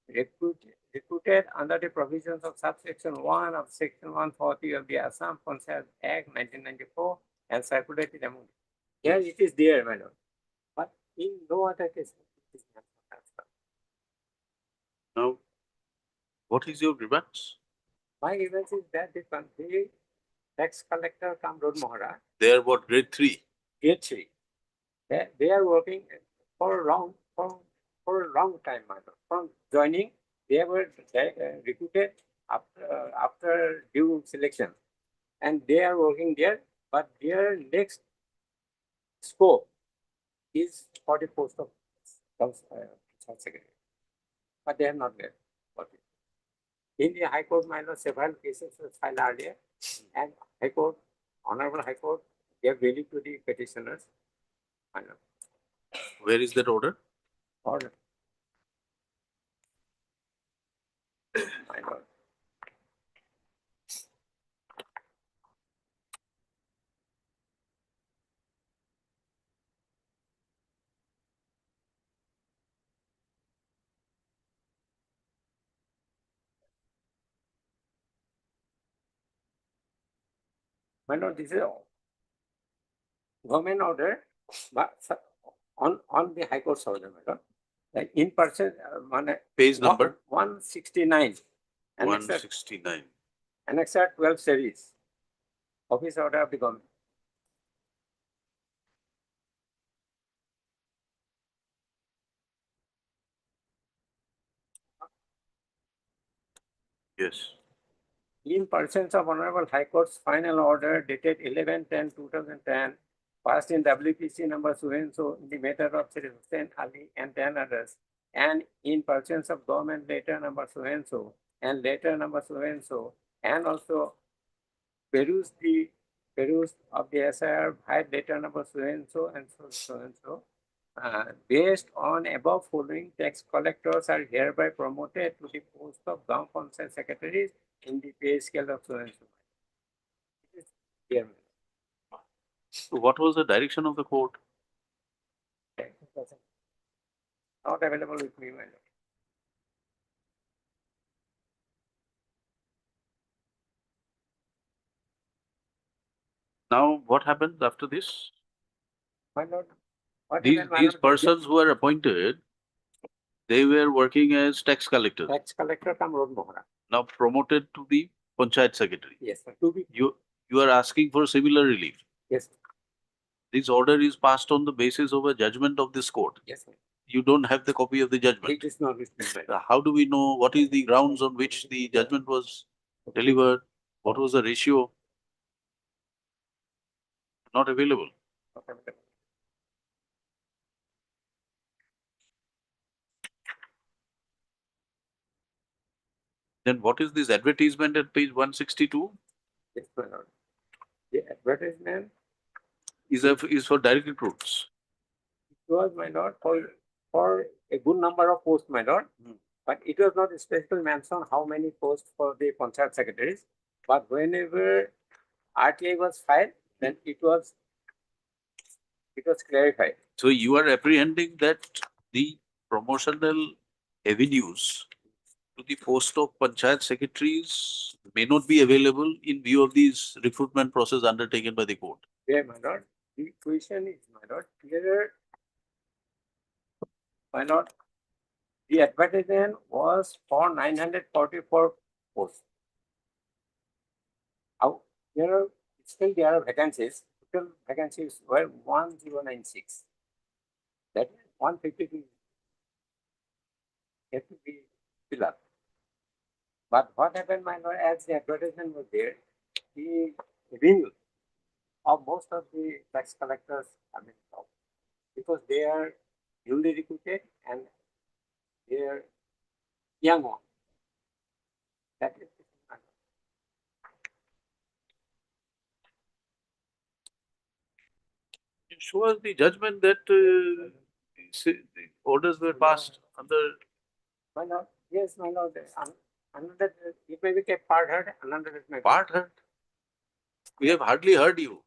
recruited under the provisions of subsection 1 of section 140 of the Assam Panchayat Act 1994 and circulated among. Here it is there, madam. But in no other case. it is not transferred. Now, what is your grievance? My grievance is that the country tax collector come Road Mohara, They are what, grade 3? grade 3. They are working for a long time, madam. From joining, they were recruited after due selection, and they are working there. But their next scope is for the post of secretary, but they are not there. In the High Court, my lord, several cases were filed earlier, and High Court, Honorable High Court, gave relief to the petitioners. My lord. Where is that order? Order. My lord. My lord, this is government order, but on the High Court's order, my lord. Like in person, Page number? 169. Annexure 169. Annexure 12 series. Office order of the government. Yes. In pursuance of Honorable High Court's final order dated 11/10/2010, passed in WPC number so and so in the matter of Sri Hussain Ali and 10 others, and in pursuance of government letter number so and letter number so, and also perused of the SIR by letter number so and so. Based on above following, tax collectors are hereby promoted to the post of Gaon Panchayat secretaries in the pay scale of so and so. So what was the direction of the court? Not available with me, my lord. Now, what happens after this? My lord, what These, happened, my these lord? persons who are appointed, they were working as tax collectors, Tax collector come road mohra. now promoted to the panchayat secretary. Yes, sir. To be. You are asking for similar relief. Yes, sir. This order is passed on the basis of a judgment of this court. Yes, sir. You don't have the copy of the judgment. It is not with me, my lord. How do we know what is the grounds on which the judgment was delivered? What was the ratio? Not available. Not available. Then what is this advertisement at page 162? Yes, my lord. The advertisement Is for direct recruits. was, my lord, for a good number of posts, my lord. But it was not specifically mentioned how many posts for the panchayat secretaries. But whenever RTI was filed, then it was clarified. So you are apprehending that the promotional avenues to the post of panchayat secretaries may not be available in view of these recruitment process undertaken by the court. Yeah, my lord. The question is, my lord, clear. My lord, the advertisement was for 944 posts. Out there are vacancies. Total vacancies were 1096. That is 152 have to be filled up. But what happened, my lord, as the advertisement was there, the revenue of most of the tax collectors have been stopped because they are newly recruited and they are young ones. That is the thing, my lord. Show us the judgment that the orders were passed under. My lord, yes, my lord. Another, it may be kept part heard, another it may be. Part heard? We have hardly heard you.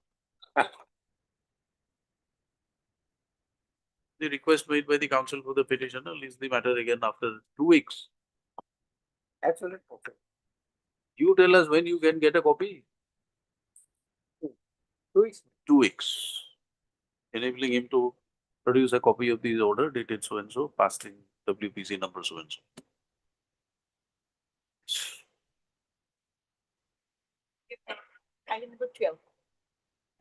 The request made by the counsel for the petitioner leaves the matter again after 2 weeks. Absolute perfect. You tell us when you can get a copy. 2 weeks. 2 weeks. Enabling him to produce a copy of the order dated so and so, passed in WPC number so and so. Item number 12.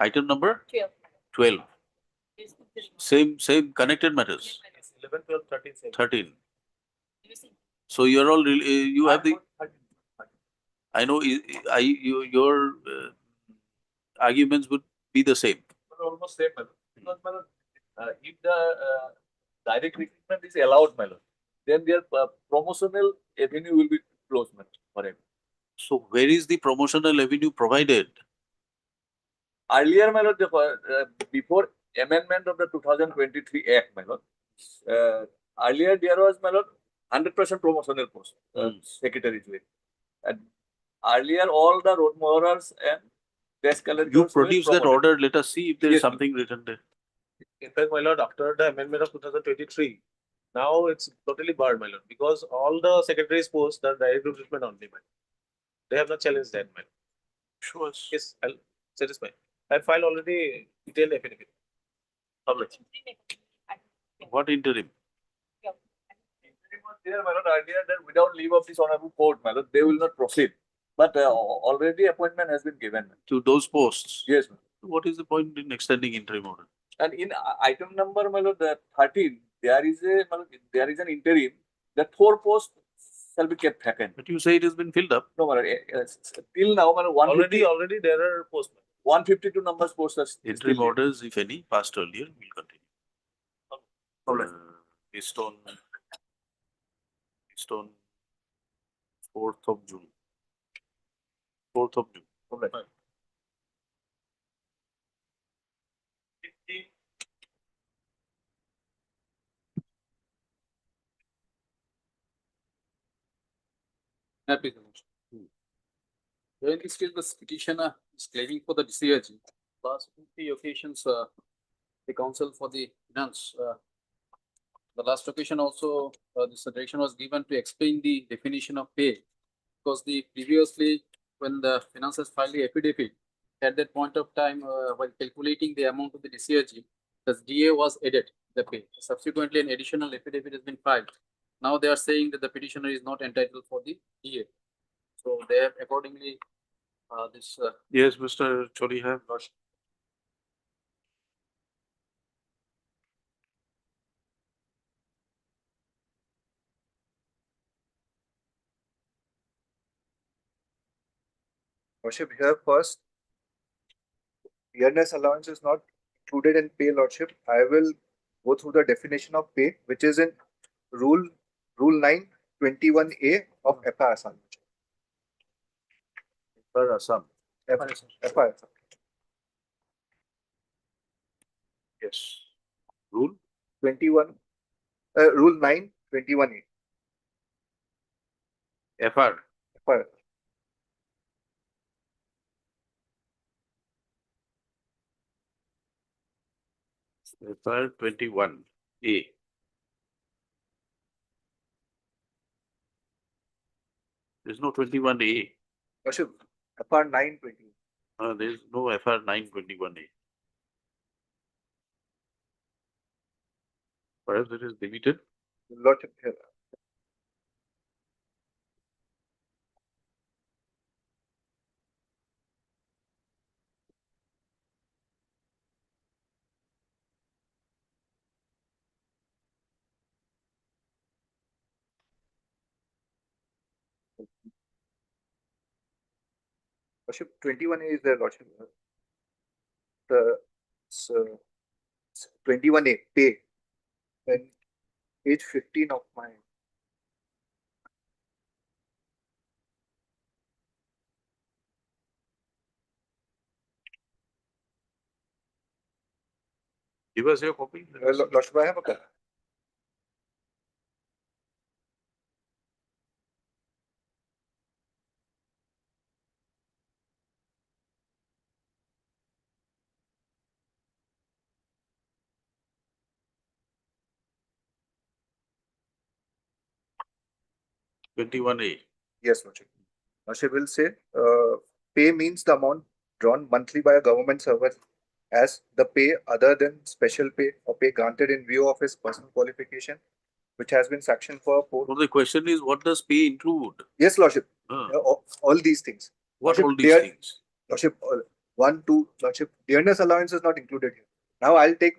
Item number 12. 12. Same connected matters. 11, 12, 13, 17. 13. So you're all you have the. I know your arguments would be the same. Almost same, my lord. Because, my lord, if the direct recruitment is allowed, my lord, then their promotional avenue will be closed, my lord, forever. So where is the promotional avenue provided? Earlier, my lord, before amendment of the 2023 Act, my lord, earlier there was, my lord, 100% promotional post, secretaries with. And earlier, all the road mowerers and desk collectors You were produce that promoted. order, let us see if there is Yes, something written there. In fact, my lord, after the amendment of 2023, now it's totally barred, my lord, because all the secretaries posts are direct recruitment only, my lord. They have not challenged that, my lord. Show us. Yes, I'll satisfy. I filed already detailed affidavit. Public. What interim? was there, my lord, earlier that without leave of this honorable court, my lord, they will not proceed. But already appointment has been given. To those posts. Yes, ma'am. What is the point in extending interim order? And in item number, my lord, 13, there is an interim that 4 posts shall be kept vacant. But you say it has been filled up. No, my lord, till now, my lord, 150, Already there are posts. 152 numbers posts are Interim still orders, if any, passed earlier, will continue. Alright. Based on 4th of June. 4th of June. Alright. Happy Commission. In this case, the petitioner is claiming for the DCRG. Last 50 occasions, the counsel for the finance. The last occasion also, this direction was given to explain the definition of pay. Because the previously, when the financiers filed the affidavit, at that point of time, while calculating the amount of the DCRG, the DA was added, the pay. Subsequently, an additional affidavit has been filed. Now they are saying that the petitioner is not entitled for the DA. So they have accordingly, this, Yes, Mr. Choliha. Lordship, here first, dearness allowance is not included in pay, Lordship. I will go through the definition of pay, which is in Rule 921A of FI Assam. For Assam. FI Assam. Yes. Rule 21, Rule 921A. FR. FI. FR 21A. There's no 21A. Lordship, FR 920. There's no FR 921A. Perhaps it is deleted. Lordship, here. Lordship, 21A is there, Lordship. The 21A, pay. And page 15 of my. Give us your copy. Lordship, I have a copy. Twenty-one A. Yes, Lordship. Lordship will say, pay means the amount drawn monthly by a government servant as the pay other than special pay or pay granted in view of his personal qualification, which has been sanctioned for. Well, the question is, what does pay include? Yes, Lordship. Uh, All these things. what Lordship, all these things? Lordship, 1, 2, Lordship, dearness allowance is not included here. Now I'll take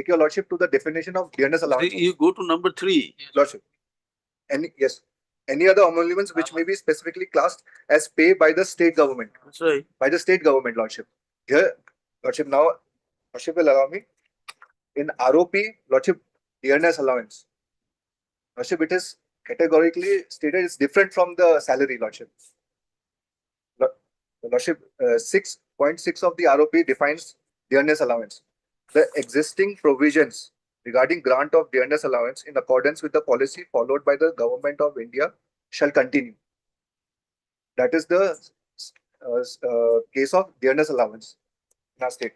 your Lordship to the definition of dearness allowance. You go to number 3. Lordship. Yes. Any other emoluments which may be specifically classed as pay by the state government. That's right. By the state government, Lordship. Here, Lordship, now, Lordship will allow me. In ROP, Lordship, dearness allowance. Lordship, it is categorically stated it's different from the salary, Lordship. Lordship, 6.6 of the ROP defines dearness allowance. The existing provisions regarding grant of dearness allowance in accordance with the policy followed by the government of India shall continue. That is the case of dearness allowance in our state.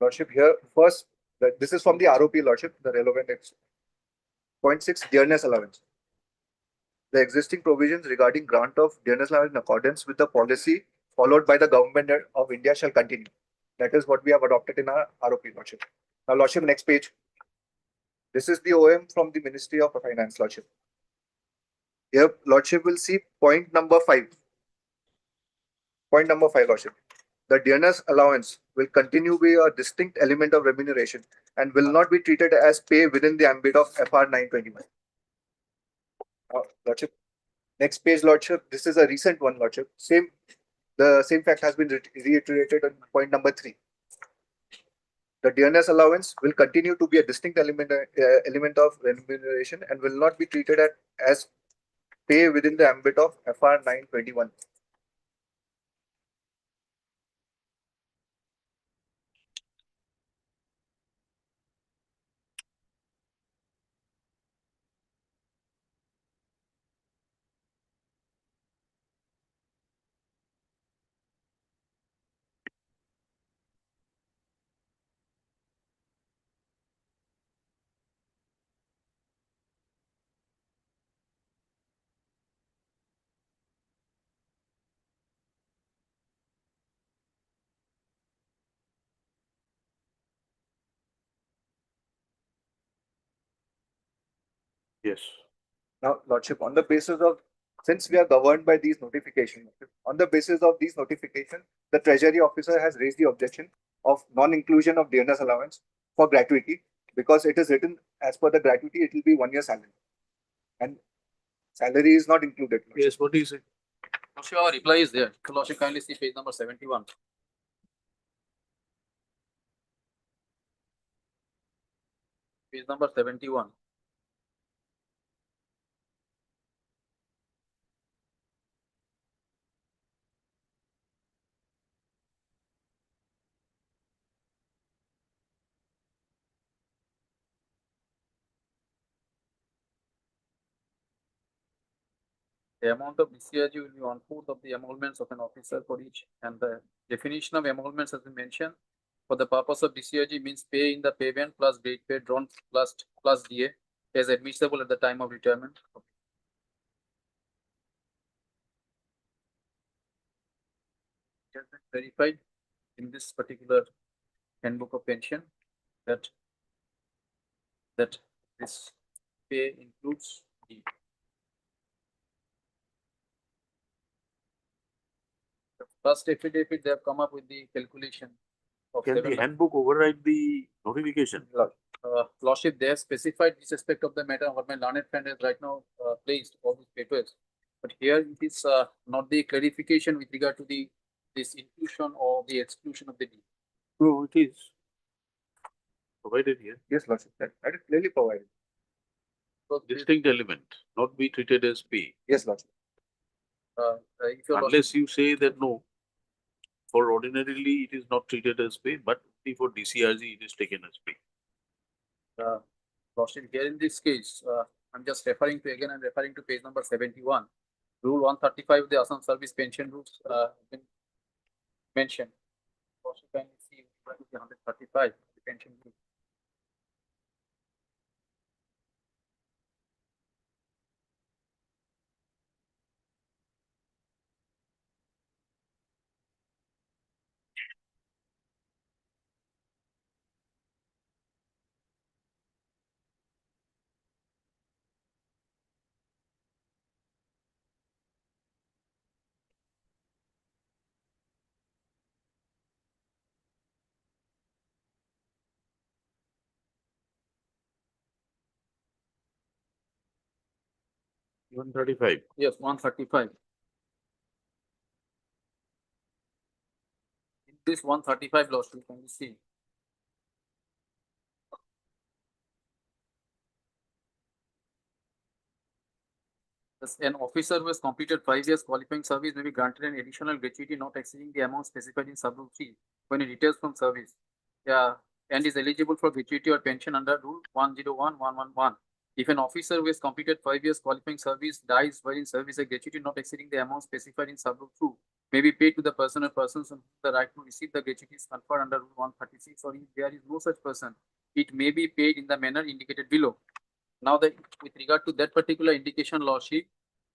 Lordship, here first, this is from the ROP, Lordship, the relevant point 6, dearness allowance. The existing provisions regarding grant of dearness allowance in accordance with the policy followed by the government of India shall continue. That is what we have adopted in our ROP, Lordship. Now, Lordship, next page. This is the OM from the Ministry of Finance, Lordship. Here, Lordship will see point number 5. Point number 5, Lordship. The dearness allowance will continue to be a distinct element of remuneration and will not be treated as pay within the ambit of FR 921. Lordship. Next page, Lordship. This is a recent one, Lordship. The same fact has been reiterated on point number 3. The dearness allowance will continue to be a distinct element of remuneration and will not be treated as pay within the ambit of FR 921. Yes. Now, Lordship, on the basis of, since we are governed by these notifications, on the basis of these notifications, the Treasury officer has raised the objection of non-inclusion of dearness allowance for gratuity because it is written as per the gratuity, it will be 1 year salary. And salary is not included. Lordship. Yes, what do you say? Lordship, our reply is there. Lordship, kindly see page number 71. Page number 71. The amount of DCRG will be 1/4 of the emoluments of an officer for each, and the definition of emoluments has been mentioned. For the purpose of DCRG means pay in the pay band plus grade pay drawn plus DA as admissible at the time of retirement. It has been verified in this particular handbook of pension that this pay includes the first affidavit. They have come up with the calculation of Can the 7 lakh. handbook override the notification? Lordship, they have specified this aspect of the matter. What my learned friend has right now placed all these papers, but here it is not the clarification with regard to this inclusion or the exclusion of the deed. No, it is provided here. Yes, Lordship, that is clearly provided. So Distinct element, not be treated as pay. Yes, Lordship. if your Unless you say that no, for ordinarily it is not treated as pay, but for DCRG it is taken as pay. Lordship, here in this case, I'm just referring to page number 71. Rule 135 of the Assam Service Pension Rules been mentioned. Lordship, can you see what is the 135 the pension rule? Even 35. Yes, 135. In this 135 Lordship, can you see? Thus, an officer who has completed 5 years qualifying service may be granted an additional gratuity not exceeding the amount specified in sub-rule 3 when he retires from service. Yeah, and is eligible for gratuity or pension under Rule 101-111. If an officer who has completed 5 years qualifying service dies while in service, a gratuity not exceeding the amount specified in sub-rule 2 may be paid to the person or persons who have the right to receive the gratuity is conferred under Rule 136, or if there is no such person, it may be paid in the manner indicated below. Now, with regard to that particular indication, Lordship,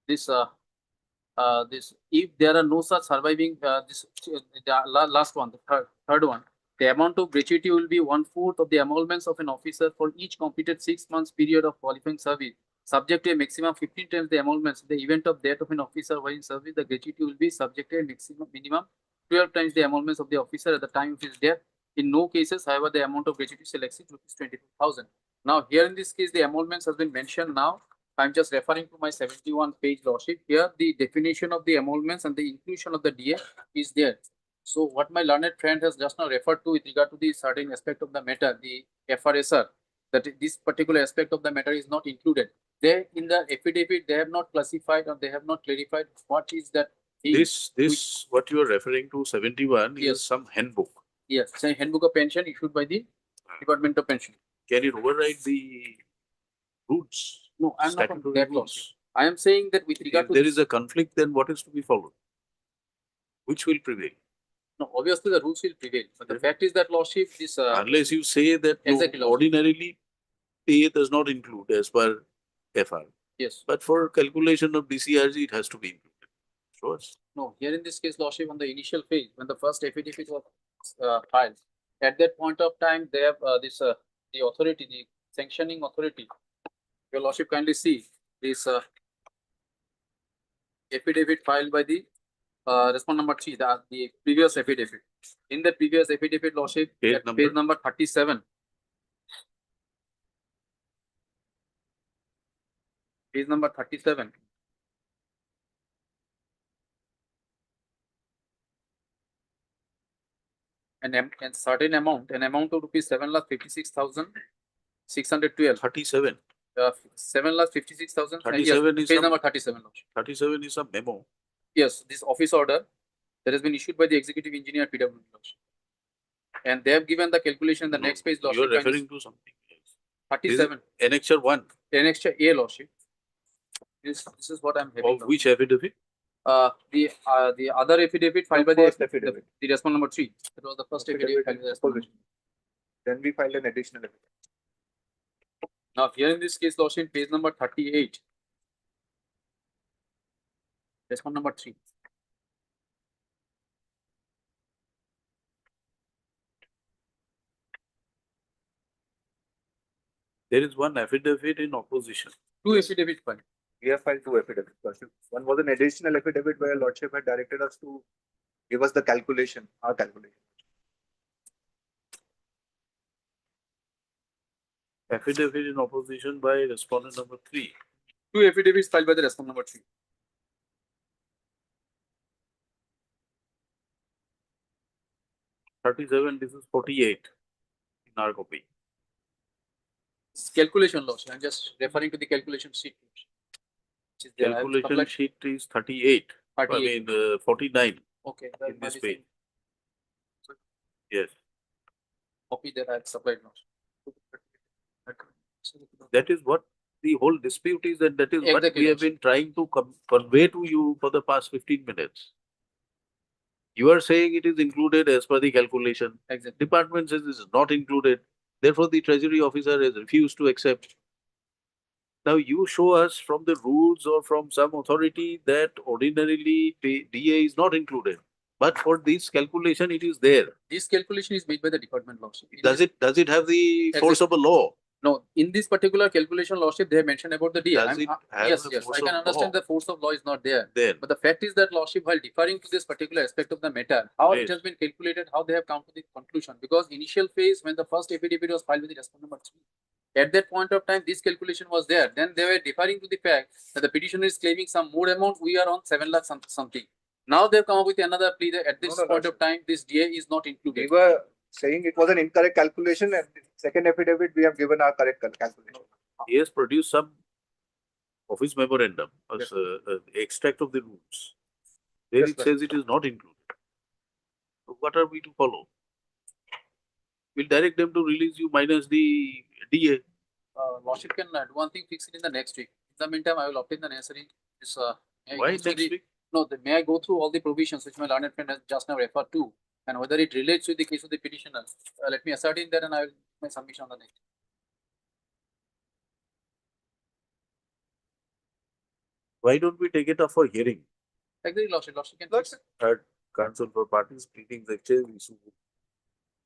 this if there are no such surviving, last one, the third one, the amount of gratuity will be 1/4 of the emoluments of an officer for each completed 6 months period of qualifying service, subject to a maximum 15 times the emoluments. In the event of death of an officer while in service, the gratuity will be subject to a minimum 12 times the emoluments of the officer at the time of his death. In no cases, however, the amount of gratuity shall exceed ₹22,000. Now, here in this case, the emoluments has been mentioned now. I'm just referring to my 71 page Lordship. Here, the definition of the emoluments and the inclusion of the DA is there. So what my learned friend has just now referred to with regard to the certain aspect of the matter, the FRSR, that this particular aspect of the matter is not included. They, in the affidavit, they have not classified or they have not clarified what is that. This, what you are referring to, 71, Yes. is some handbook. Yes, say handbook of pension issued by the Department of Pension. Can it override the rules? No, I'm not on Statutory that rules? Lordship. I am saying that with regard If to there this- is a conflict, then what is to be followed? Which will prevail? No, obviously the rules will prevail, but the Yeah. fact is that Lordship, this Unless you say that no, Exactly, Lord. ordinarily pay does not include as per FR. yes, But for calculation of DCRG, it has to be included. Sure. no, here in this case, Lordship, on the initial phase, when the first affidavit was filed, at that point of time, they have the authority, the sanctioning authority. Your Lordship, kindly see this affidavit filed by the respondent number 3, the previous affidavit. In the previous affidavit, Lordship, Page at number? page number 37. Page number 37. And certain amount, an amount of rupees 7,56,612. 37. 7,56,000. 37 is Page some- number 37. Lordship. 37 is a memo. Yes, this office order that has been issued by the executive engineer at PWD. Lordship. And they have given the calculation in the No, next page. you are Lordship, referring to something else. 37. Annexure 1 Annexure A, Lordship. This is what I'm having. of which affidavit? The other affidavit filed by the first affidavit. the respondent number 3. That was the first affidavit filed by the respondent. Then we filed an additional affidavit. Now, here in this case, Lordship, page number 38. Respondent number 3. There is one affidavit in opposition. Two affidavit filed. We have filed two affidavits. Lordship. One was an additional affidavit where Lordship had directed us to give us the calculation, our calculation. Affidavit in opposition by respondent number 3. Two affidavits filed by the respondent number 3. This is 48 in our copy. Calculation loss. I'm just referring to the calculation sheet. Which is there. I have Calculation supplied sheet is 38. 38. 49 Okay. in this is page. Yes. Copy that I have supplied now. That is what the whole dispute is, and that is what Exactly, we have been trying to convey to you for the past 15 minutes. You are saying it is included as per the calculation. Exactly. Department says this is not included. Therefore, the treasury officer has refused to accept. Now, you show us from the rules or from some authority that ordinarily DA is not included. But for this calculation, it is there. This calculation is made by the department lordship. Does it have the force of a law? No, in this particular calculation lordship, they have mentioned about the DA. Does it have Yes, the yes, force I can of understand law? the force of law is not there. Then, But the fact is that lordship, while deferring to this particular aspect of the matter, how it Yes. has been calculated, how they have come to the conclusion. Because initial phase, when the first affidavit was filed with the respondent number 3, at that point of time, this calculation was there. Then they were deferring to the fact that the petitioner is claiming some more amount. We are on 7 lakh something. Now they've come up with another plea that at this No, point of time, this DA is not We included. were saying it was an incorrect calculation, and the second affidavit, we have given our correct calculation. he has produced some office memorandum, Yes. extract of the rules. There Yes, it sir. says it is not included. So what are we to follow? We'll direct them to release you minus the DA. Lordship can do one thing, fix it in the next week. In the meantime, I will obtain the necessary. Why next week? No, may I go through all the provisions which my learned friend has just now referred to, and whether it relates with the case of the petitioner? Let me ascertain that, and I will make my submission on the next. Why don't we take it up for hearing? Agree, Lordship. Lordship can. Lordship. Third, counsel for parties pleadings exchange issue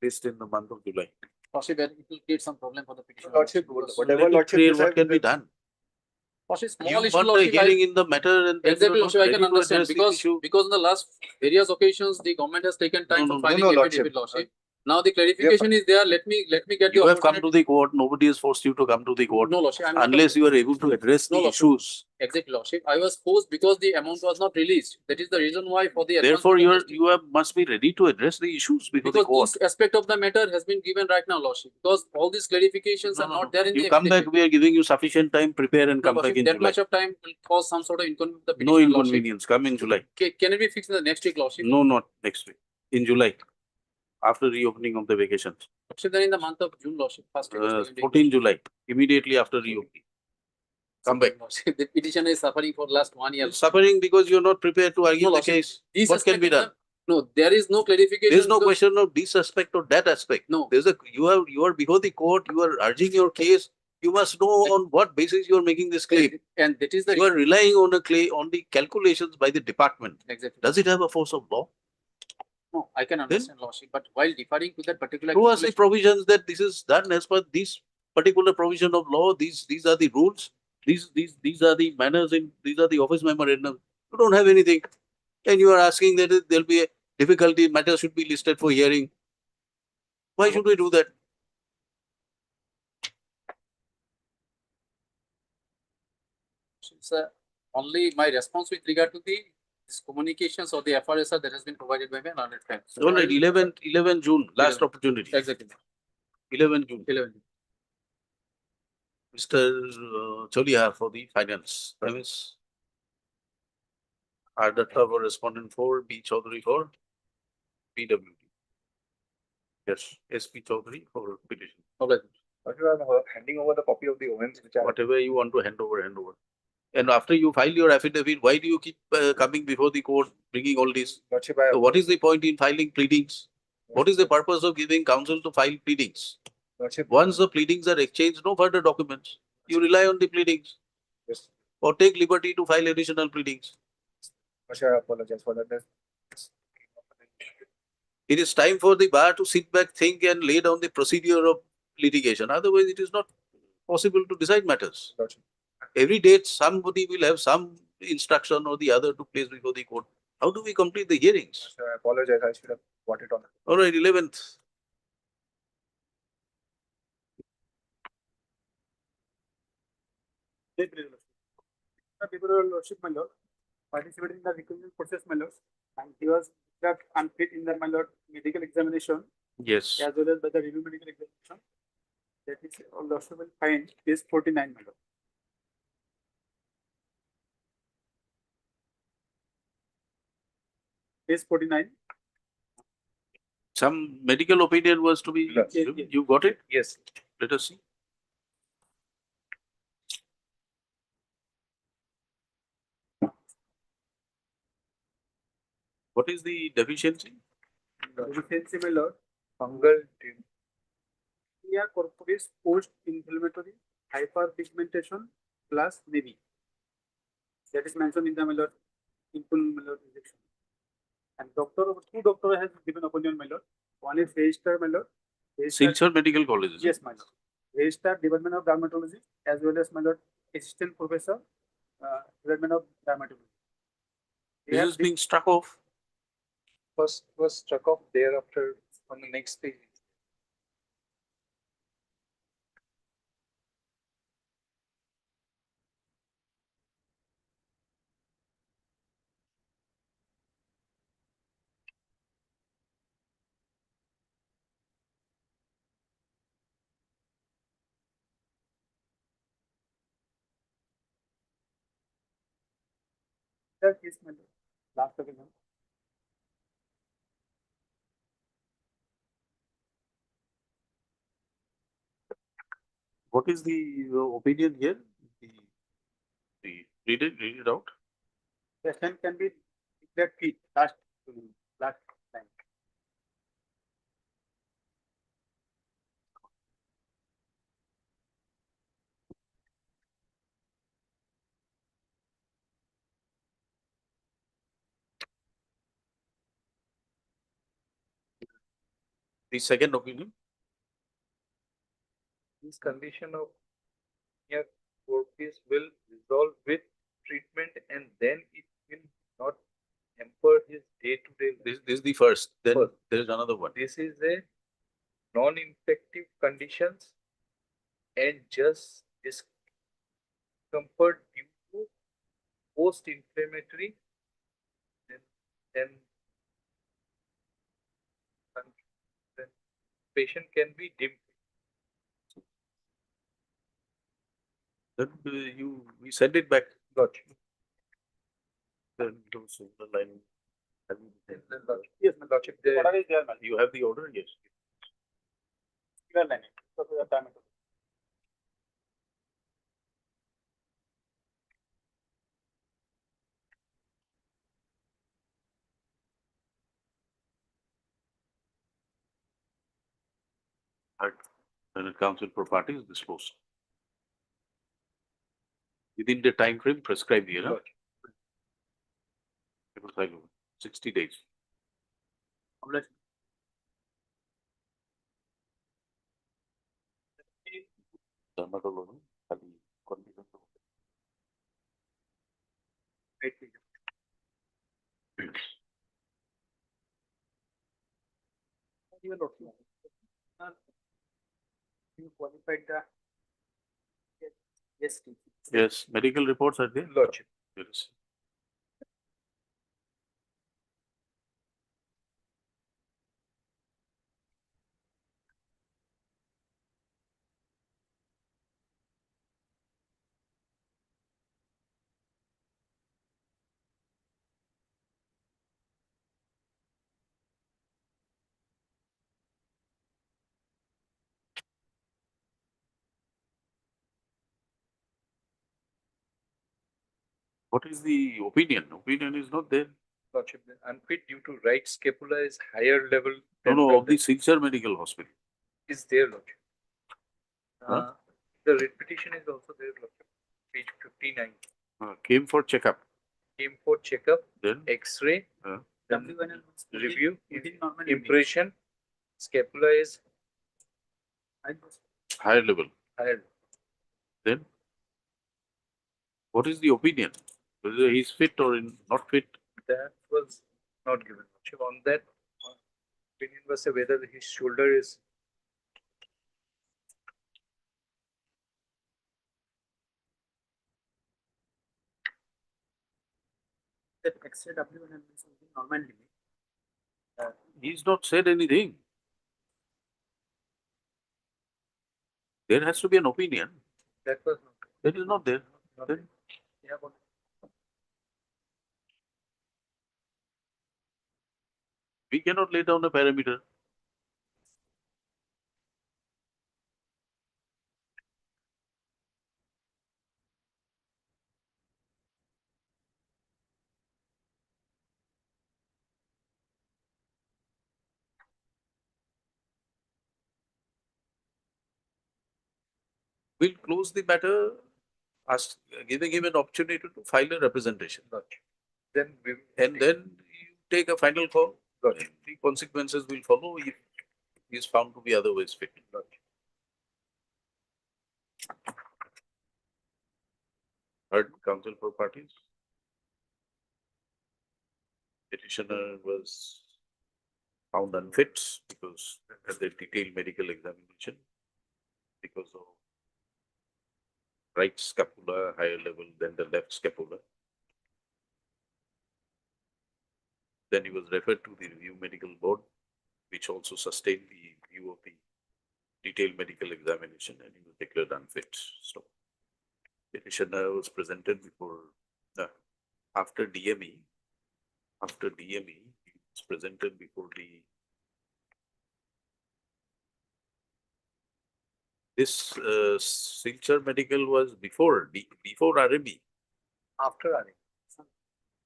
list in the month of July. Lordship, it will create some problem for the petitioner. Lordship, because- whatever Let it Lordship clear what decide, can be done. Lordship, You small issue, want a Lordship. hearing in the matter and then Exactly, you are Lordship, not I can ready to understand, address the because issue. in the last various occasions, the government has taken time No, for no, filing no, affidavit, Lordship. Now the clarification is there, let me get the You have come to opportunity. the court, nobody has forced you to come to the court. No, Lordship, I'm not. Unless you are able to address No, the Lordship. issues. Exactly, Lordship. I was forced because the amount was not released. That is the reason why for the. Therefore, advancement of the- you must be ready to address the issues before the Because court. this aspect of the matter has been given right now, Lordship, because all these clarifications No, are no, not no. there in the You come back, affidavit. we are giving you sufficient time, prepare and No, come back Lordship, in that July. much of time will cause some sort of inconvenience to the No petitioner, Lordship. inconvenience, come in July. Can it be fixed in the next week, Lordship? No, not next week, in July, after reopening of the vacations. Lordship, then in the month of June, Lordship, first week or second week, 14 July, immediately after reopening. Come back. Lordship. The petitioner is suffering for last 1 year. You're suffering because you're not prepared to argue No, the Lordship. case. This What can aspect be of the- done? No, there is no clarification. There's no because- question of this aspect or that aspect. No. You are before the court, you are urging your case. You must know on what basis you are making this claim. And that is the. You are relying on a claim, on the calculations by the department. Exactly. Does it have a force of law? No, I can understand, Lordship, but while deferring to that particular. Show us the provisions that this is done as per this particular provision of law. These are the rules. These are the manners in, these are the office memorandum. You don't have anything. And you are asking that there'll be a difficulty, matter should be listed for hearing. Why should we do that? It's only my response with regard to the this communications or the aforesaid that has been provided by my learned friend. So All right, 11 June, last 11. opportunity. Exactly. 11 June. 11. Mr. Cholia for the finance. MS. R. Datta for respondent 4, B. Chaudhary for PWD. Yes, SP Chaudhary for petition. All right. Lordship, I'm handing over the copy of the OMs which are. Whatever you want to hand over, hand over. And after you file your affidavit, why do you keep coming before the court, bringing all this? Lordship, So what is the point in filing pleadings? What is the purpose of giving counsel to file pleadings? Lordship, Once the pleadings are exchanged, no further documents. You rely on the pleadings yes. or take liberty to file additional pleadings. Lordship, I apologize for that. It is time for the bar to sit back, think and lay down the procedure of litigation. Otherwise, it is not possible to decide matters. Lordship. Every date, somebody will have some instruction or the other to place before the court. How do we complete the hearings? Lordship, I apologize. I should have got it on. All right, 11th. People, Lordship, my lord, participated in the recruitment process, my lord, and he was kept unfit in the, my lord, medical examination Yes. as well as by the review medical examination. That is, Lordship will find page 49, my lord. Page 49. Some medical opinion was to be, Yes, yes. you got it? Yes. Let us see. What is the deficiency? Deficiency, my lord. Fungal tumor. Area corporis post-inflammatory hyperpigmentation plus navy. That is mentioned in the, my lord, input, my lord, injection. And two doctors has given opinion, my lord. One is registered, my lord. Registered- Silchar Medical College. is it? Yes, my lord. Registered Department of Dermatology as well as, my lord, Assistant Professor, Department of Dermatology. They This have is being struck off. First was struck off thereafter on the next page. that is, my lord. Last opinion. What is the opinion here? Read it out. Patient can be that key, last line. The second opinion, This condition of near court case will resolve with treatment and then it will not hamper his day-to-day life. this is the first, then First. there is another one. This is a non-infective conditions and just discomfort due to post-inflammatory then then patient can be deemed. Then we send it back. Got you. Then those the line. Yes, my lordship, Order is there, man. You have the order, yes. You are lining. So we are time it. Right. Then the council for party is disposed. Within the time frame prescribed here, huh? It was like 60 days. Even okay. You qualified the. Yes. Yes, medical reports are there. Lordship. Yes. What is the opinion? Opinion is not there. Lordship, the unfit due to right scapula is higher level. No, than no, of the left Silchar Medical Hospital. is there, Lordship. Huh? The writ petition is also there, Lordship. Page 59. Came for checkup. Came for checkup, Then X-ray, then W1 review, within normal impression, scapula is higher level. higher. Then what is the opinion? Whether he is fit or not fit? That was not given. Lordship. On that, opinion was whether his shoulder is that X-ray W1 and something normal limit. He's not said anything. There has to be an opinion. that was not. That is not there. Not Then Yeah, but we cannot lay down a parameter. We'll close the matter, giving him an opportunity to file a representation. then we And then you take a final call. Got And the consequences will follow if he is found to be otherwise fit. Heard counsel for parties. Petitioner was found unfit because at the detailed medical examination because of right scapula higher level than the left scapula. Then he was referred to the review medical board, which also sustained the view of the detailed medical examination, and he was declared unfit. So petitioner was presented before, after DME. After DME, he was presented before this Silchar Medical was before RME. after running.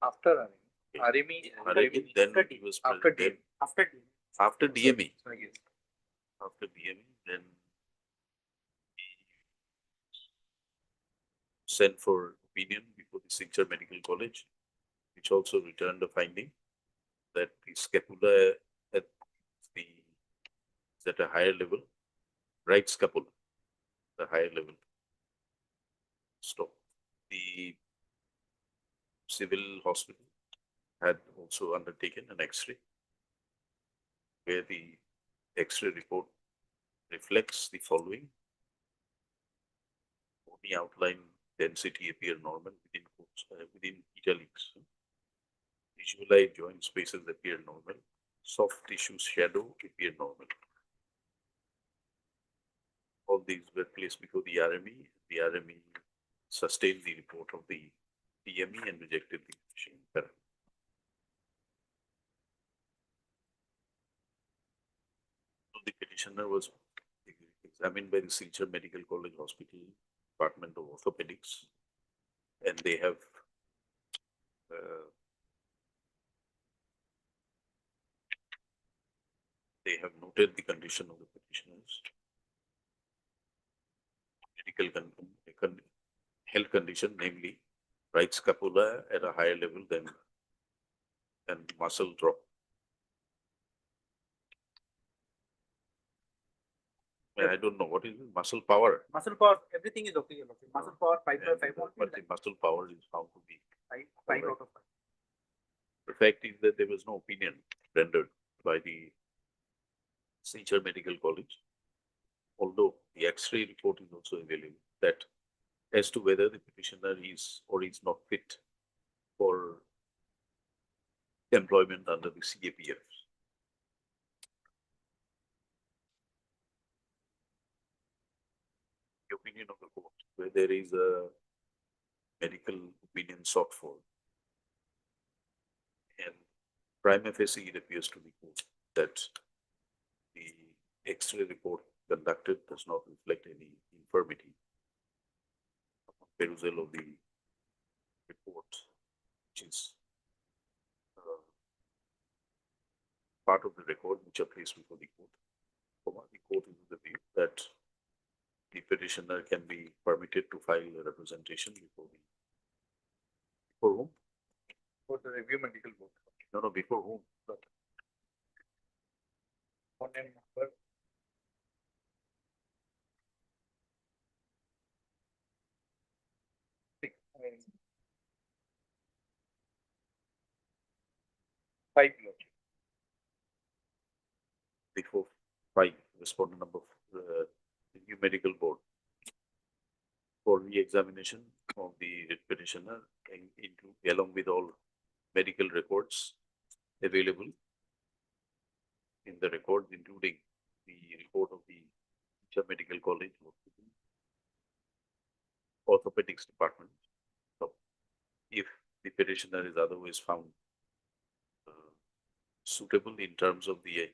After running. Okay. RME, RME, then after he was after present, After after DME, Yes. after DME, then sent for opinion before the Signature Medical College, which also returned a finding that the scapula at the is at a higher level, right scapula, the higher level. Stop. The civil hospital had also undertaken an X-ray, where the X-ray report reflects the following: bony outline density appear normal within quotes, within italics. Visualized joint spaces appear normal. Soft tissue shadow appear normal. All these were placed before the RME. The RME sustained the report of the DME and rejected the petition. So the petitioner was examined by the Silchar Medical College Hospital Department of Orthopedics, and they have noted the condition of the petitioners. Medical health condition, namely right scapula at a higher level than and muscle drop. I don't know what is it, muscle power. Muscle power, everything is okay. Muscle power, 5 by 5. But the muscle power is found to be 5 out of 5. The fact is that there was no opinion rendered by the Silchar Medical College, although the X-ray report is also available, that as to whether the petitioner is or is not fit for employment under the CAPF. The opinion of the court, where there is a medical opinion sought for, and prima facie it appears to the court that the X-ray report conducted does not reflect any infirmity. Perusal of the report, which is part of the record which are placed before the court. The court is of the view that the petitioner can be permitted to file a representation before whom? for the review medical board. No, before whom? Phone and number. Five years. Before 5, respondent number review medical board for re-examination of the petitioner along with all medical records available in the records, including the report of the Silchar Medical College Orthopedics Department. So, if the petitioner is otherwise found suitable in terms of the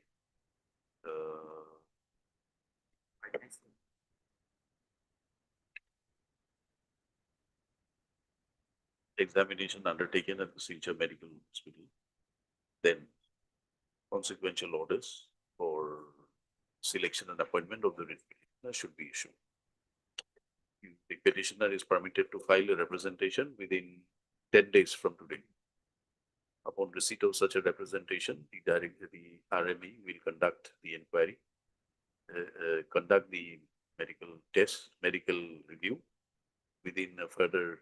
examination undertaken at the Silchar Medical Hospital, then consequential orders for selection and appointment of the petitioner should be issued. The petitioner is permitted to file a representation within 10 days from today. Upon receipt of such a representation, the RME will conduct the inquiry, conduct the medical review within a further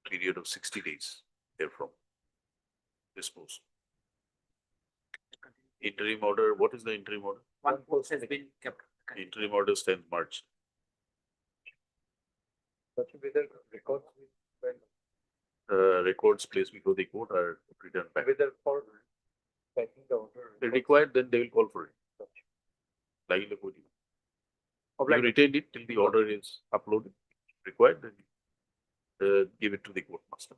period of 60 days therefrom. Dispose. Interim order, what is the interim order? One post has been kept. Interim order stands March. Such whether records Records placed before the court are returned back. whether for taking the order. They required, then they will call for it. Like the code. You retained it till the order is uploaded. Required, then give it to the court master.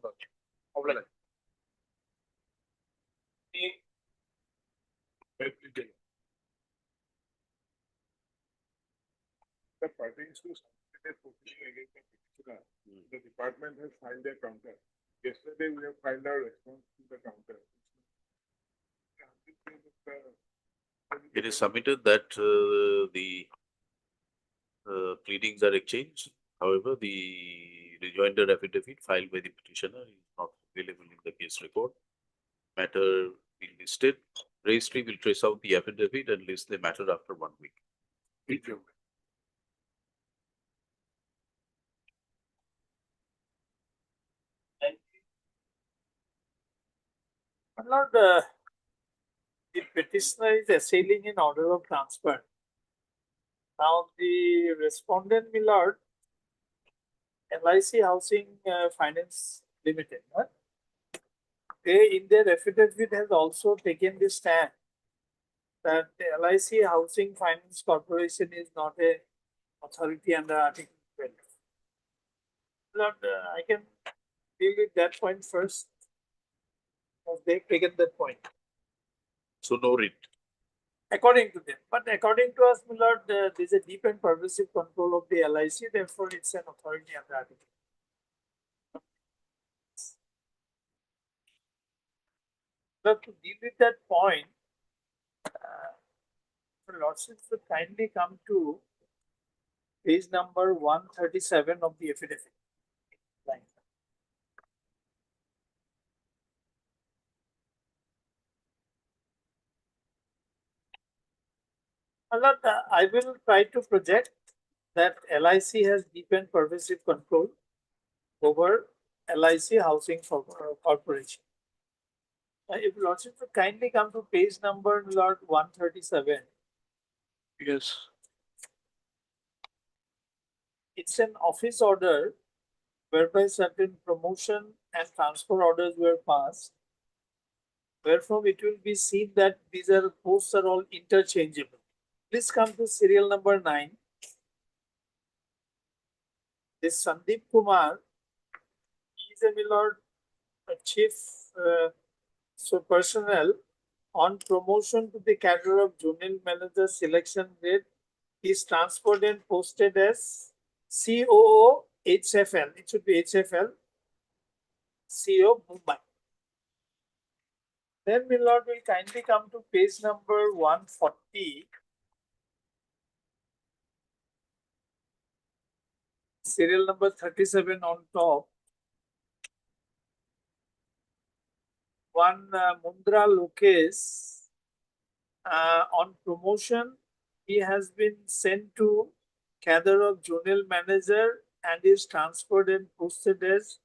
The parties to submit a proceeding against the petitioner, the department has filed their counter. Yesterday we have filed our response to the counter. It is submitted that the pleadings are exchanged. However, the rejoinder affidavit filed by the petitioner is not available in the case record. Matter will be listed. Registry will trace out the affidavit and list the matter after 1 week. Thank you. My lord, the petitioner is assailing an order of transfer. Now, the respondent, my lord, LIC Housing Finance Limited, right? They, in their affidavit, has also taken the stand that the LIC Housing Finance Corporation is not a authority under Article 12. Lord, I can deal with that point first. They've taken that point. So no writ. According to them. But according to us, my lord, there is a deep and pervasive control of the LIC, therefore it's an authority under Article. But to deal with that point, Lordship should kindly come to page number 137 of the affidavit. Line. My lord, I will try to project that LIC has deep and pervasive control over LIC Housing Corporation. If Lordship would kindly come to page number, Lord, 137. Yes. It's an office order whereby certain promotion and transfer orders were passed, wherefrom it will be seen that these are posts are all interchangeable. Please come to serial number 9. This Sandeep Kumar, he is a my lord, a chief personnel on promotion to the cadre of Junior Manager Selection Grade. He is transferred and posted as COO HFL. It should be HFL. CO Mumbai. Then my lord will kindly come to page number 140. Serial number 37 on top. One Mundra Lokesh, on promotion, he has been sent to cadre of General Manager and is transferred and posted as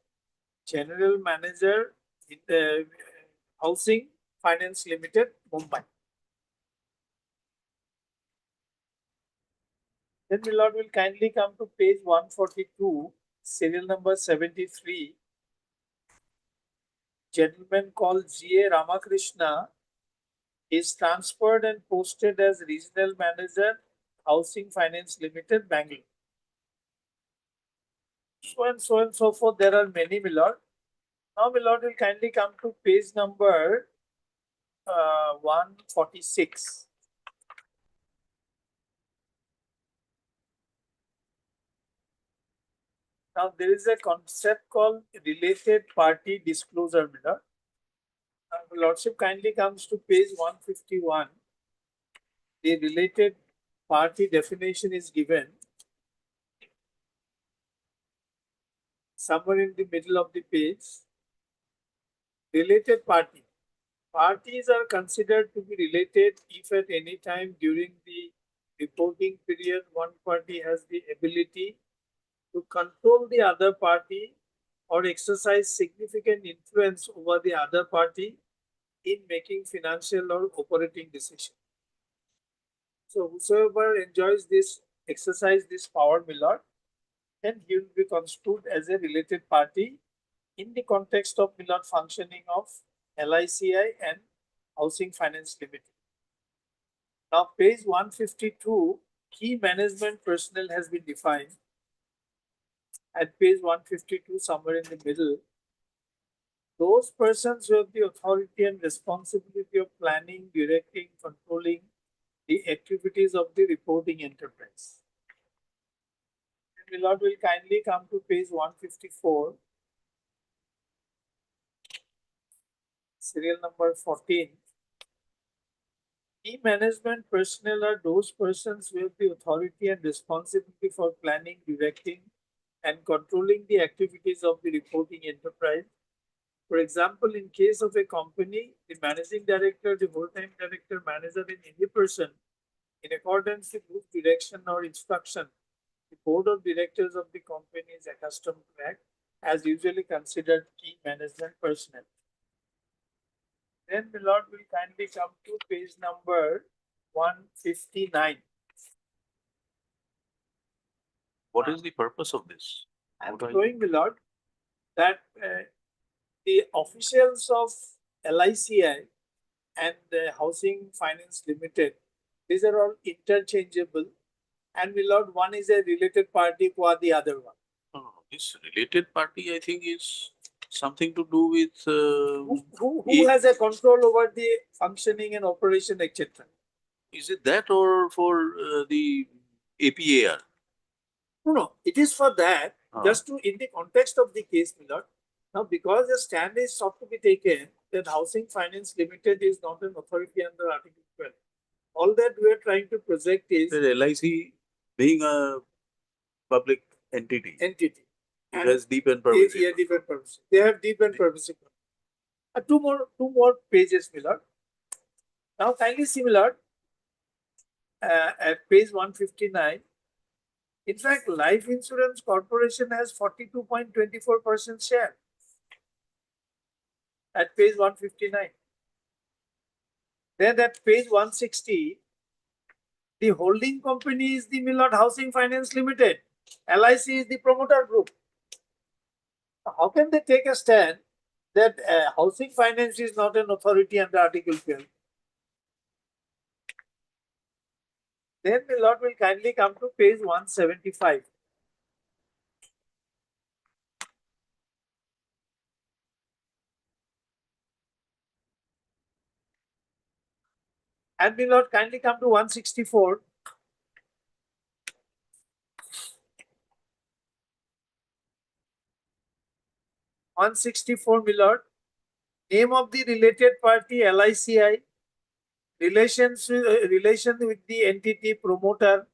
General Manager in the Housing Finance Limited, Mumbai. Then my lord will kindly come to page 142, serial number 73. Gentleman called G.A. Ramakrishna is transferred and posted as Regional Manager, Housing Finance Limited, Bangalore. So and so and so forth. There are many, my lord. Now, my lord will kindly come to page number 146. Now, there is a concept called related party disclosure, my lord. Lordship kindly comes to page 151. The related party definition is given somewhere in the middle of the page. Related party. Parties are considered to be related if at any time during the reporting period one party has the ability to control the other party or exercise significant influence over the other party in making financial or operating decisions. So whosoever enjoys this, exercise this power, my lord, then he will be construed as a related party in the context of my lord functioning of LICI and Housing Finance Limited. Now, page 152, key management personnel has been defined. At page 152, somewhere in the middle, those persons who have the authority and responsibility of planning, directing, controlling the activities of the reporting enterprise. And my lord will kindly come to page 154. serial number 14. Key management personnel are those persons who have the authority and responsibility for planning, directing, and controlling the activities of the reporting enterprise. For example, in case of a company, the managing director, the whole-time director, manager, and any person, in accordance with whose direction or instruction, the board of directors of the company is accustomed to act, as usually considered key management personnel. Then the Lord will kindly come to page number 159. What is the purpose of this? I am What are you- showing the Lord that the officials of LICI and Housing Finance Limited, these are all interchangeable. And my Lord, one is a related party qua the other one. This related party, I think, is something to do with, Who has a control over the functioning and operation, etc.? is it that or for the APAR? No, it is for that, Ah. just to, in the context of the case, my Lord. Now, because the stand is sought to be taken that Housing Finance Limited is not an authority under Article 12. All that we are trying to project is The LIC being a public entity, entity. it has deep and pervasive. Yeah, deep and pervasive. They have deep and pervasive. Two more pages, my Lord. Now, kindly see, my Lord, at page 159. In fact, Life Insurance Corporation has 42.24% share at page 159. Then at page 160, the holding company is the Millard Housing Finance Limited. LIC is the promoter group. How can they take a stand that housing finance is not an authority under Article 12? Then the Lord will kindly come to page 175. And the Lord kindly come to 164. $164 million. Name of the related party LICI. Relation with the entity promoter.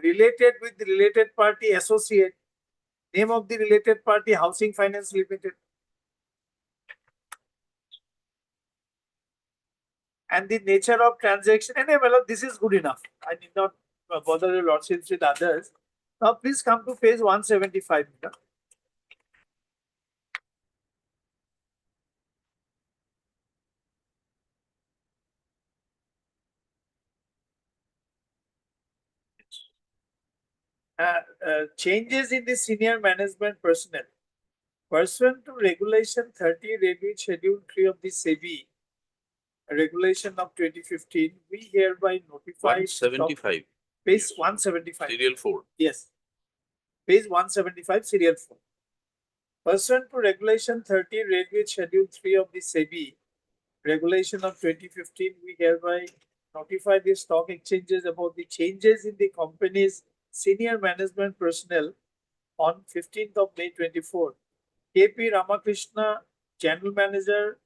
Related with the related party associate. Name of the related party Housing Finance Limited. And the nature of transaction. And this is good enough. I need not bother your lordships with others. Now please come to page 175. Changes in the senior management personnel. Pursuant to Regulation 30, reviewed Schedule 3 of the SEBI, Regulation of 2015, we hereby notify. 175. Page Yes. 175. Serial 4. Yes. Page 175, Serial 4. Pursuant to Regulation 30, reviewed Schedule 3 of the SEBI, Regulation of 2015, we hereby notify the stock exchanges about the changes in the company's senior management personnel on 15th of May 24. KP Ramakrishna, General Manager,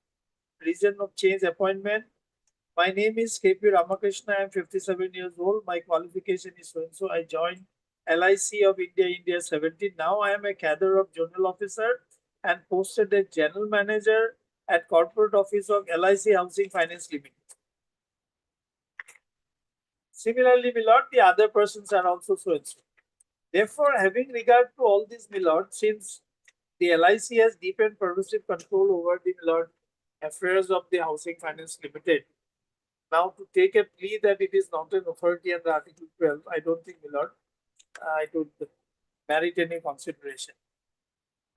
Region of Change Appointment. My name is KP Ramakrishna. I am 57 years old. My qualification is so-and-so. I joined LIC of India 17. Now I am a cadre of General Officer and posted as General Manager at Corporate Office of LIC Housing Finance Limited. Similarly, my lord, the other persons are also so-and-so. Therefore, having regard to all these, my lord, since the LIC has deep and pervasive control over the, my lord, affairs of the Housing Finance Limited. Now, to take a plea that it is not an authority under Article 12, I don't think, my lord, it would merit any consideration.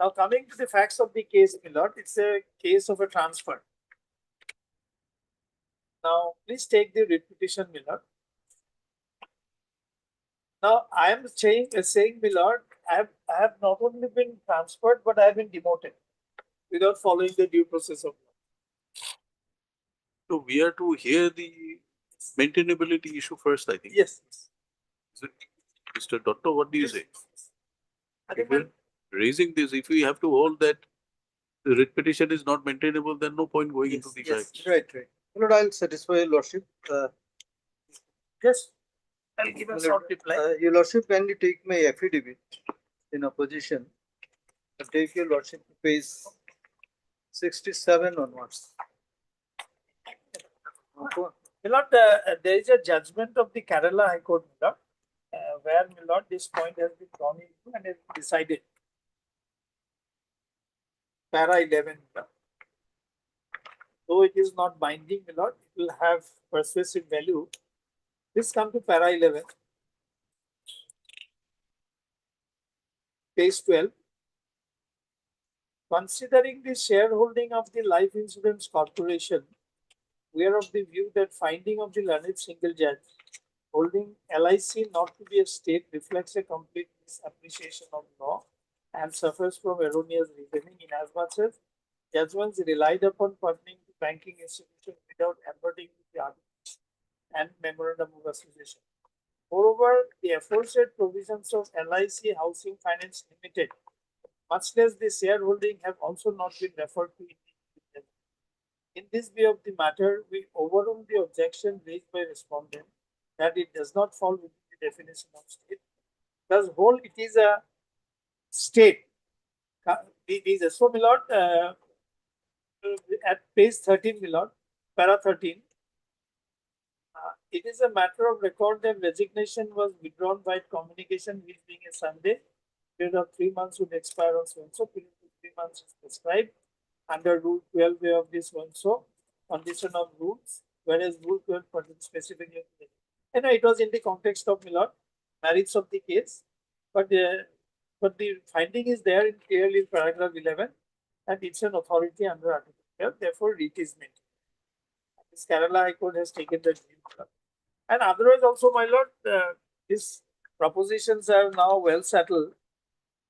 Now, coming to the facts of the case, my lord, it's a case of a transfer. Now, please take the writ petition, my lord. Now, I am saying, my lord, I have not only been transferred, but I have been demoted without following the due process of law. So we are to hear the maintainability issue first, I think. Yes. Is it, Mr. Dotto, what do you say? I think If we're raising this, if we have to hold that the writ petition is not maintainable, then no point going into the Yes, facts. right, right. My lord, I'll satisfy your lordship. Just, I'll give a short reply. Your lordship kindly take my affidavit in opposition. I'll take your lordship to page 67 onwards. My lord, there is a judgment of the Kerala High Court, my lord, where, my lord, this point has been gone into and is decided. Para 11, my lord. Though it is not binding, my lord, it will have persuasive value. Please come to para 11, page 12. Considering the shareholding of the Life Insurance Corporation, we are of the view that finding of the learned single judge holding LIC not to be a state reflects a complete misappreciation of law and suffers from erroneous reasoning inasmuch as judgments relied upon pertaining to banking institutions without adverting to the arguments and memorandum of association. Moreover, the aforesaid provisions of LIC Housing Finance Limited, much less the shareholding, have also not been referred to in the judgment. In this view of the matter, we overrule the objection raised by respondent that it does not fall within the definition of state. Thus, whole it is a state. It is a so, my lord, at page 13, my lord, para 13. It is a matter of record that resignation was withdrawn by communication, which being a Sunday, period of 3 months would expire on so and so, period of 3 months is prescribed under Rule 12 of this so and so, condition of rules, whereas Rule 12 pertains specifically. I know it was in the context of, my lord, merits of the case, but the finding is there in clearly in paragraph 11, and it's an authority under Article 12, therefore it is maintained. This Kerala High Court has taken that view. And otherwise also, my lord, these propositions are now well settled,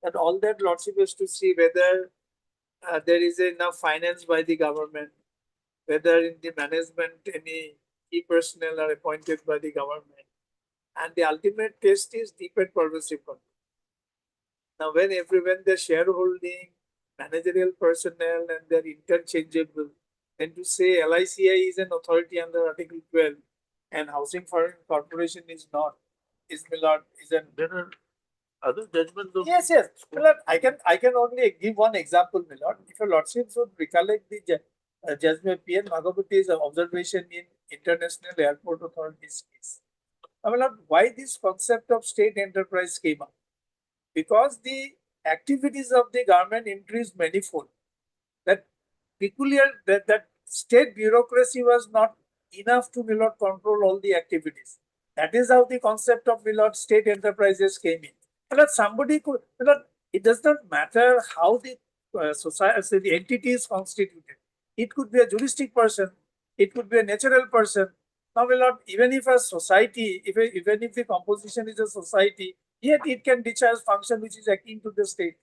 that all that lordship is to see whether there is enough finance by the government, whether in the management any key personnel are appointed by the government, and the ultimate test is deep and pervasive control. Now, when the shareholding, managerial personnel, and they're interchangeable, then to say LICI is an authority under Article 12 and Housing Foreign Corporation is not, is my lord, is an. There are other judgments of. Yes, yes. My lord, I can only give one example, my lord. If your lordship would recollect the judgment P.N. Bhagavati's observation in International Airport Authorities case. My lord, why this concept of state enterprise came up? Because the activities of the government increased manifold. That peculiar, that state bureaucracy was not enough to, my lord, control all the activities. That is how the concept of, my lord, state enterprises came in. But somebody could, my lord, it does not matter how the society, the entity is constituted. It could be a juristic person, it could be a natural person. Now, my lord, even if a society, even if the composition is a society, yet it can discharge function which is akin to the state.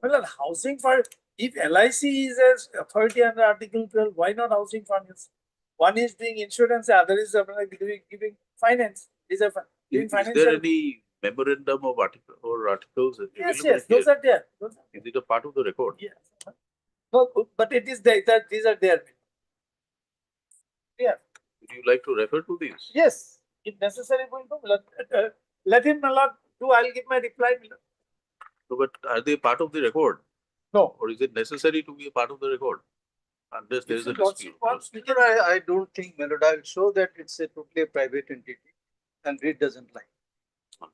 Well, housing for, if LIC is an authority under Article 12, why not housing finance? One is doing insurance, the other is giving finance. Is there any memorandum of article or articles? Yes, yes, those are there. Is it a part of the record? Yes. No, but it is there, these are there. Yeah. Would you like to refer to these? Yes, if necessary, let him do, I'll give my reply. No, but are they part of the record? No. Or is it necessary to be a part of the record? Unless there is a dispute. I don't think, my lord, I'll show that it's a totally a private entity and read doesn't like. My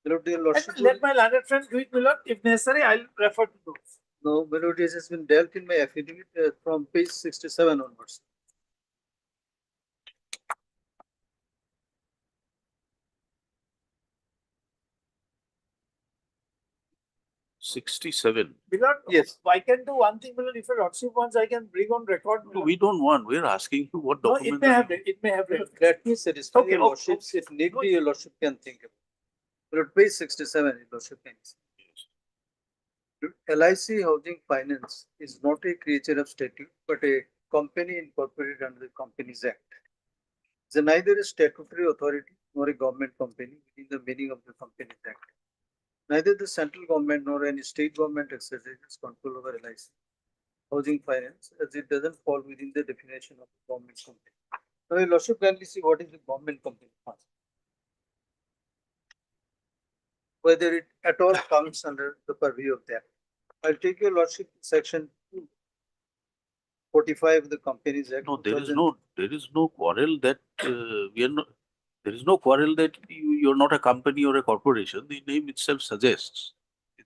lord, your lordship Let my learned friend do it, my lord. If necessary, I'll refer to those. No, my lord, this has been dealt in my affidavit from page 67 onwards. $67. Yes. I can do one thing, if your lordship wants, I can bring on record. No, we don't want. We're asking you what No, documents. it may have. Let me satisfy Okay, your lordships. If need be, your lordship can think of it. My lord, page 67, your lordship can see. LIC Housing Finance is not a creature of statute, but a company incorporated under the Companies Act. It is neither a statutory authority nor a government company within the meaning of the Companies Act. Neither the central government nor any state government exercises control over LIC. housing finance, as it doesn't fall within the definition of government company. Now, your lordship kindly see what is the government company first. Whether it at all comes under the purview of that. I'll take your lordship section 45 of the Companies Act. No, there is no quarrel that we are not. There is no quarrel that you're not a company or a corporation. The name itself suggests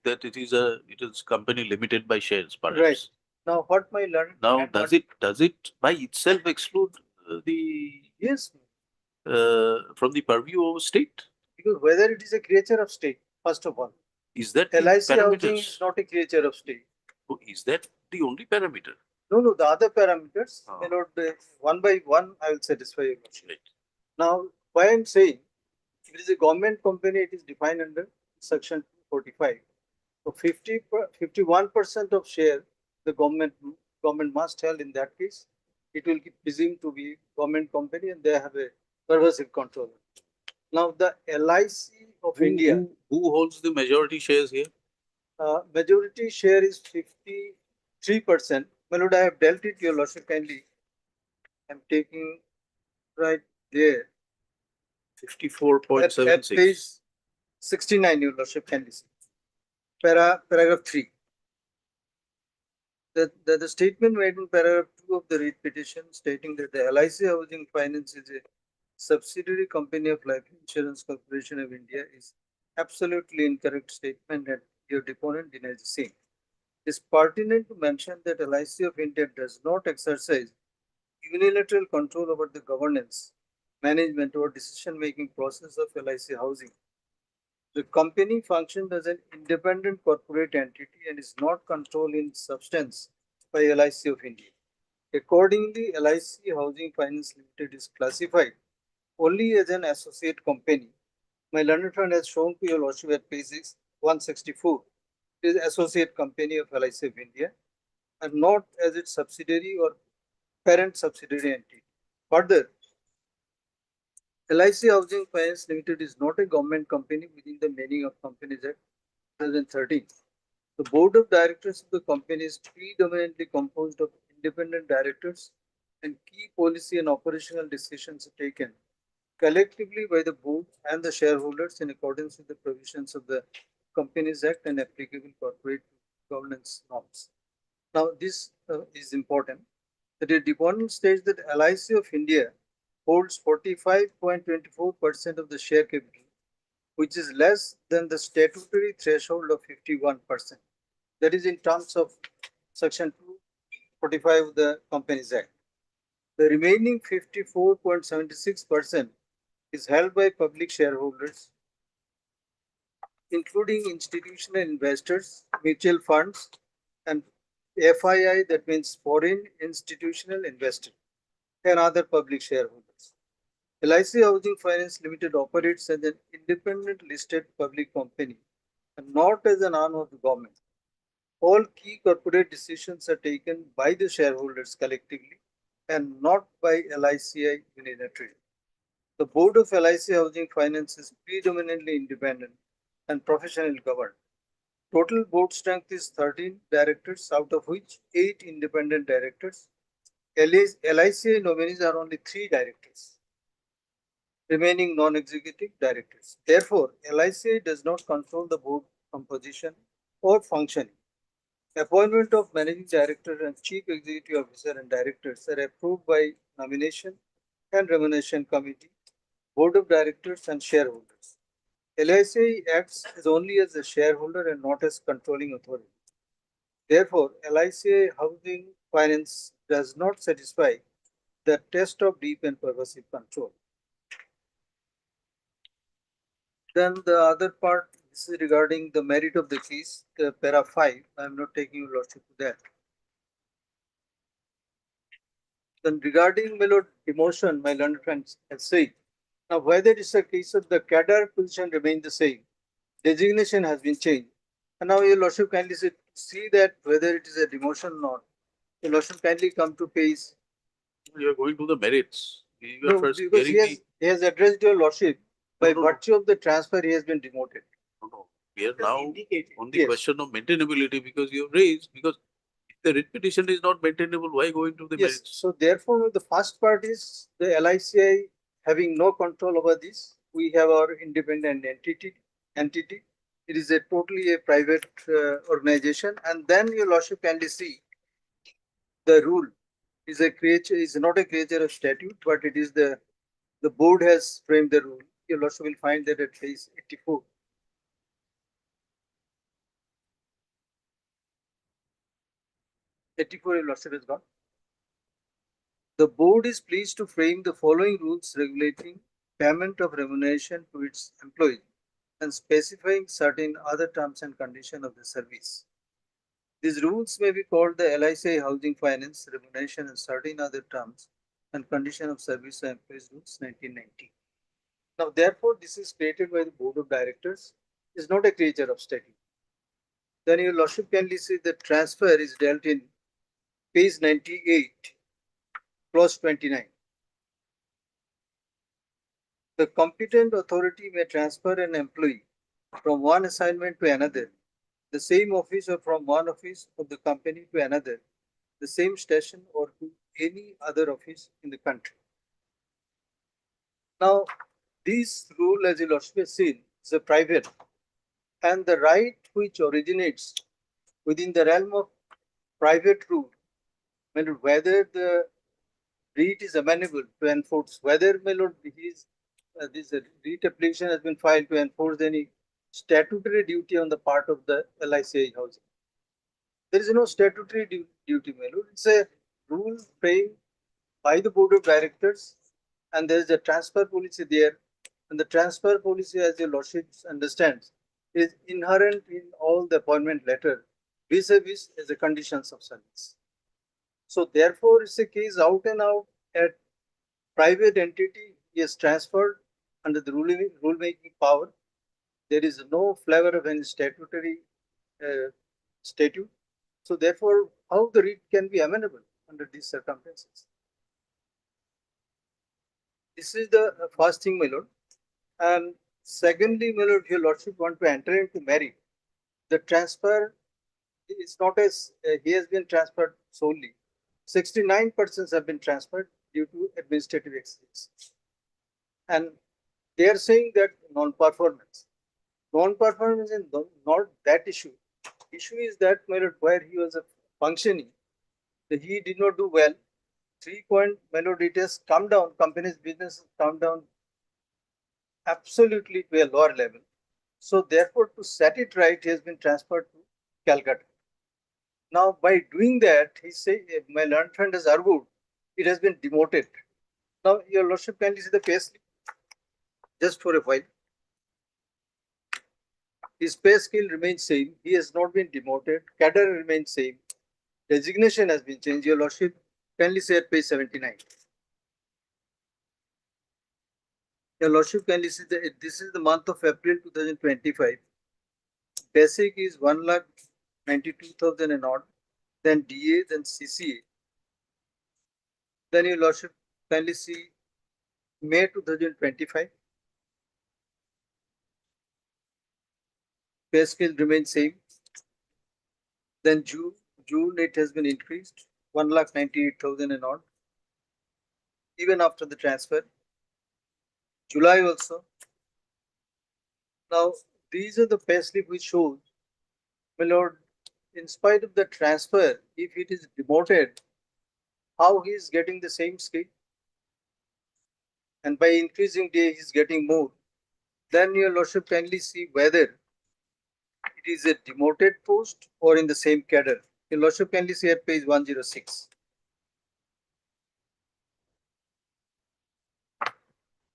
that it is company limited by shares, perhaps. Right. Now, what my learned. Now, does it by itself exclude the Yes, from the purview of state? because whether it is a creature of state, first of all. Is that the LIC housing parameters? is not a creature of state. So is that the only parameter? No, the other parameters, Ah. you know, one by one, I will satisfy your question. Right. Now, why I'm saying, if it is a government company, it is defined under section 45. So 51% of share the government must have in that case. It will be presumed to be government company and they have a pervasive control. Now, the LIC of India. Who holds the majority shares here? Majority share is 53%. My lord, I have dealt it, your lordship kindly. I'm taking right there. 54.76. At page 69, your lordship kindly see. Paragraph 3. The statement made in paragraph 2 of the writ petition stating that the LIC Housing Finance is a subsidiary company of Life Insurance Corporation of India is absolutely incorrect statement and your deponent denies the same. It is pertinent to mention that LIC of India does not exercise unilateral control over the governance, management or decision-making process of LIC Housing. The company functions as an independent corporate entity and is not controlled in substance by LIC of India. Accordingly, LIC Housing Finance Limited is classified only as an associate company. My learned friend has shown to your lordship at page 164. It is associate company of LIC of India and not as its subsidiary or parent subsidiary entity. Further, LIC Housing Finance Limited is not a government company within the meaning of Companies Act 2013. The board of directors of the company is predominantly composed of independent directors and key policy and operational decisions are taken collectively by the board and the shareholders in accordance with the provisions of the Companies Act and applicable corporate governance norms. Now, this is important. The deponent states that LIC of India holds 45.24% of the share capital, which is less than the statutory threshold of 51%. That is in terms of section 245 of the Companies Act. The remaining 54.76% is held by public shareholders, including institutional investors, mutual funds, and FII, that means foreign institutional investor, and other public shareholders. LIC Housing Finance Limited operates as an independent listed public company and not as an arm of the government. All key corporate decisions are taken by the shareholders collectively and not by LICI unilaterally. The board of LIC Housing Finance is predominantly independent and professionally governed. Total board strength is 13 directors, out of which 8 independent directors. LICI nominees are only 3 directors, remaining non-executive directors. Therefore, LICI does not control the board composition or functioning. Appointment of managing director and chief executive officer and directors are approved by nomination and remuneration committee, board of directors and shareholders. LICI acts as only as a shareholder and not as controlling authority. Therefore, LICI Housing Finance does not satisfy the test of deep and pervasive control. Then the other part, this is regarding the merit of the case, the para 5. I am not taking your lordship to that. Then regarding my lord demotion, my learned friends have said, now whether it is a case of the cadre position remain the same, designation has been changed. And now your lordship kindly see that whether it is a demotion or not. Your lordship kindly come to page. You are going to the merits. You are No, first because he has addressed your lordship. By virtue of the transfer, he has been demoted. No. We are now on the Yes. question of maintainability because you have raised, because if the writ petition is not maintainable, why go into the Yes, merits? so therefore, the first part is the LICI having no control over this. We have our independent entity. It is a totally a private organization, and then your lordship can see the rule is a creature, is not a creature of statute, but it is the board has framed the rule. Your lordship will find that at page 84. 84, your lordship has got. The board is pleased to frame the following rules regulating payment of remuneration to its employees and specifying certain other terms and conditions of the service. These rules may be called the LICI Housing Finance Remuneration and certain other terms and conditions of service of employees rules 1990. Now, therefore, this is created by the board of directors. It is not a creature of statute. Then your lordship can see the transfer is dealt in page 98, clause 29. The competent authority may transfer an employee from one assignment to another, the same office, or from one office of the company to another, the same station, or to any other office in the country. Now, this rule, as you lordship has seen, is a private, and the right which originates within the realm of private rule, whether the writ is amenable to enforce, whether my lord this writ application has been filed to enforce any statutory duty on the part of the LICI housing. There is no statutory duty, my lord. It's a rule framed by the board of directors, and there is a transfer policy there. And the transfer policy, as your lordship understands, is inherent in all the appointment letter, vis-a-vis as the conditions of service. So therefore, it's a case out and out at private entity is transferred under the rulemaking power. There is no flavor of any statutory statute. So therefore, how the writ can be amenable under these circumstances? This is the first thing, my lord. And secondly, my lord, if your lordship want to enter into merit, the transfer is not as he has been transferred solely. 69 persons have been transferred due to administrative excellence. And they are saying that non-performance. Non-performance is not that issue. Issue is that, my lord, where he was functioning, he did not do well. 3 point, my lord, it has come down, company's business has come down absolutely to a lower level. So therefore, to set it right, he has been transferred to Calcutta. Now, by doing that, he say, my learned friend has argued, it has been demoted. Now, your lordship, kindly see the pay slip just for a while. His pay scale remains same. He has not been demoted. Cadre remains same. Designation has been changed. Your lordship, kindly see at page 79. Your lordship, kindly see that this is the month of April 2025. Basic is 1,92,000 and odd. Then DA, then CCA. Then your lordship, kindly see May 2025. Pay scale remains same. Then June it has been increased 1,98,000 and odd. Even after the transfer. July also. Now these are the pay slip which shows, my lord, in spite of the transfer, if it is demoted, how he is getting the same scale, and by increasing day he is getting more. Then your lordship kindly see whether it is a demoted post or in the same cadre. Your lordship kindly see at page 106.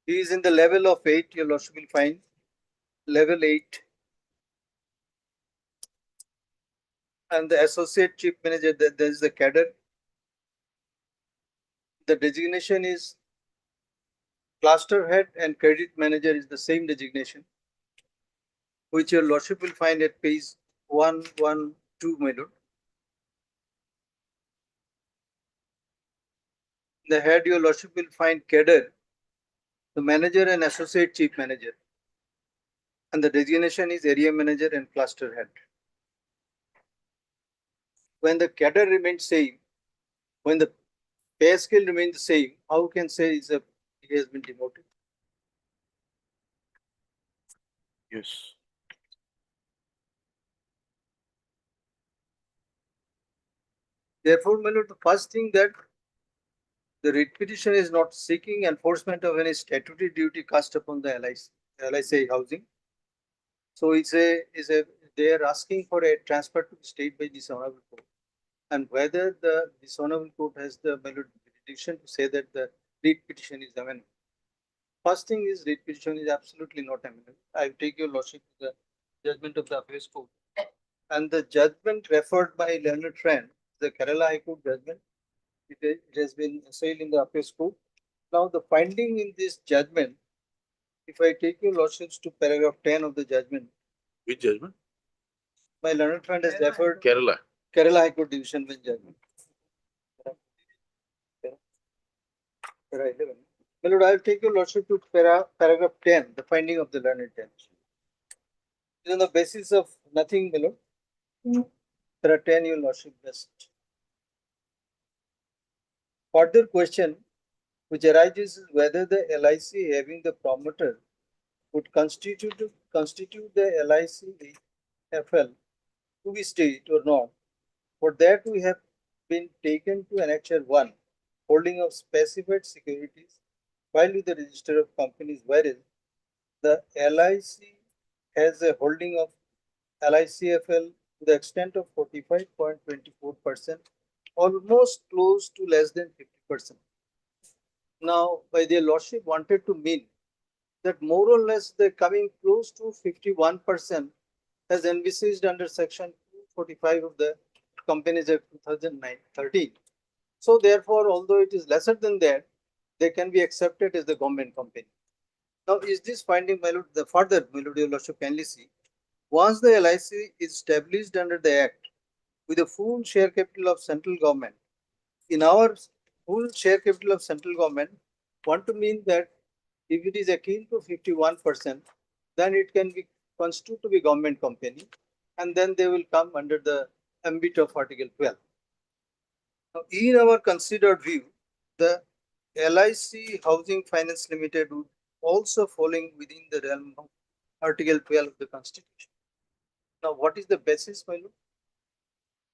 He is in the level of 8. Your lordship will find level 8. And the associate chief manager, there is the cadre. The designation is cluster head, and credit manager is the same designation, which your lordship will find at page 112, my lord. The head, your lordship will find cadre, the manager and associate chief manager, and the designation is area manager and cluster head. when the cadre remains same, when the pay scale remains the same, how can say he has been demoted? Yes. Therefore, my lord, the first thing that the writ petition is not seeking enforcement of any statutory duty cast upon the LIC housing. So they are asking for a transfer to the state by this honorable court. And whether this honorable court has the jurisdiction to say that the writ petition is amenable. First thing is writ petition is absolutely not amenable. I take your lordship to the judgment of the appeals court. And the judgment referred by learned friend, the Kerala High Court judgment, it has been assailed in the appeals court. Now the finding in this judgment, if I take your lordships to paragraph 10 of the judgment, Which judgment? my learned friend has referred Kerala. Kerala High Court division bench judgment. Para 11. My lord, I will take your lordship to paragraph 10, the finding of the learned judge. It is on the basis of nothing, my lord. There are 10 your lordship best. Further question which arises is whether the LIC having the promoter would constitute the LIC FL to be state or not. For that we have been taken to Annexure 1, holding of specified securities filed with the register of companies, whereas the LIC has a holding of LICFL to the extent of 45.24%, almost close to less than 50%. Now, by their lordship wanted to mean that more or less they're coming close to 51% as envisaged under section 245 of the Companies Act 2013. So therefore, although it is lesser than that, they can be accepted as the government company. Now, is this finding, my lord, the further, my lord, your lordship kindly see, once the LIC is established under the Act with a full share capital of central government, in our full share capital of central government, want to mean that if it is akin to 51%, then it can be constituted to be government company, and then they will come under the ambit of Article 12. Now, in our considered view, the LIC Housing Finance Limited would also falling within the realm of Article 12 of the Constitution. Now, what is the basis, my lord?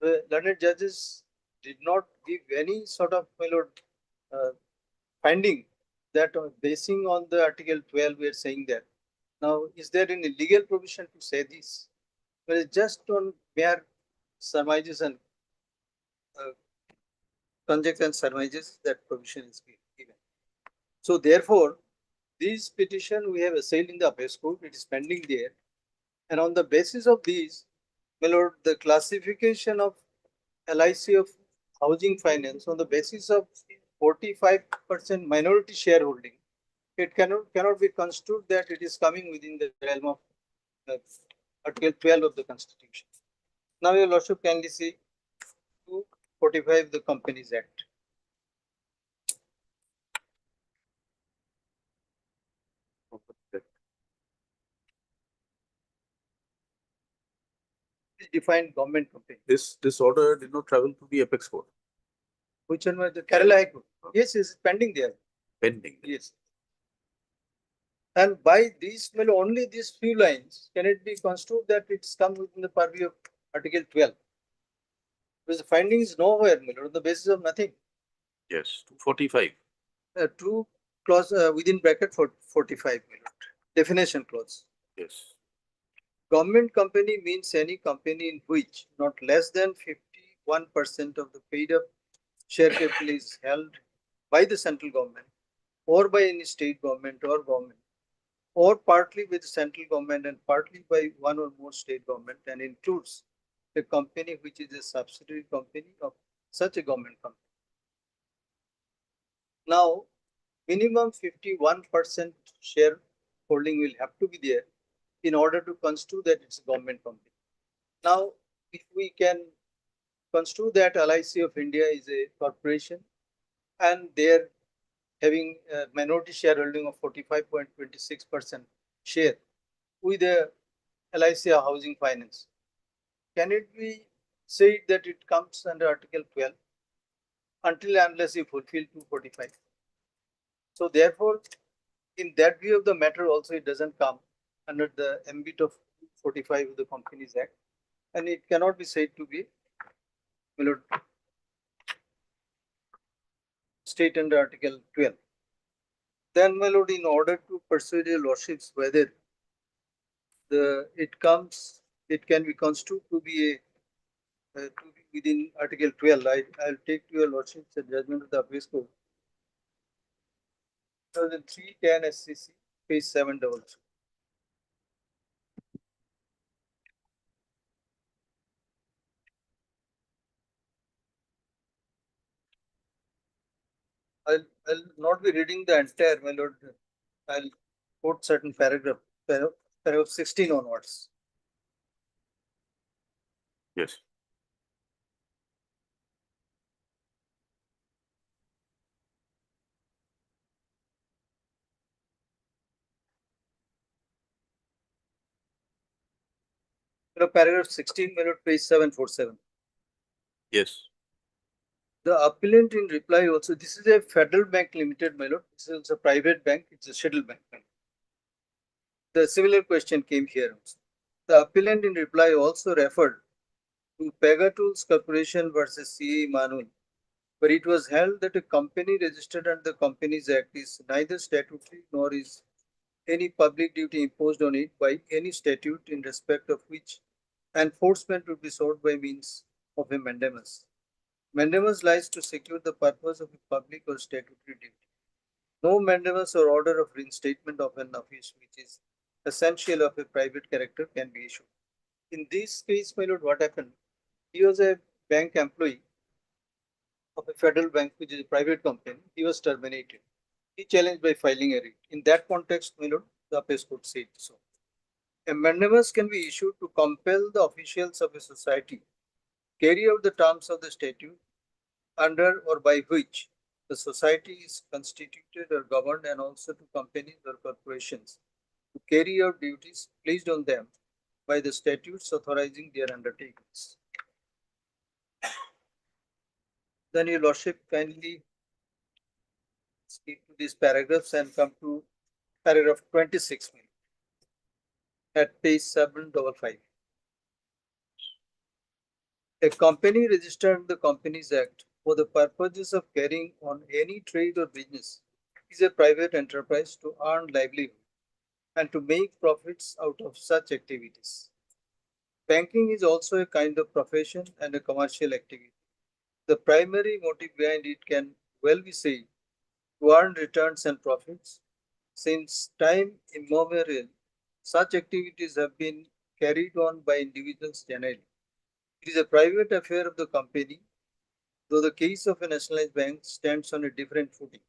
The learned judges did not give any sort of, my lord, finding that basing on the Article 12, we are saying that. Now, is there any legal provision to say this? Well, just on mere surmises and conjecture and surmises, that provision is given. So, therefore, this petition we have assailed in the appeals court, it is pending there. And on the basis of these, my lord, the classification of LIC of housing finance on the basis of 45% minority shareholding, it cannot be construed that it is coming within the realm of Article 12 of the Constitution. Now, your lordship kindly see 245 of the Companies Act. It defined government company. This order did not travel to the apex court. Which one was the Kerala High Court? Yes, it's pending there. Pending. Yes. And by these, well, only these few lines, can it be construed that it's come within the purview of Article 12? Because the finding is nowhere, my lord, on the basis of nothing. Yes, 245. True clause within bracket for 45, my lord. Definition clause. Yes. Government company means any company in which not less than 51% of the paid up share capital is held by the central government or by any state government or partly with the central government and partly by one or more state government, and includes a company which is a subsidiary company of such a government company. Now, minimum 51% shareholding will have to be there in order to construe that it's a government company. Now, if we can construe that LIC of India is a corporation and they're having a minority shareholding of 45.26% share with the LIC Housing Finance, can it be said that it comes under Article 12 until and unless you fulfill 245. So therefore, in that view of the matter also, it doesn't come under the ambit of 45 of the Companies Act, and it cannot be said to be, my lord, state under Article 12. Then, my lord, in order to persuade your lordships whether it can be construed to be within Article 12, I'll take to your lordships the judgment of the appeals court. 2003-10 SCC, page 722. I'll not be reading the entire, my lord. I'll quote certain paragraph 16 onwards. Yes. Paragraph 16, my lord, page 747. Yes. The appellant in reply also, this is a Federal Bank Limited, my lord. This is also a private bank. It's a scheduled bank. The similar question came here also. The appellant in reply also referred to Pegatools Corporation versus CA Manual, where it was held that a company registered under the Companies Act is neither statutory nor is any public duty imposed on it by any statute in respect of which enforcement would be sought by means of a mandamus. Mandamus lies to secure the purpose of a public or statutory duty. No mandamus or order of reinstatement of an office which is essential of a private character can be issued. In this case, my lord, what happened? He was a bank employee of a federal bank, which is a private company. He was terminated. He challenged by filing a writ. In that context, my lord, the appeals court said so. A mandamus can be issued to compel the officials of a society carry out the terms of the statute under or by which the society is constituted or governed, and also to companies or corporations to carry out duties placed on them by the statutes authorizing their undertakings. Then your lordship kindly skip to these paragraphs and come to paragraph 26 at page 755. A company registered under the Companies Act for the purposes of carrying on any trade or business is a private enterprise to earn livelihood and to make profits out of such activities. Banking is also a kind of profession and a commercial activity. The primary motive behind it can well be said to earn returns and profits. Since time immemorial, such activities have been carried on by individuals generally. It is a private affair of the company, though the case of a nationalized bank stands on a different footing.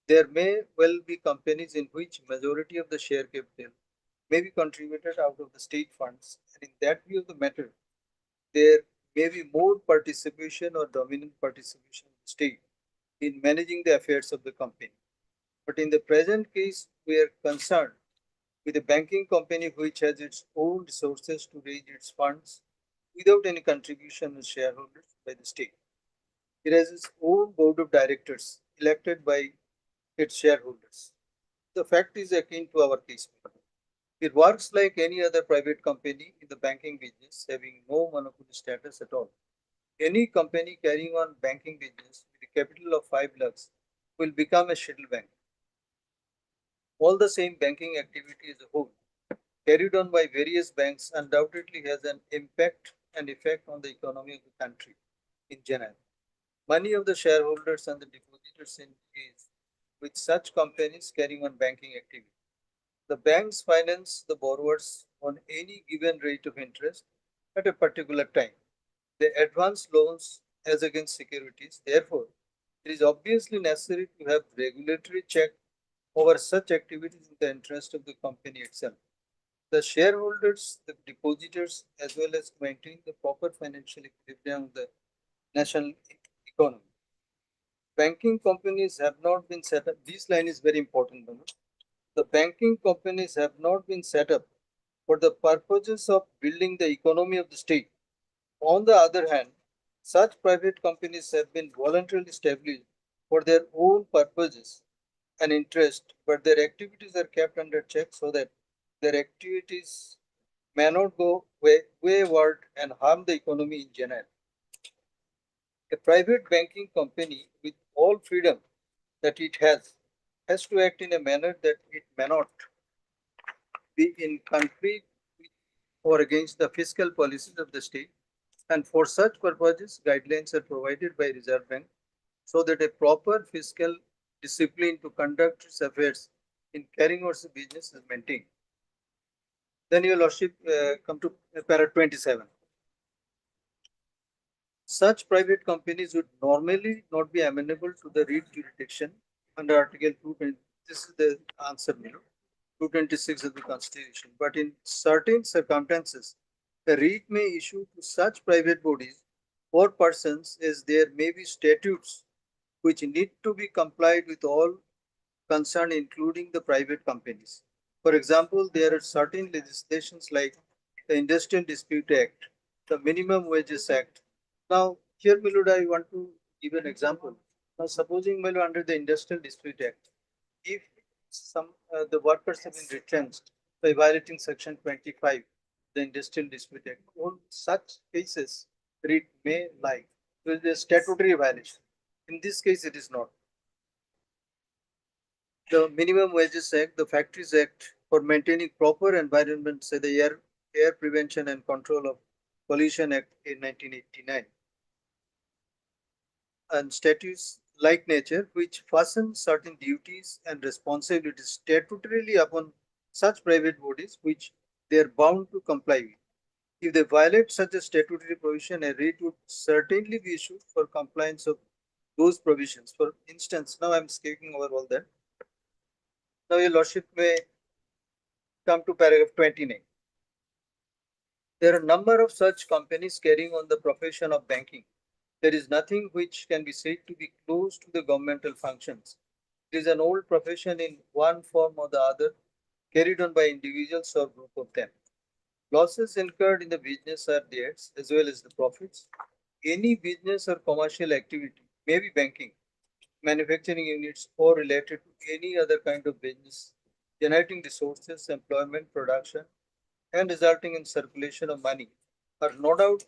There may well be companies in which majority of the share capital may be contributed out of the state funds, and in that view of the matter, there may be more participation or dominant participation of the state in managing the affairs of the company. But in the present case, we are concerned with a banking company which has its own resources to raise its funds without any contribution of shareholders by the state. It has its own board of directors elected by its shareholders. The fact is akin to our case. It works like any other private company in the banking business, having no monopoly status at all. Any company carrying on banking business with a capital of 5 lakhs will become a scheduled bank. All the same, banking activity as a whole, carried on by various banks, undoubtedly has an impact and effect on the economy of the country in general. Money of the shareholders and the depositors engage with such companies carrying on banking activity. The banks finance the borrowers on any given rate of interest at a particular time. They advance loans as against securities. Therefore, it is obviously necessary to have regulatory check over such activities in the interest of the company itself. The shareholders, the depositors, as well as to maintain the proper financial equilibrium of the national economy. Banking companies have not been set up. This line is very important. The banking companies have not been set up for the purposes of building the economy of the state, On the other hand, such private companies have been voluntarily established for their own purposes and interest, but their activities are kept under check so that their activities may not go wayward and harm the economy in general. A private banking company, with all freedom that it has to act in a manner that it may not be in conflict with or against the fiscal policies of the state, and for such purposes, guidelines are provided by Reserve Bank so that a proper fiscal discipline to conduct its affairs in carrying out the business is maintained. Then your lordship come to para 27. Such private companies would normally not be amenable to the REIT jurisdiction under Article 220. This is the answer below. 226 of the Constitution. But in certain circumstances, the REIT may issue to such private bodies or persons as there may be statutes which need to be complied with all concerned, including the private companies. For example, there are certain legislations like the Industrial Dispute Act, the Minimum Wages Act. Now, here, Milud, I want to give an example. Now, supposing, Milud, under the Industrial Dispute Act, if some the workers have been retrenched by violating Section 25, the Industrial Dispute Act, all such cases, it may lie. It will be a statutory violation. In this case, it is not. The Minimum Wages Act, the Factories Act for maintaining proper environment, say the Air Prevention and Control of Pollution Act in 1989, and statutes like nature which fasten certain duties and responsibilities statutorily upon such private bodies which they are bound to comply with. If they violate such a statutory provision, a writ would certainly be issued for compliance of those provisions. For instance, now I'm skipping over all that. Now, your lordship may come to paragraph 29. There are a number of such companies carrying on the profession of banking. There is nothing which can be said to be close to the governmental functions. It is an old profession in one form or the other, carried on by individuals or group of them. Losses incurred in the business are theirs as well as the profits. Any business or commercial activity, may be banking, manufacturing units, or related to any other kind of business, generating resources, employment, production, and resulting in circulation of money, are no doubt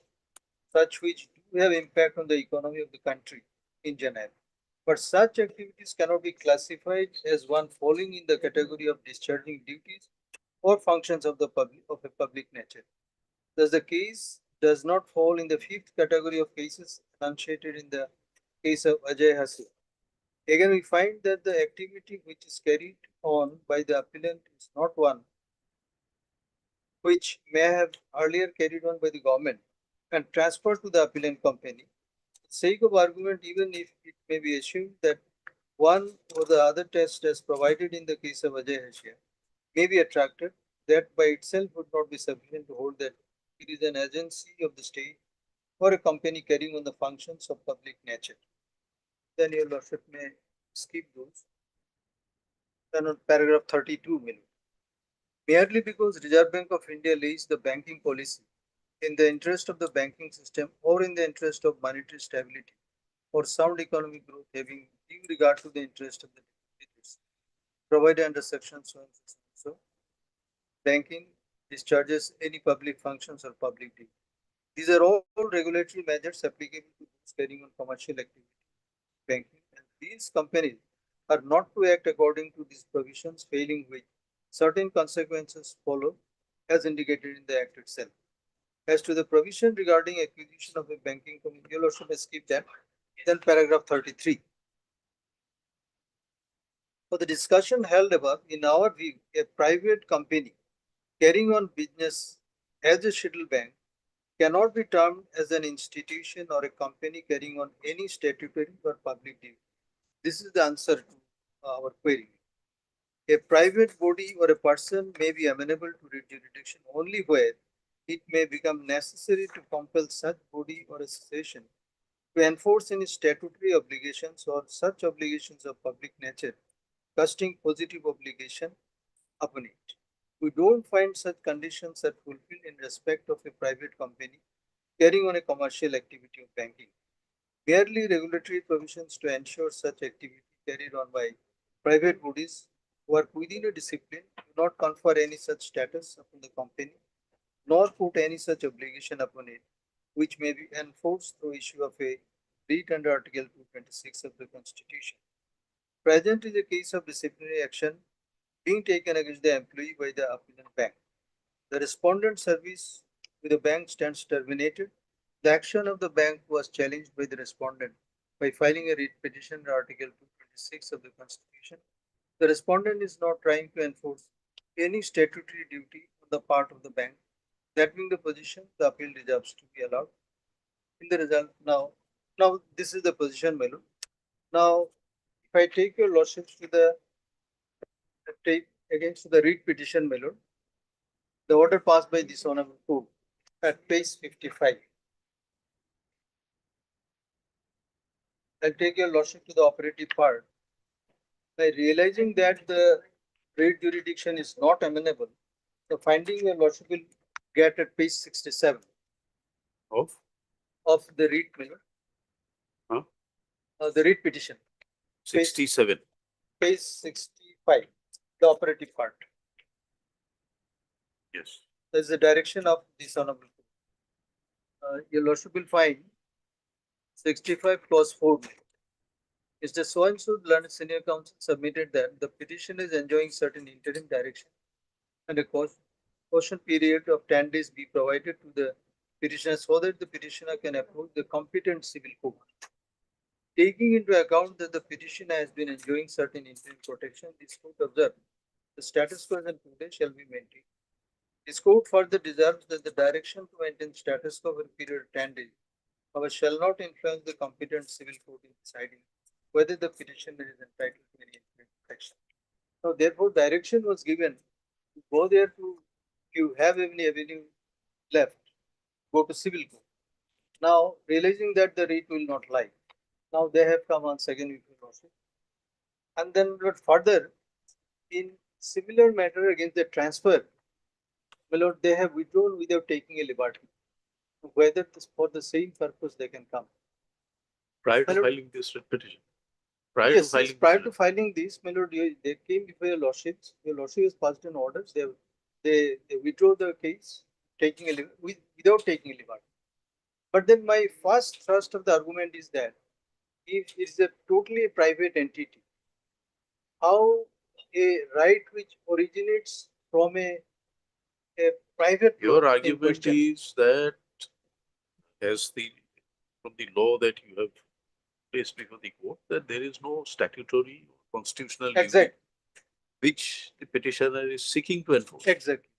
such which do have impact on the economy of the country in general. But such activities cannot be classified as one falling in the category of discharging duties or functions of a public nature. Thus, the case does not fall in the fifth category of cases enunciated in the case of Ajay Hasi. Again, we find that the activity which is carried on by the appellant is not one which may have earlier carried on by the government and transferred to the appellant company. For the sake of argument, even if it may be assumed that one or the other test as provided in the case of Ajay Hasia may be attracted, that by itself would not be sufficient to hold that it is an agency of the state or a company carrying on the functions of public nature. Then your lordship may skip those. Then on paragraph 32, merely because Reserve Bank of India lays the banking policy in the interest of the banking system or in the interest of monetary stability or sound economic growth, having due regard to the interest of the depositors, provided under section so banking discharges any public functions or public duty. These are all regulatory measures applicable to those carrying on commercial activity banking, and these companies are not to act according to these provisions, failing which certain consequences follow as indicated in the act itself. As to the provision regarding acquisition of a banking company, you'll also skip that. Then paragraph 33. For the discussion held above, in our view, a private company carrying on business as a scheduled bank cannot be termed as an institution or a company carrying on any statutory or public duty. This is the answer to our query. A private body or a person may be amenable to jurisdiction only where it may become necessary to compel such body or association to enforce any statutory obligations or such obligations of public nature, casting positive obligation upon it. We don't find such conditions are fulfilled in respect of a private company carrying on a commercial activity of banking. Merely regulatory provisions to ensure such activity carried on by private bodies work within a discipline do not confer any such status upon the company, nor put any such obligation upon it, which may be enforced through issue of a writ under Article 226 of the Constitution. Present is a case of disciplinary action being taken against the employee by the appellant bank. The respondent service with the bank stands terminated. The action of the bank was challenged by the respondent by filing a writ petition under Article 226 of the Constitution. The respondent is not trying to enforce any statutory duty on the part of the bank. That being the position, the appeal deserves to be allowed. In the result, now this is the position, my lord. Now, if I take your lordships to the take against the writ petition, my lord, the order passed by this honorable court at page 55. I'll take your lordship to the operative part. By realizing that the writ jurisdiction is not amenable, the finding your lordship will get at page 67 Of? of the writ, my lord. The writ petition, 67. page 65, the operative part. Yes. That is the direction of this honorable court. Your lordship will find 65 clause 4. Mr. So and so learned senior counsel submitted that the petition is enjoying certain interim direction and a caution period of 10 days be provided to the petitioner so that the petitioner can approach the competent civil court. Taking into account that the petitioner has been enjoying certain interim protection, this court observed the status quo and today shall be maintained. This court further deserves that the direction to maintain status quo for a period of 10 days, however, shall not influence the competent civil court in deciding whether the petitioner is entitled to any interim protection. Now, therefore, direction was given to go there to, if you have any avenue left, go to civil court. Now, realizing that the writ will not lie, now they have come once again with your lordship. And then further, in similar matter against the transfer, my lord, they have withdrawn without taking a liberty. Whether this, for the same purpose they can come. Prior to My lord, filing this writ petition. Prior yes, to filing prior this to filing this, my lord, they came before your lordships. Your lordship has passed an order. They withdraw the case, taking a without taking a liberty. But then my first thrust of the argument is that if it is a totally a private entity, how a right which originates from a private Your law in argument question. is that as from the law that you have placed before the court, that there is no statutory or constitutional duty Exactly. which the petitioner is seeking to enforce. Exactly.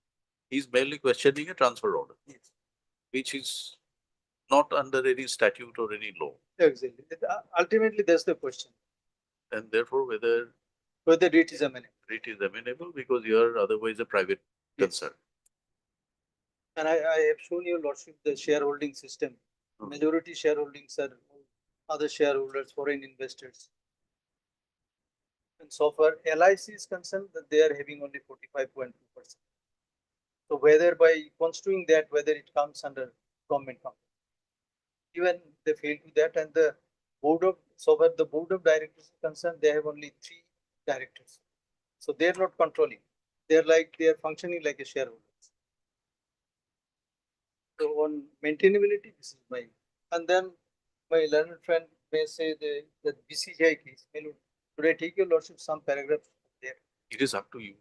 He is merely questioning a transfer order, Yes. which is not under any statute or any law. Exactly. Ultimately, that's the question. And therefore, whether it is amenable. it is amenable because you are otherwise a private concern. And I have shown your lordship the shareholding system. Majority shareholdings are other shareholders, foreign investors. And so far, LIC is concerned that they are having only 45.2%. So whether by construing that, whether it comes under government company. Even they fail to that, and the board of so far the board of directors is concerned, they have only 3 directors. So they are not controlling. They are functioning like a shareholder. So on maintainability, this is my, and then my learned friend may say the BCGI case. Could I take your lordship some paragraph there? It is up to you.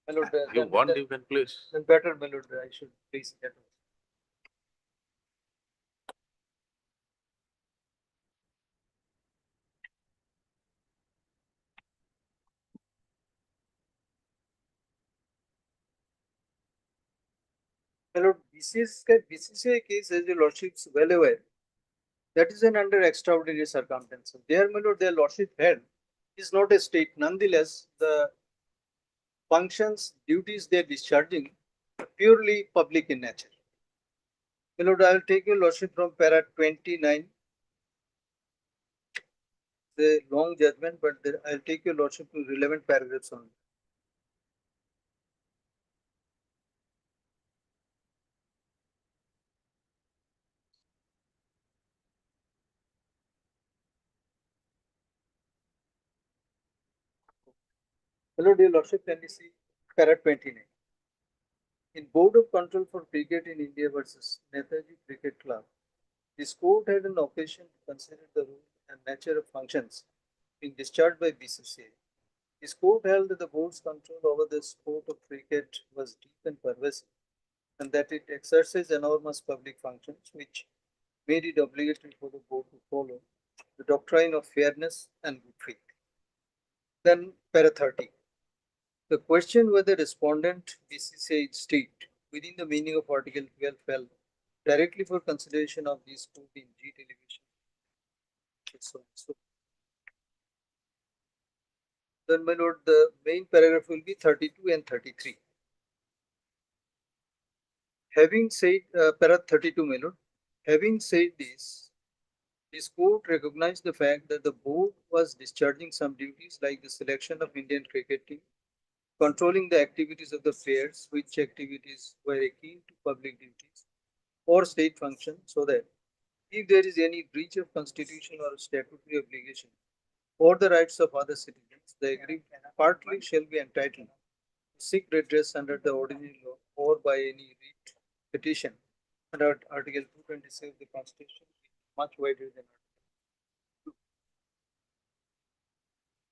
My lord, You want, you can place. Then better, my lord, I should place that. My lord, BCCI case, as your lordship is well aware, that is an under extraordinary circumstances. There, my lord, their lordship held is not a state. Nonetheless, the functions, duties they are discharging are purely public in nature. My lord, I will take your lordship from para 29. The long judgment, but I'll take your lordship to relevant paragraphs only. Hello, dear Lordship, can you see para 29? In Board of Control for Cricket in India versus Netaji Cricket Club, this court had an occasion to consider the role and nature of functions being discharged by BCCI. This court held that the board's control over the sport of cricket was deep and pervasive, and that it exercised enormous public functions which made it obligatory for the board to follow the doctrine of fairness and good faith. Then, para 30. The question whether respondent BCCI state within the meaning of Article 12 fell directly for consideration of this court in G television. So, then, my lord, the main paragraph will be 32 and 33. Having said, para 32, my lord, having said this court recognized the fact that the board was discharging some duties like the selection of Indian cricket team, controlling the activities of the players, which activities were akin to public duties or state function, so that if there is any breach of constitution or statutory obligation or the rights of other citizens, the aggrieved party shall be entitled to seek redress under the ordinary law or by any writ petition under Article 227 of the Constitution, much wider than Article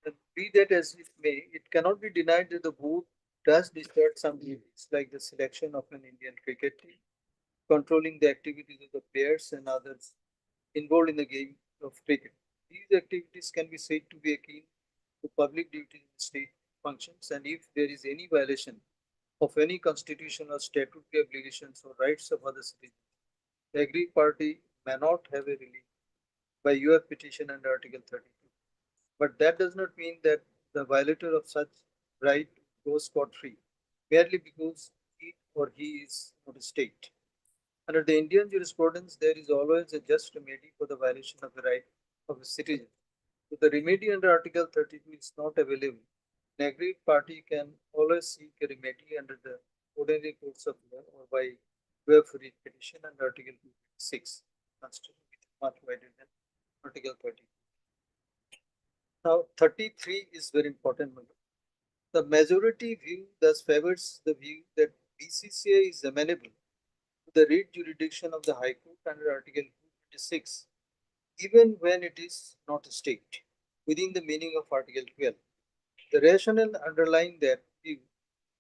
2. Be that as it may, it cannot be denied that the board does discharge some duties like the selection of an Indian cricket team, controlling the activities of the players and others involved in the game of cricket. These activities can be said to be akin to public duties in state functions, and if there is any violation of any constitutional or statutory obligations or rights of other citizens, the aggrieved party may not have a relief by your petition under Article 32. But that does not mean that the violator of such right goes scot-free merely because he or he is not a state. Under the Indian jurisprudence, there is always a just remedy for the violation of the right of a citizen. If the remedy under Article 32 is not available, an aggrieved party can always seek a remedy under the ordinary courts of law or by way of writ petition under Article 226, Constitution, which is much wider than Article 32. Now, 33 is very important. The majority view thus favors the view that BCCI is amenable to the writ jurisdiction of the High Court under Article 226, even when it is not a state, within the meaning of Article 12. The rationale underlying that view,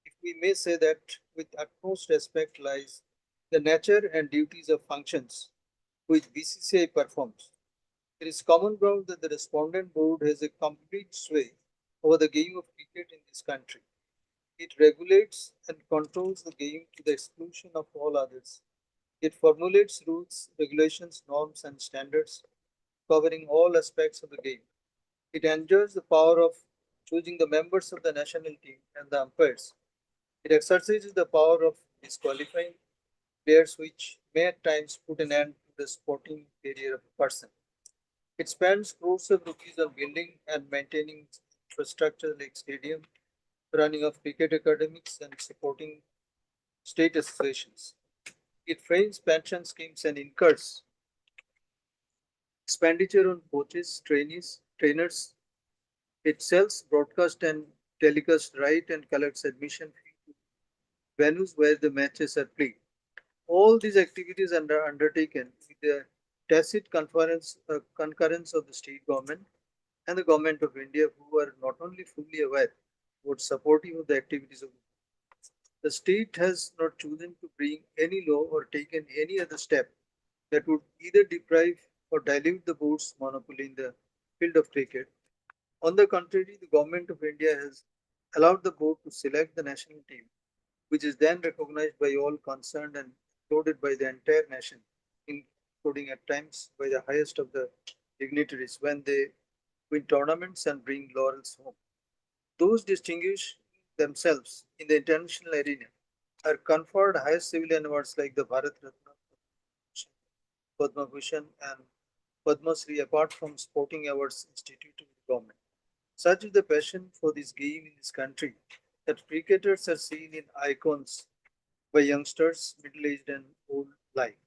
if we may say that with utmost respect, lies the nature and duties of functions which BCCI performs. It is common ground that the respondent board has a complete sway over the game of cricket in this country. It regulates and controls the game to the exclusion of all others. It formulates rules, regulations, norms, and standards covering all aspects of the game. It enjoys the power of choosing the members of the national team and the umpires. It exercises the power of disqualifying players, which may at times put an end to the sporting career of a person. It spends crores of rupees on building and maintaining infrastructure like stadium, running of cricket academies, and supporting state associations. It frames pension schemes and incurs expenditure on coaches, trainers. It sells broadcast and telecast right and collects admission fee to venues where the matches are played. All these activities are undertaken with the tacit concurrence of the state government and the government of India, who are not only fully aware but supportive of the activities of the state has not chosen to bring any law or taken any other step that would either deprive or dilute the board's monopoly in the field of cricket. On the contrary, the government of India has allowed the board to select the national team, which is then recognized by all concerned and applauded by the entire nation, including at times by the highest of the dignitaries when they win tournaments and bring laurels home. Those distinguish themselves in the international arena are conferred highest civilian awards like the Bharat Ratna, Padma Bhushan, and Padma Shri, apart from sporting awards instituted with the government. Such is the passion for this game in this country that cricketers are seen in icons by youngsters, middle-aged and old alike.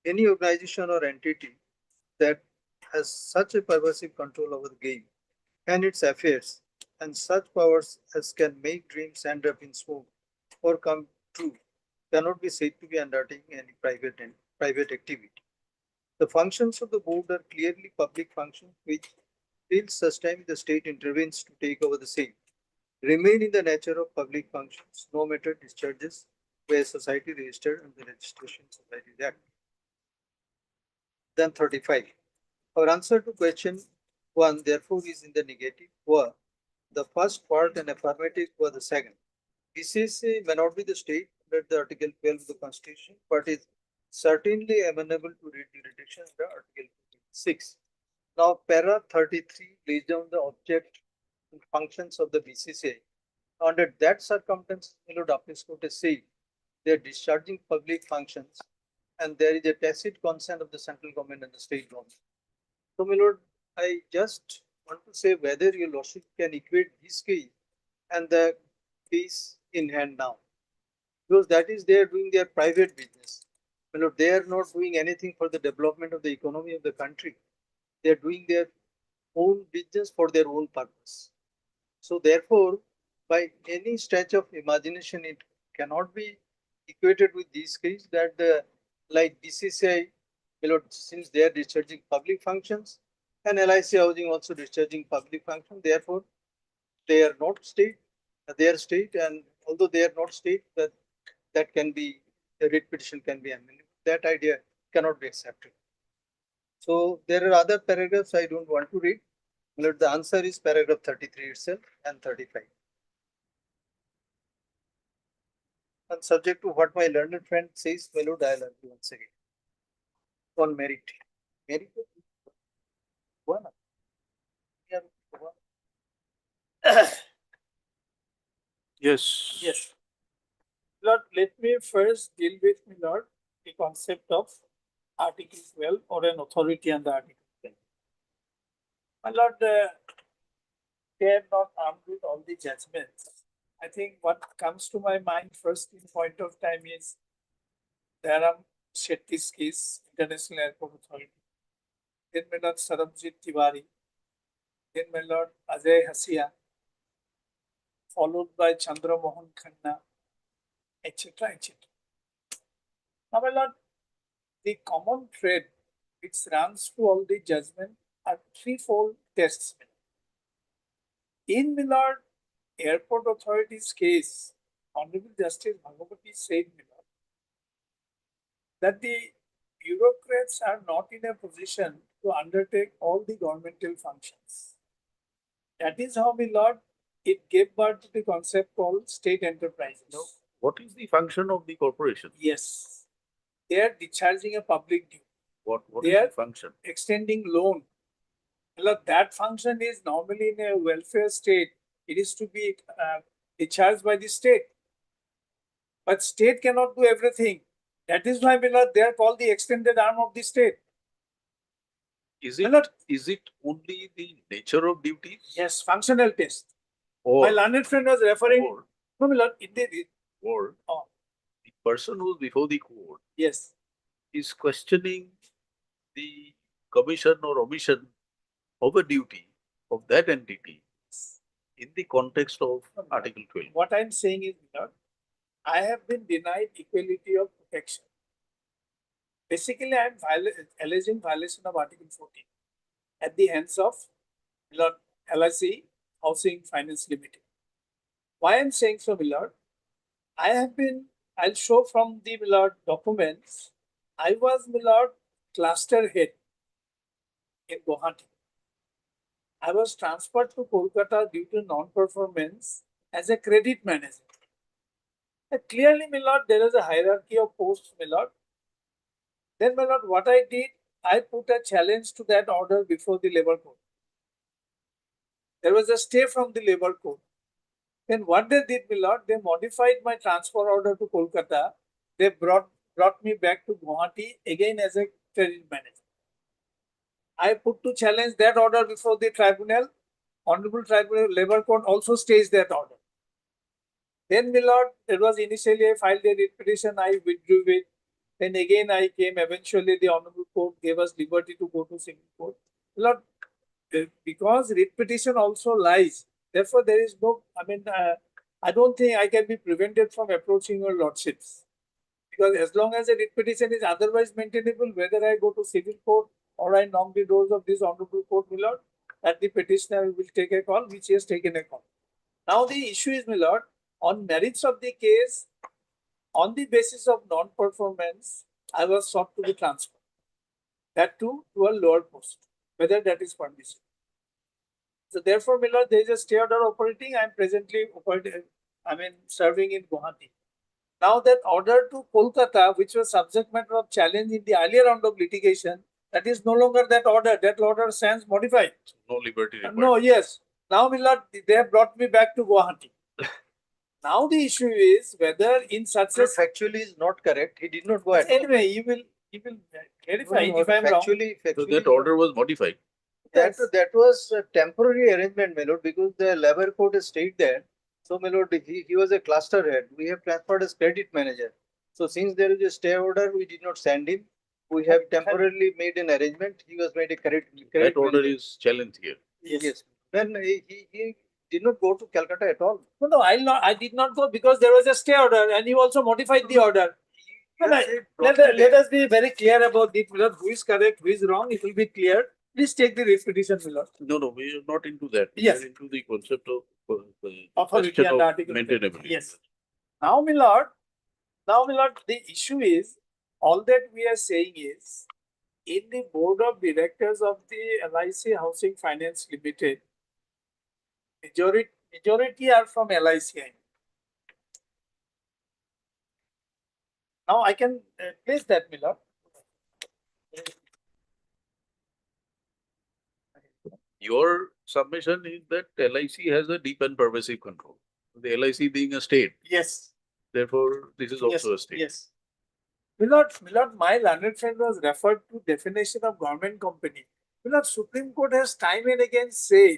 Any organization or entity that has such a pervasive control over the game and its affairs and such powers as can make dreams end up in smoke or come true cannot be said to be undertaking any private activity. The functions of the board are clearly public functions which, till such time the state intervenes to take over the same, remain in the nature of public functions, no matter discharges by a society registered under the Registration Societies Act. Then 35. Our answer to question 1 therefore is in the negative. Were the first part and affirmative were the second. BCCI may not be the state under the Article 12 of the Constitution, but is certainly amenable to reduction under Article 6. Now, para 33 lays down the object and functions of the BCCI. Under that circumstance, Lord Appeals Court has said they are discharging public functions and there is a tacit consent of the central government and the state government. So, my lord, I just want to say whether your lordship can equate this case and the case in hand now. Because that is they are doing their private business. My lord, they are not doing anything for the development of the economy of the country. They are doing their own business for their own purpose. So therefore, by any stretch of imagination, it cannot be equated with this case that like BCCI, since they are discharging public functions, and LIC housing also discharging public functions, therefore they are not state, they are state, and although they are not state, that can be the writ petition can be amended. That idea cannot be accepted. So there are other paragraphs I don't want to read. The answer is paragraph 33 itself and 35. And subject to what my learned friend says, my lord, I'll argue once again. On merit. Merit. One. Yes. Yes. Lord, let me first deal with, my lord, the concept of Article 12 or an authority under Article 12. My lord, they are not armed with all the judgments. I think what comes to my mind first in point of time is Dharam Shetty's case, International Airport Authority. Then my lord Sarabjit Tiwari. Then my lord Ajay Hasia. Followed by Chandra Mohan Khanna, etc. etc. Now, my lord, the common thread which runs through all the judgment are threefold tests. In my lord, Airport Authority's case, Honorable Justice Bhagavati said, my lord, that the bureaucrats are not in a position to undertake all the governmental functions. That is how, my lord, it gave birth to the concept called state enterprises. Now, what is the function of the corporation? Yes. They are discharging a public duty. What They is are the function? extending loan. Well, that function is normally in a welfare state. It is to be discharged by the state. But state cannot do everything. That is why, they are called the extended arm of the state. Is it only the nature of duties? Yes, functional test. Or, My learned friend was referring. or, No, my lord, or Oh. the person who is before the court yes. is questioning the commission or omission of a duty of that entity in the context of Article 12. What I'm saying is, my lord, I have been denied equality of protection. Basically, I am alleging violation of Article 14 at the hands of Lord LIC Housing Finance Limited. Why I'm saying so, my lord? I'll show from the, my lord, documents. I was, my lord, cluster head in Gauhati. I was transferred to Kolkata due to non-performance as a credit manager. Clearly, my lord, there is a hierarchy of posts, my lord. Then, my lord, what I did, I put a challenge to that order before the labor court. There was a stay from the labor court. Then what they did, my lord, they modified my transfer order to Kolkata. They brought me back to Gauhati again as a credit manager. I put to challenge that order before the tribunal. Honorable Tribunal Labor Court also stays that order. Then, my lord, it was initially I filed a writ petition, I withdrew it. Then again I came, eventually the Honorable Court gave us liberty to go to Supreme Court. My lord, because writ petition also lies Therefore, there is no, I don't think I can be prevented from approaching your lordships. Because as long as a writ petition is otherwise maintainable, whether I go to civil court or I knock the doors of this honorable court, my lord, that the petitioner will take a call, which he has taken a call. Now the issue is, my lord, on merits of the case, on the basis of non-performance, I was sought to be transferred. That too to a lower post, whether that is permissible. So therefore, my lord, there is a stay order operating. I am presently serving in Gauhati. Now that order to Kolkata, which was subject matter of challenge in the earlier round of litigation, that is no longer that order. That order stands modified. No liberty required. No, yes. Now, my lord, they have brought me back to Guwahati. Now the issue is whether in such a Factually is not correct. He did not go at all. anyway, you will verify if I am wrong. So that order was modified. That was a temporary arrangement, my lord, because the labor court has stayed there. So, my lord, he was a cluster head. We have transferred as credit manager. So, since there is a stay order, we did not send him. We have temporarily made an arrangement. He was made a credit That order manager. is challenged here. Yes. Then he did not go to Calcutta at all. No, I did not go because there was a stay order and you also modified the order. Let us be very clear about it, Milord. Who is correct, who is wrong, it will be clear. Please take the repetition, Milord. No, we are not into that. Yes. We are into the concept of Authority question and of article. maintainability. Yes. Now, Milord, the issue is, all that we are saying is, in the board of directors of the LIC Housing Finance Limited, majority are from LIC. Now I can place that, Milord. Your submission is that LIC has a deep and pervasive control. The LIC being a state, Yes. therefore this is also a state. Yes. Milord, my learned friend was referred to definition of government company. Milord, Supreme Court has time and again said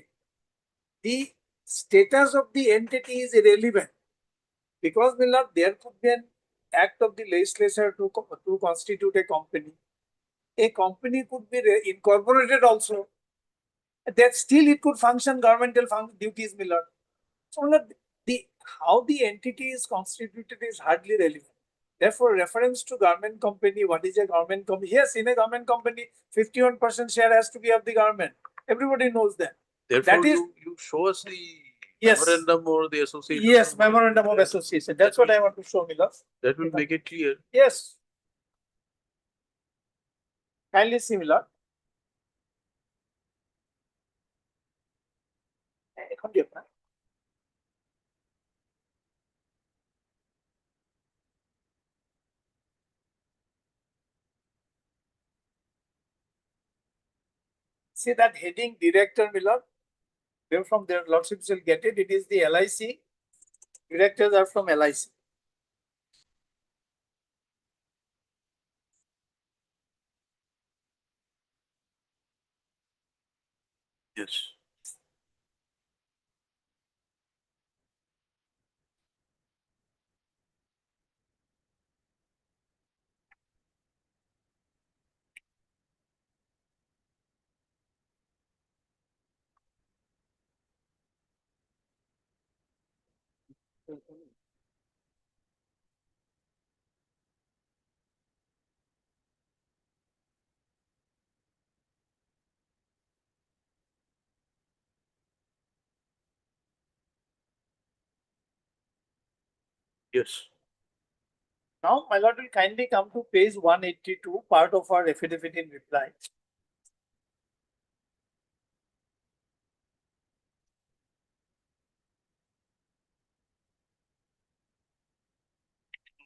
the status of the entity is irrelevant because, Milord, there could be an act of the legislature to constitute a company. A company could be incorporated also. That still it could function governmental duties, Milord. So, Milord, how the entity is constituted is hardly relevant. Therefore, reference to government company, what is a government company? Yes, in a government company, 51% share has to be of the government. Everybody knows that. Therefore, That is, you show us the yes, memorandum or the association. yes, memorandum of association. That's what I want to show, Milord. That will make it clear. Yes. Kindly see, Milord. See that heading, director, Milord. They're from their lordships will get it. It is the LIC. Directors are from LIC. Yes. Yes. Now, my lord will kindly come to page 182, part of our affidavit in reply.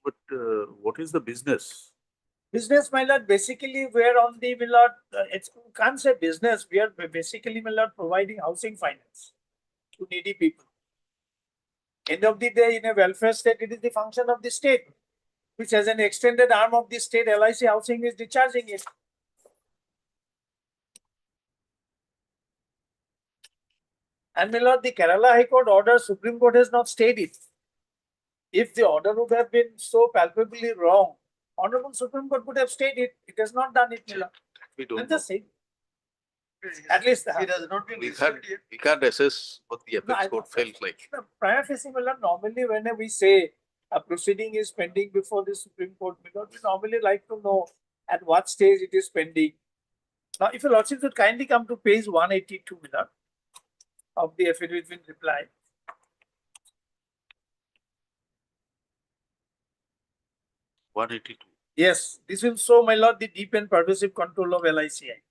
But what is the business? Business, my lord, basically we are on the, my lord, can't say business, we are basically, my lord, providing housing finance to needy people. End of the day, in a welfare state, it is the function of the state, which as an extended arm of the state, LIC Housing is discharging it. And my lord, the Kerala High Court order, Supreme Court has not stayed it. If the order would have been so palpably wrong, Honorable Supreme Court would have stayed it. It has not done it, my lord. We don't I'm just saying. At least It has not been We resolved can't, yet. we can't assess what the No, apex I- court felt like. the prior facing normally when we say a proceeding is pending before the Supreme Court, because we normally like to know at what stage it is pending. Now, if your lordship would kindly come to page 182, Milord, of the affidavit in reply. One eighty-two. Yes, this will show, my lord, the deep and pervasive control of LICI.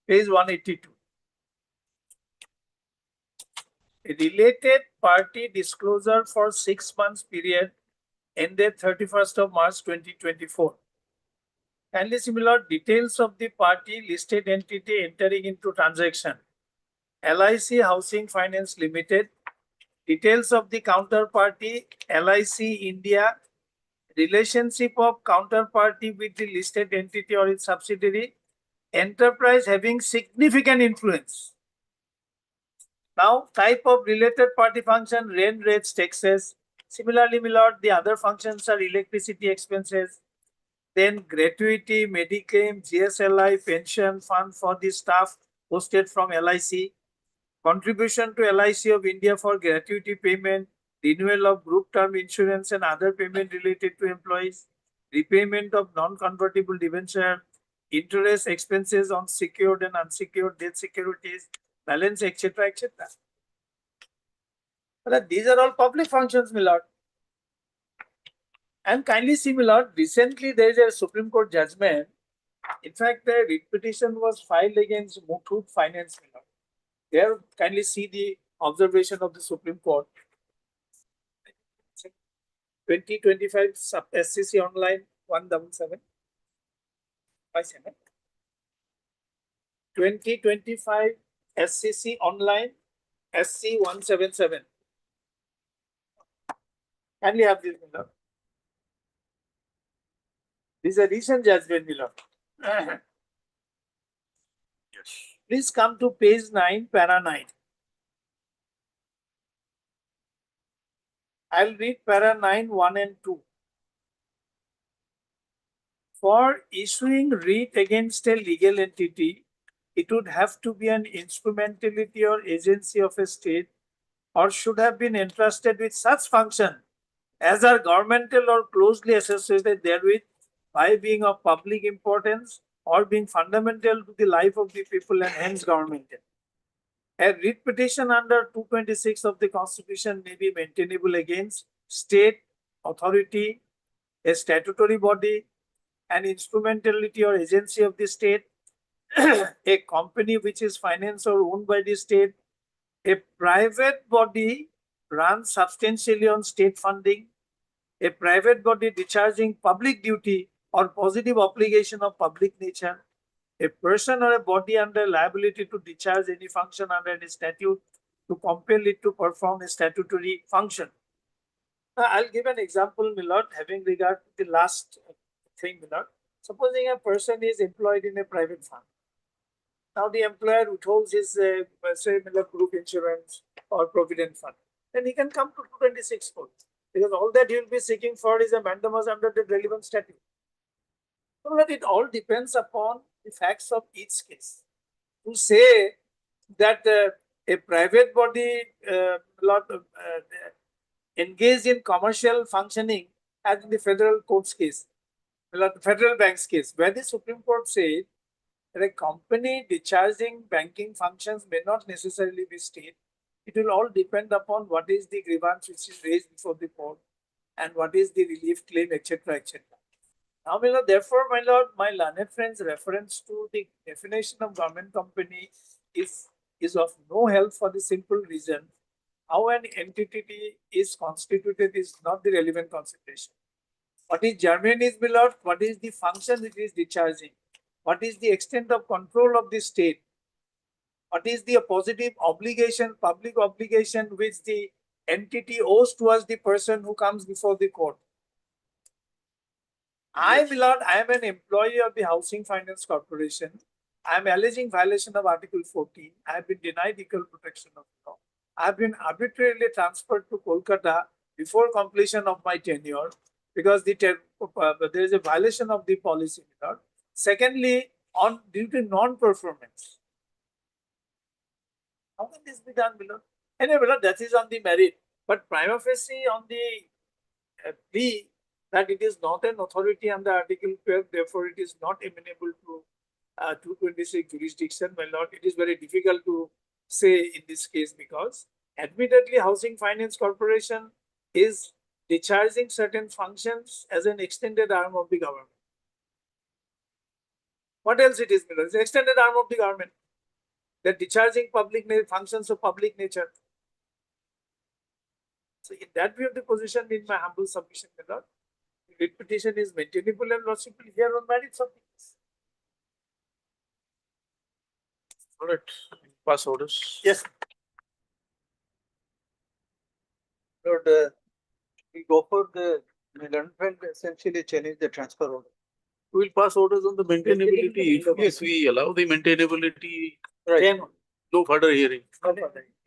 Page 182. A related party disclosure for 6 months period ended 31st of March 2024. Kindly similar details of the party listed entity entering into transaction. LIC Housing Finance Limited. Details of the counterparty LIC India. Relationship of counterparty with the listed entity or its subsidiary. Enterprise having significant influence. Now, type of related party function, rent, rates, taxes. Similarly, my lord, the other functions are electricity expenses, then gratuity, Mediclaim, GSLI, pension fund for the staff posted from LIC, contribution to LIC of India for gratuity payment, renewal of group term insurance and other payment related to employees, repayment of non-convertible debenture, interest expenses on secured and unsecured debt securities, balance, etc., etc. But these are all public functions, my lord. And kindly see, my lord, recently there is a Supreme Court judgment. In fact, the writ petition was filed against Muthoot Finance, my lord. There, kindly see the observation of the Supreme Court. 2025 sub SCC online 177. 2025 SCC online SC 177. Kindly have this, my lord. This is a recent judgment, my lord. Yes. Please come to page 9, para 9. I'll read para 9, 1 and 2. For issuing writ against a legal entity, it would have to be an instrumentality or agency of a state or should have been entrusted with such function as are governmental or closely associated therewith by being of public importance or being fundamental to the life of the people and hence governmental. A writ petition under 226 of the Constitution may be maintainable against state, authority, a statutory body, an instrumentality or agency of the state, a company which is financed or owned by the state, a private body run substantially on state funding, a private body discharging public duty or positive obligation of public nature, a person or a body under liability to discharge any function under any statute to compel it to perform a statutory function. Now, I'll give an example, my lord, having regard to the last thing, my lord. Supposing a person is employed in a private fund. Now, the employer withholds his, say, group insurance or provident fund. Then he can come to 226 code because all that he will be seeking for is a mandamus under the relevant statute. So that it all depends upon the facts of each case. To say that a private body engaged in commercial functioning, as in the federal court's case, federal bank's case, where the Supreme Court said that a company discharging banking functions may not necessarily be state. It will all depend upon what is the grievance which is raised before the court and what is the relief claim, etc., etc. Now, my lord, therefore, my lord, my learned friend's reference to the definition of government company is of no help for the simple reason how an entity is constituted is not the relevant consideration. What is germane is, my lord, what is the function it is discharging? What is the extent of control of the state? What is the positive obligation, public obligation which the entity owes towards the person who comes before the court? I, my lord, I am an employee of the Housing Finance Corporation. I am alleging violation of Article 14. I have been denied equal protection of law. I have been arbitrarily transferred to Kolkata before completion of my tenure because there is a violation of the policy, my lord. Secondly, on due to non-performance. How can this be done, below? Anyway, below, that is on the merit, but prima facie on the plea that it is not an authority under Article 12, therefore it is not amenable to 226 jurisdiction. Well, not, it is very difficult to say in this case because admittedly Housing Finance Corporation is discharging certain functions as an extended arm of the government. What else it is? It's an extended arm of the government. They're discharging public functions of public nature. So in that view of the position, in my humble submission, the writ petition is maintainable and lawful here on merits of things. All right, pass orders. Yes. Lord, we go for the development, essentially challenge the transfer order. We'll pass orders on the maintainability. If we allow the maintainability, Right. no further hearing.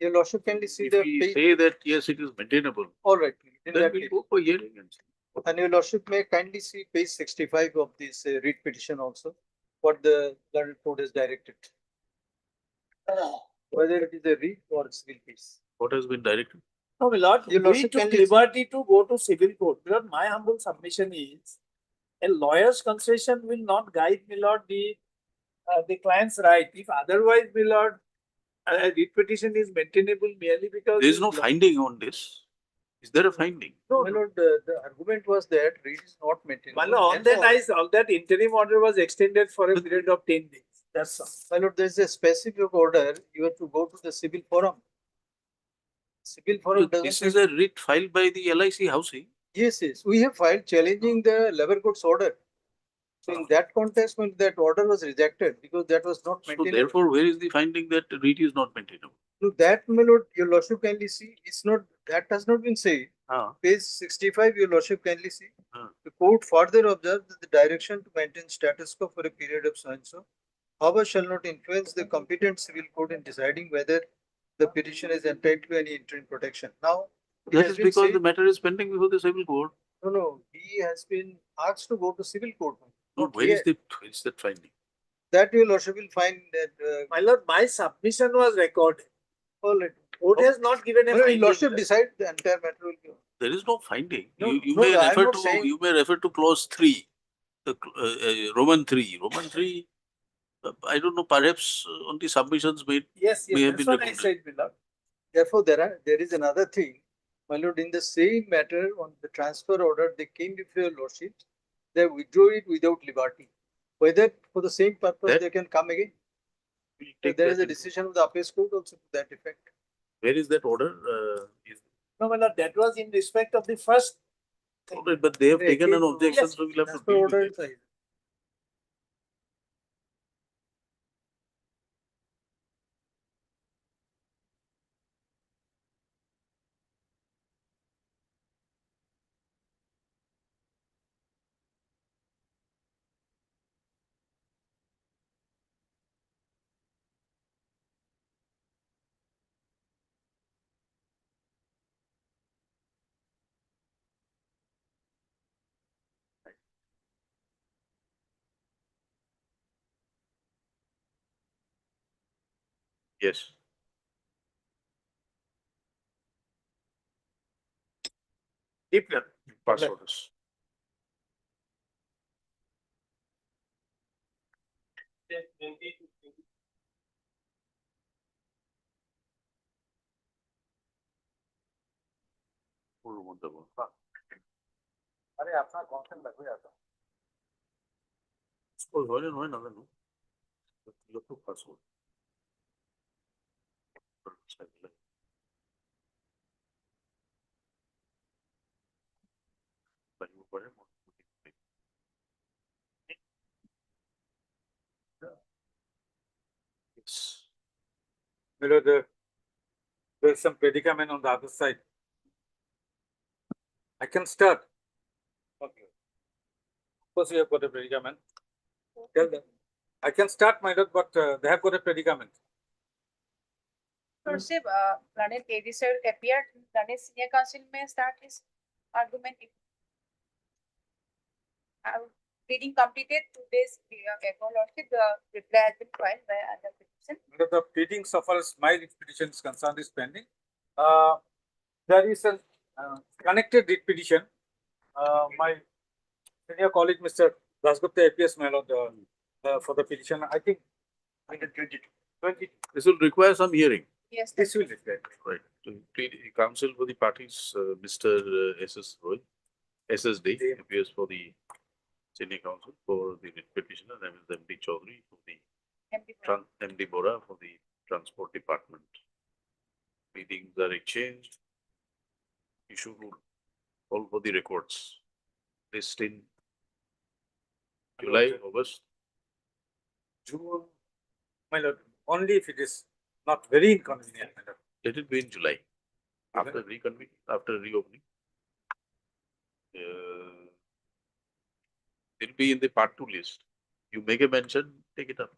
Your lordship kindly see If the we page. say that yes, it is maintainable, All right. In then that we'll case. go for hearing and see. And your lordship may kindly see page 65 of this writ petition also, what the learned court has directed. Whether it is a writ or civil case. What has been directed? No, my lord, Your we lordship took kindly- liberty to go to civil court. Because my humble submission is a lawyer's concession will not guide, my lord, the client's right. If otherwise, my lord, a writ petition is maintainable merely because There is no finding on this. Is there a finding? No, my lord, the argument was that writ is not maintained. My lord, on that interim order was extended for a period of 10 days. That's all. My lord, there is a specific order. You have to go to the civil forum. Civil forum doesn't. This is a writ filed by the LIC Housing. Yes, yes. We have filed challenging the labor court's order. So in that context, when that order was rejected because that was not So maintained. therefore, where is the finding that writ is not maintainable? No, that, my lord, your lordship kindly see, it's not, that has not been said. Page 65, your lordship kindly see. The court further observed that the direction to maintain status quo for a period of so and so, however, shall not influence the competent civil court in deciding whether the petition is entitled to any interim protection. Now, it That has is been because said- the matter is pending before the civil court. No, he has been asked to go to civil court. No, Not where yet. is that finding? That your lordship will find that. My lord, my submission was recorded. All right. Court has not given a Well, your finding. lordship decide the entire matter will go. There is no finding. No, You no, may I'm refer not to saying- you may refer to clause 3, the Roman 3. Roman 3. I don't know. Perhaps on the submissions made. Yes, may have that's been what I reported. said, my lord. Therefore, there is another thing. My lord, in the same matter on the transfer order, they came before your lordship. They withdrew it without liberty. Whether for the same purpose That- they can come again. We'll take There that is a into- decision of the appeals court also to that effect. Where is that order? No, my lord, that was in respect of the first thing. Alright, but they have They taken an came- objection, Yes, so we'll have to Transfer deal order with it. is Yes. Deep learning. Pass orders. আরে আপনার consent লাগবে এত হয় না জানো লক্ষ্য password You know, there's some predicament on the other side. I can start. Okay. Of course, we have got a predicament. Tell them. I can start, my lord, but they have got a predicament. Sir, Learned KD sir appeared. Learned senior counsel may start his argument. reading completed 2 days ago, Lordship, the reply has been filed by other petition. The pleading so far as my petition is concerned is pending. There is a connected writ petition. My senior colleague, Mr. Dasgupta appears, my lord, for the petition. I think 20. This will require some hearing. Yes, This will require. Right. To plead counsel for the parties, Mr. S.S. Roy, SSD appears for the senior counsel for the writ petitioner, and MD Chaudhary for the MD Bora for the transport department. Meetings are exchanged. Issue rule, all for the records. List in July, August. June, my lord, only if it is not very inconvenient, my lord. Let it be in July, after reconvening, after reopening. It'll be in the part 2 list. You make a mention, take it up.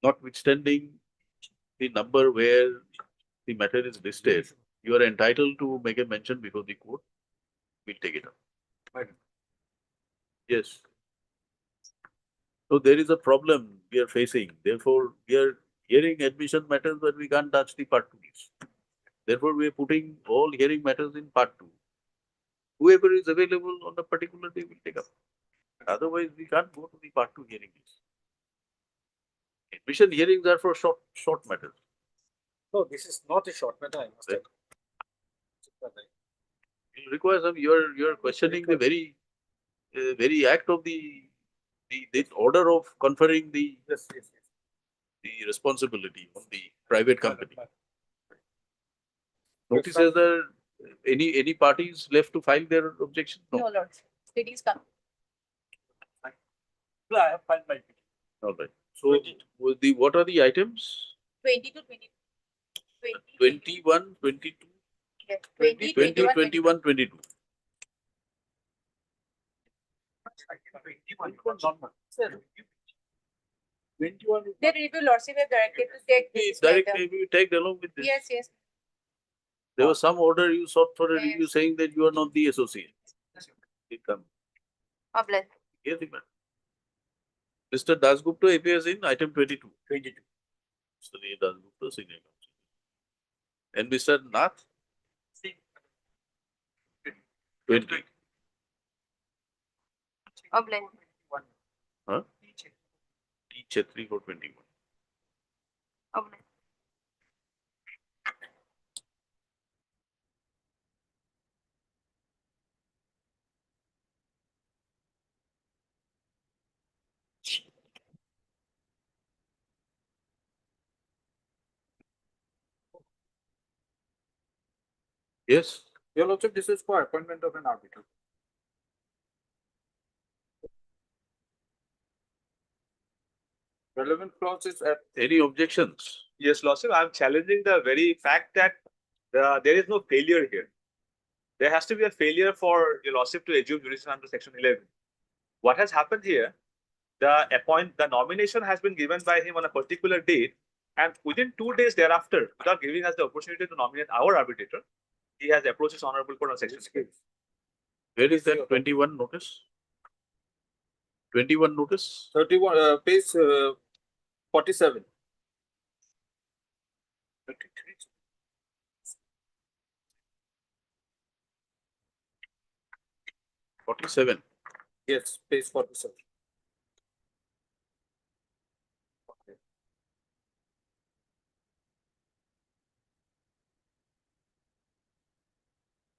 Notwithstanding the number where the matter is listed, you are entitled to make a mention before the court. We'll take it up. Right. Yes. So there is a problem we are facing. Therefore, we are hearing admission matters, but we can't touch the part 2 list. Therefore, we are putting all hearing matters in part 2. Whoever is available on a particular day will take up. Otherwise, we can't go to the part 2 hearing list. Admission hearings are for short matters. No, this is not a short matter, I must Right. have. It requires some, you are questioning the very act of the order of conferring the Yes. the responsibility on the private company. Notices are any parties left to file their objection? No, Lordship. Readings come. I have filed my petition. All right. So what are the items? 20 to 20. 21, 22, Yes, 20, 21, 22. The review, Lordship, have directed to take this Direct matter. review tagged along with this. Yes. There was some order you sought for a review Yes. saying that you are not the associate. It come. Obliged. Yes, ma'am. Mr. Dasgupta appears in item 22. 22. Mr. A. Dasgupta, senior counsel. And Mr. Nath? 20. Obliged. Huh? T. Chetri for 21. Obliged. Yes. Your Lordship, this is for appointment of an arbiter. Relevant clause is at. Any objections? Yes, Lordship, I'm challenging the very fact that there is no failure here. There has to be a failure for your Lordship to assume jurisdiction under section 11. What has happened here? The nomination has been given by him on a particular date, and within 2 days thereafter, without giving us the opportunity to nominate our arbitrator, he has approached his honorable court on section 11. Where is that 21 notice? 21 notice? 31, page 47. 47. Yes, page 47.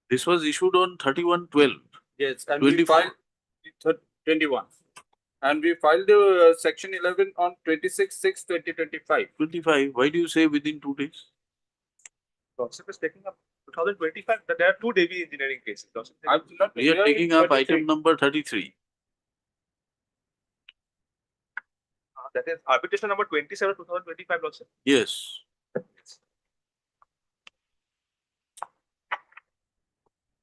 This was issued on 31/12. Yes, and 24. we filed 21. And we filed section 11 on 26/6/2025. 25. Why do you say within 2 days? Lordship is taking up 2025. There are 2 Devi engineering cases. Lordship, We are taking up item number 33. that is arbitration number 27, 2025. Lordship. Yes.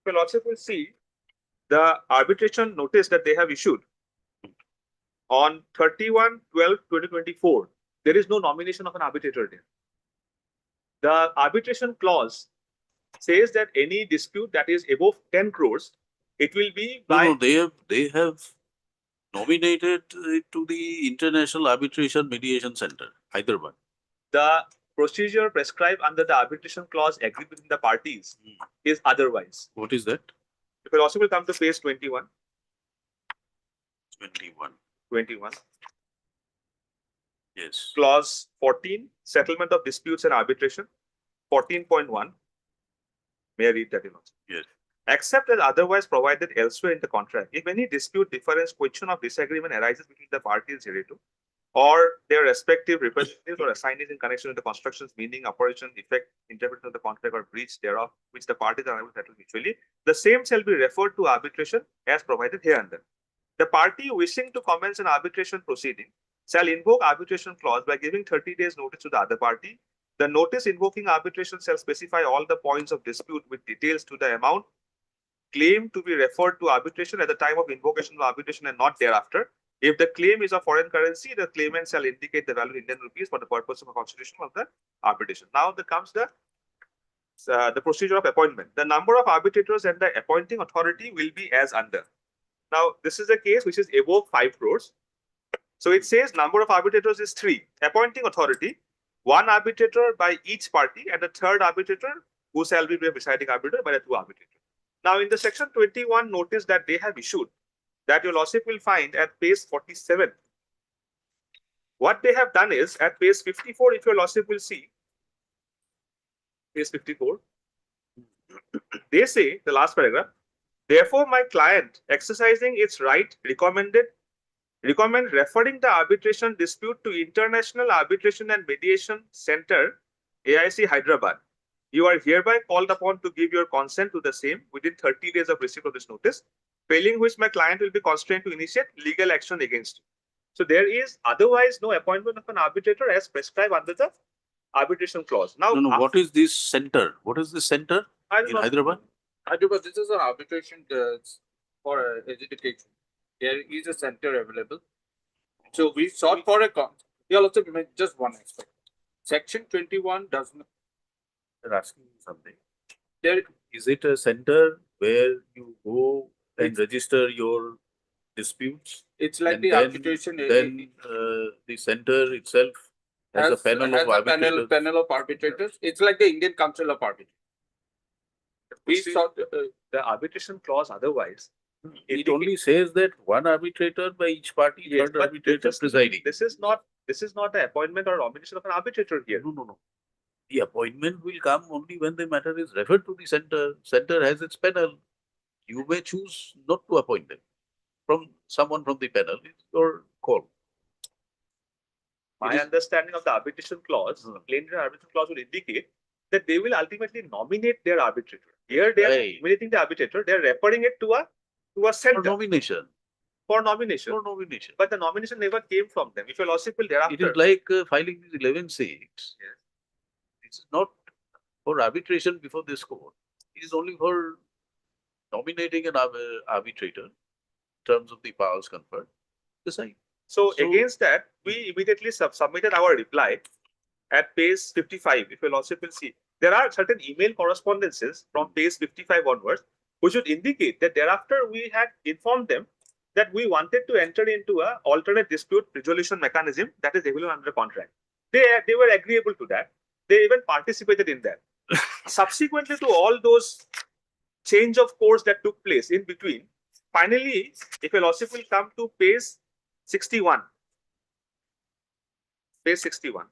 Your Lordship will see the arbitration notice that they have issued on 31/12/2024. There is no nomination of an arbitrator there. The arbitration clause says that any dispute that is above 10 crores, it will be by. No, they have nominated it to the International Arbitration Mediation Center, Hyderabad. The procedure prescribed under the arbitration clause agreed between the parties is otherwise. What is that? If you also will come to page 21. 21. Yes. Clause 14, settlement of disputes and arbitration. 14.1. May I read that in also? Yes. Except as otherwise provided elsewhere in the contract, if any dispute, difference, question of disagreement arises between the parties hereto, or their respective representatives or assignees in connection with the constructions, meaning, operation, effect, interpretation of the contract or breach thereof, which the parties are unable to settle mutually, the same shall be referred to arbitration as provided hereunder. The party wishing to commence an arbitration proceeding shall invoke arbitration clause by giving 30 days notice to the other party. The notice invoking arbitration shall specify all the points of dispute with details to the amount claim to be referred to arbitration at the time of invocation of arbitration and not thereafter. If the claim is of foreign currency, the claimant shall indicate the value in Indian rupees for the purpose of a constitution of the arbitration. Now there comes the procedure of appointment. The number of arbitrators and the appointing authority will be as under. Now this is a case which is above 5 crores. So it says number of arbitrators is 3. Appointing authority, 1 arbitrator by each party and a third arbitrator who shall be the presiding arbitrator by the 2 arbitrators. Now, in the section 21 notice that they have issued, that your lordship will find at page 47. What they have done is at page 54, if your lordship will see, page 54, they say, the last paragraph, therefore, my client exercising its right recommend referring the arbitration dispute to International Arbitration and Mediation Center, AIC Hyderabad. You are hereby called upon to give your consent to the same within 30 days of receipt of this notice, failing which my client will be constrained to initiate legal action against you. So there is otherwise no appointment of an arbitrator as prescribed under the arbitration clause. Now, No, what is this center? What is this center in Hyderabad? Hyderabad, this is an arbitration for adjudication. There is a center available. So we sought for a yeah, also just one aspect. Section 21 does not. They're asking you something. There Is it a center where you go and register your disputes? it's like And the then- arbitration. Then the center itself has a panel of arbitrators. Panel of arbitrators. It's like the Indian Council of Arbitrators. We sought the arbitration clause otherwise. It only says that 1 arbitrator by each party, Yes, third but arbitrator presiding. This is not the appointment or nomination of an arbitrator here. No. The appointment will come only when the matter is referred to the center. Center has its panel. You may choose not to appoint them from someone from the panel. It's your call. My understanding of the arbitration clause, plain arbitration clause will indicate that they will ultimately nominate their arbitrator. Here they are Right. nominating the arbitrator, they are referring it to a center For nomination. for nomination. For nomination. But the nomination never came from them. If your lordship will thereafter. It is like filing these 11-6. Yes. This is not for arbitration before this court. It is only for nominating an arbitrator in terms of the powers conferred. Decide. So So- against that, we immediately submitted our reply at page 55. If your lordship will see, there are certain email correspondences from page 55 onwards, which would indicate that thereafter we had informed them that we wanted to enter into an alternate dispute resolution mechanism that is available under the contract. They were agreeable to that. They even participated in that. Subsequently to all those change of course that took place in between, finally, if your lordship will come to page 61. Page 61.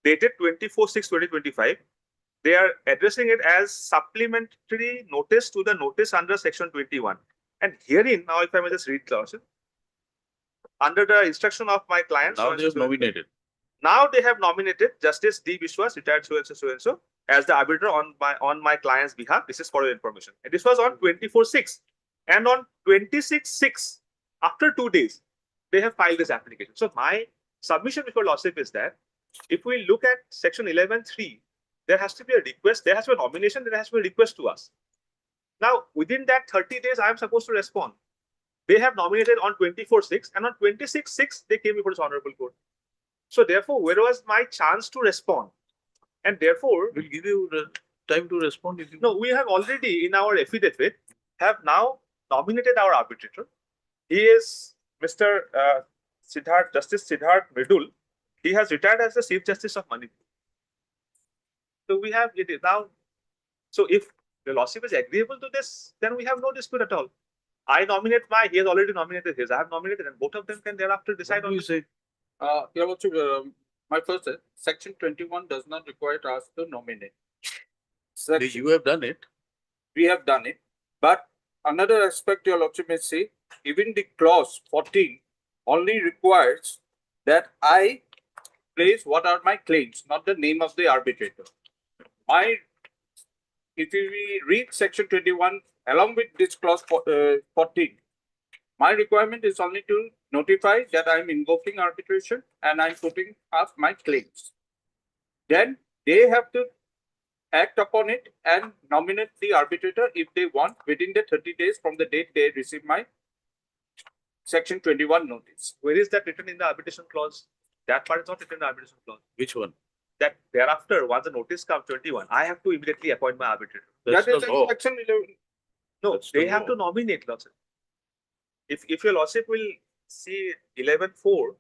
Dated 24/6/2025. They are addressing it as supplementary notice to the notice under section 21. And herein, now if I may just read, Lordship, under the instruction of my clients. Now they have nominated. Now they have nominated Justice D. Vishwas, retired so and so, as the arbiter on my client's behalf. This is for your information. And this was on 24/6. And on 26/6, after 2 days, they have filed this application. So my submission before lordship is that if we look at section 11(3), there has to be a request, there has to be a nomination, there has to be a request to us. Now, within that 30 days, I am supposed to respond. They have nominated on 24/6, and on 26/6, they came before this honorable court. So therefore, where was my chance to respond? And therefore, We'll give you time to respond if you. no, we have already in our affidavit have now nominated our arbitrator. He is Mr. Justice Siddharth Mridul. He has retired as the Chief Justice of Manipur. So we have it now. So if the lordship is agreeable to this, then we have no dispute at all. I nominate he has already nominated his. I have nominated, and both of them can thereafter decide What do on you this. say? Your Lordship, my first is, section 21 does not require us to nominate. You have done it. We have done it, but another aspect your Lordship may say, even the clause 14 only requires that I place what are my claims, not the name of the arbitrator. If we read section 21 along with this clause 14, my requirement is only to notify that I am invoking arbitration and I am putting up my claims. Then they have to act upon it and nominate the arbitrator if they want within the 30 days from the date they receive my section 21 notice. Where is that written in the arbitration clause? That part is not written in the arbitration clause. Which one? That thereafter, once the notice comes 21, I have to immediately appoint my arbitrator. That's That is the law. section 11. No, That's the they have law. to nominate, lordship. If your lordship will see 11.4,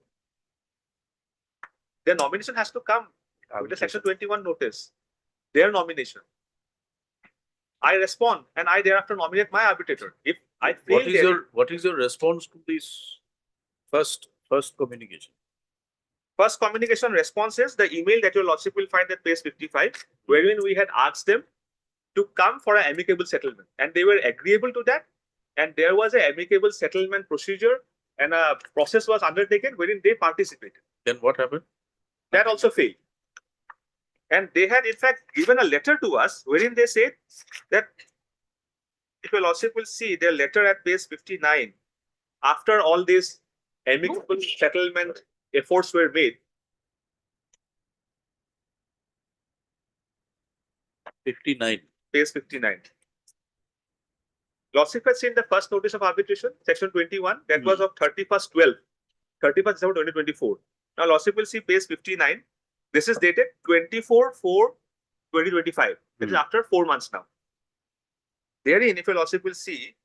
their nomination has to come with the section 21 notice. Their nomination. I respond and I thereafter nominate my arbitrator. If I fail, What is your response to this first communication? first communication response is the email that your lordship will find at page 55, wherein we had asked them to come for an amicable settlement, and they were agreeable to that. And there was an amicable settlement procedure, and a process was undertaken wherein they participated. Then what happened? That also failed. And they had, in fact, given a letter to us wherein they said that, if your lordship will see their letter at page 59, after all these amicable settlement efforts were made. 59. Page 59. Lordship has seen the first notice of arbitration, section 21, that was of 31st December 2024. Now, Lordship will see page 59. This is dated 24/4/2025. This is after 4 months now. Therein, if your Lordship will see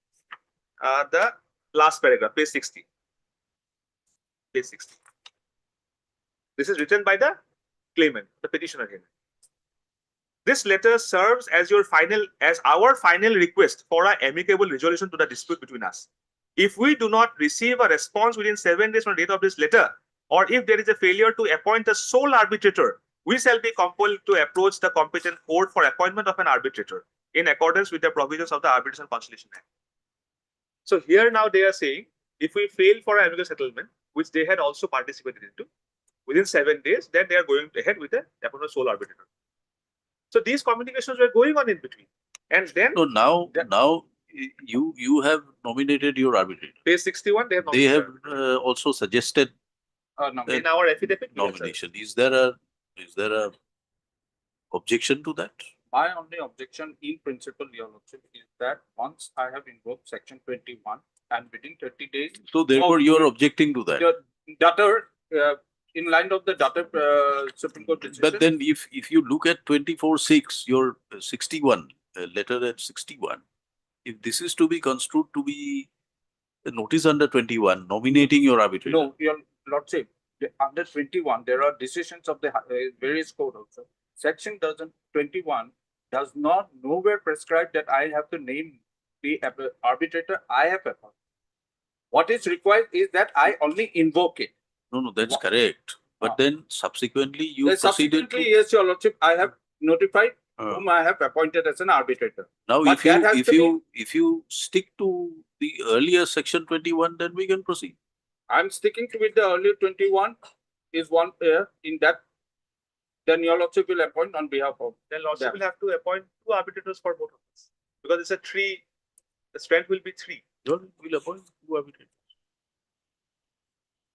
the last paragraph, page 60. Page 60. This is written by the claimant, the petitioner here. This letter serves as our final request for an amicable resolution to the dispute between us. If we do not receive a response within 7 days from the date of this letter, or if there is a failure to appoint a sole arbitrator, we shall be compelled to approach the competent court for appointment of an arbitrator in accordance with the provisions of the Arbitration Conciliation Act. So here now they are saying, if we fail for an amicable settlement, which they had also participated into, within 7 days, then they are going ahead with the appointment of sole arbitrator. So these communications were going on in between. And then So now you have nominated your arbitrator. page 61, they have They nominated have also suggested in our affidavit. nomination. Is there a objection to that? My only objection in principle, your Lordship, is that once I have invoked section 21 and within 30 days. So therefore you are objecting to that. Your daughter, in line of the daughter Supreme Court decision. But then if you look at 24/6, your 61, letter at 61, if this is to be construed to be the notice under 21, nominating your arbitrator. No, your Lordship, under 21, there are decisions of the various court also. Section 21 does not nowhere prescribe that I have to name the arbitrator I have appointed. What is required is that I only invoke it. No, that's correct. But then subsequently you proceeded Subsequently, to. yes, your Lordship, I have notified whom I have appointed as an arbitrator. Now, But that has to if you stick to the earlier section 21, then we can proceed. I'm sticking with the earlier 21 is one in that. Then your Lordship will appoint on behalf of. Then Lordship will have to appoint 2 arbitrators for both of us. Because it's a 3, the strength will be 3. We'll appoint 2 arbitrators.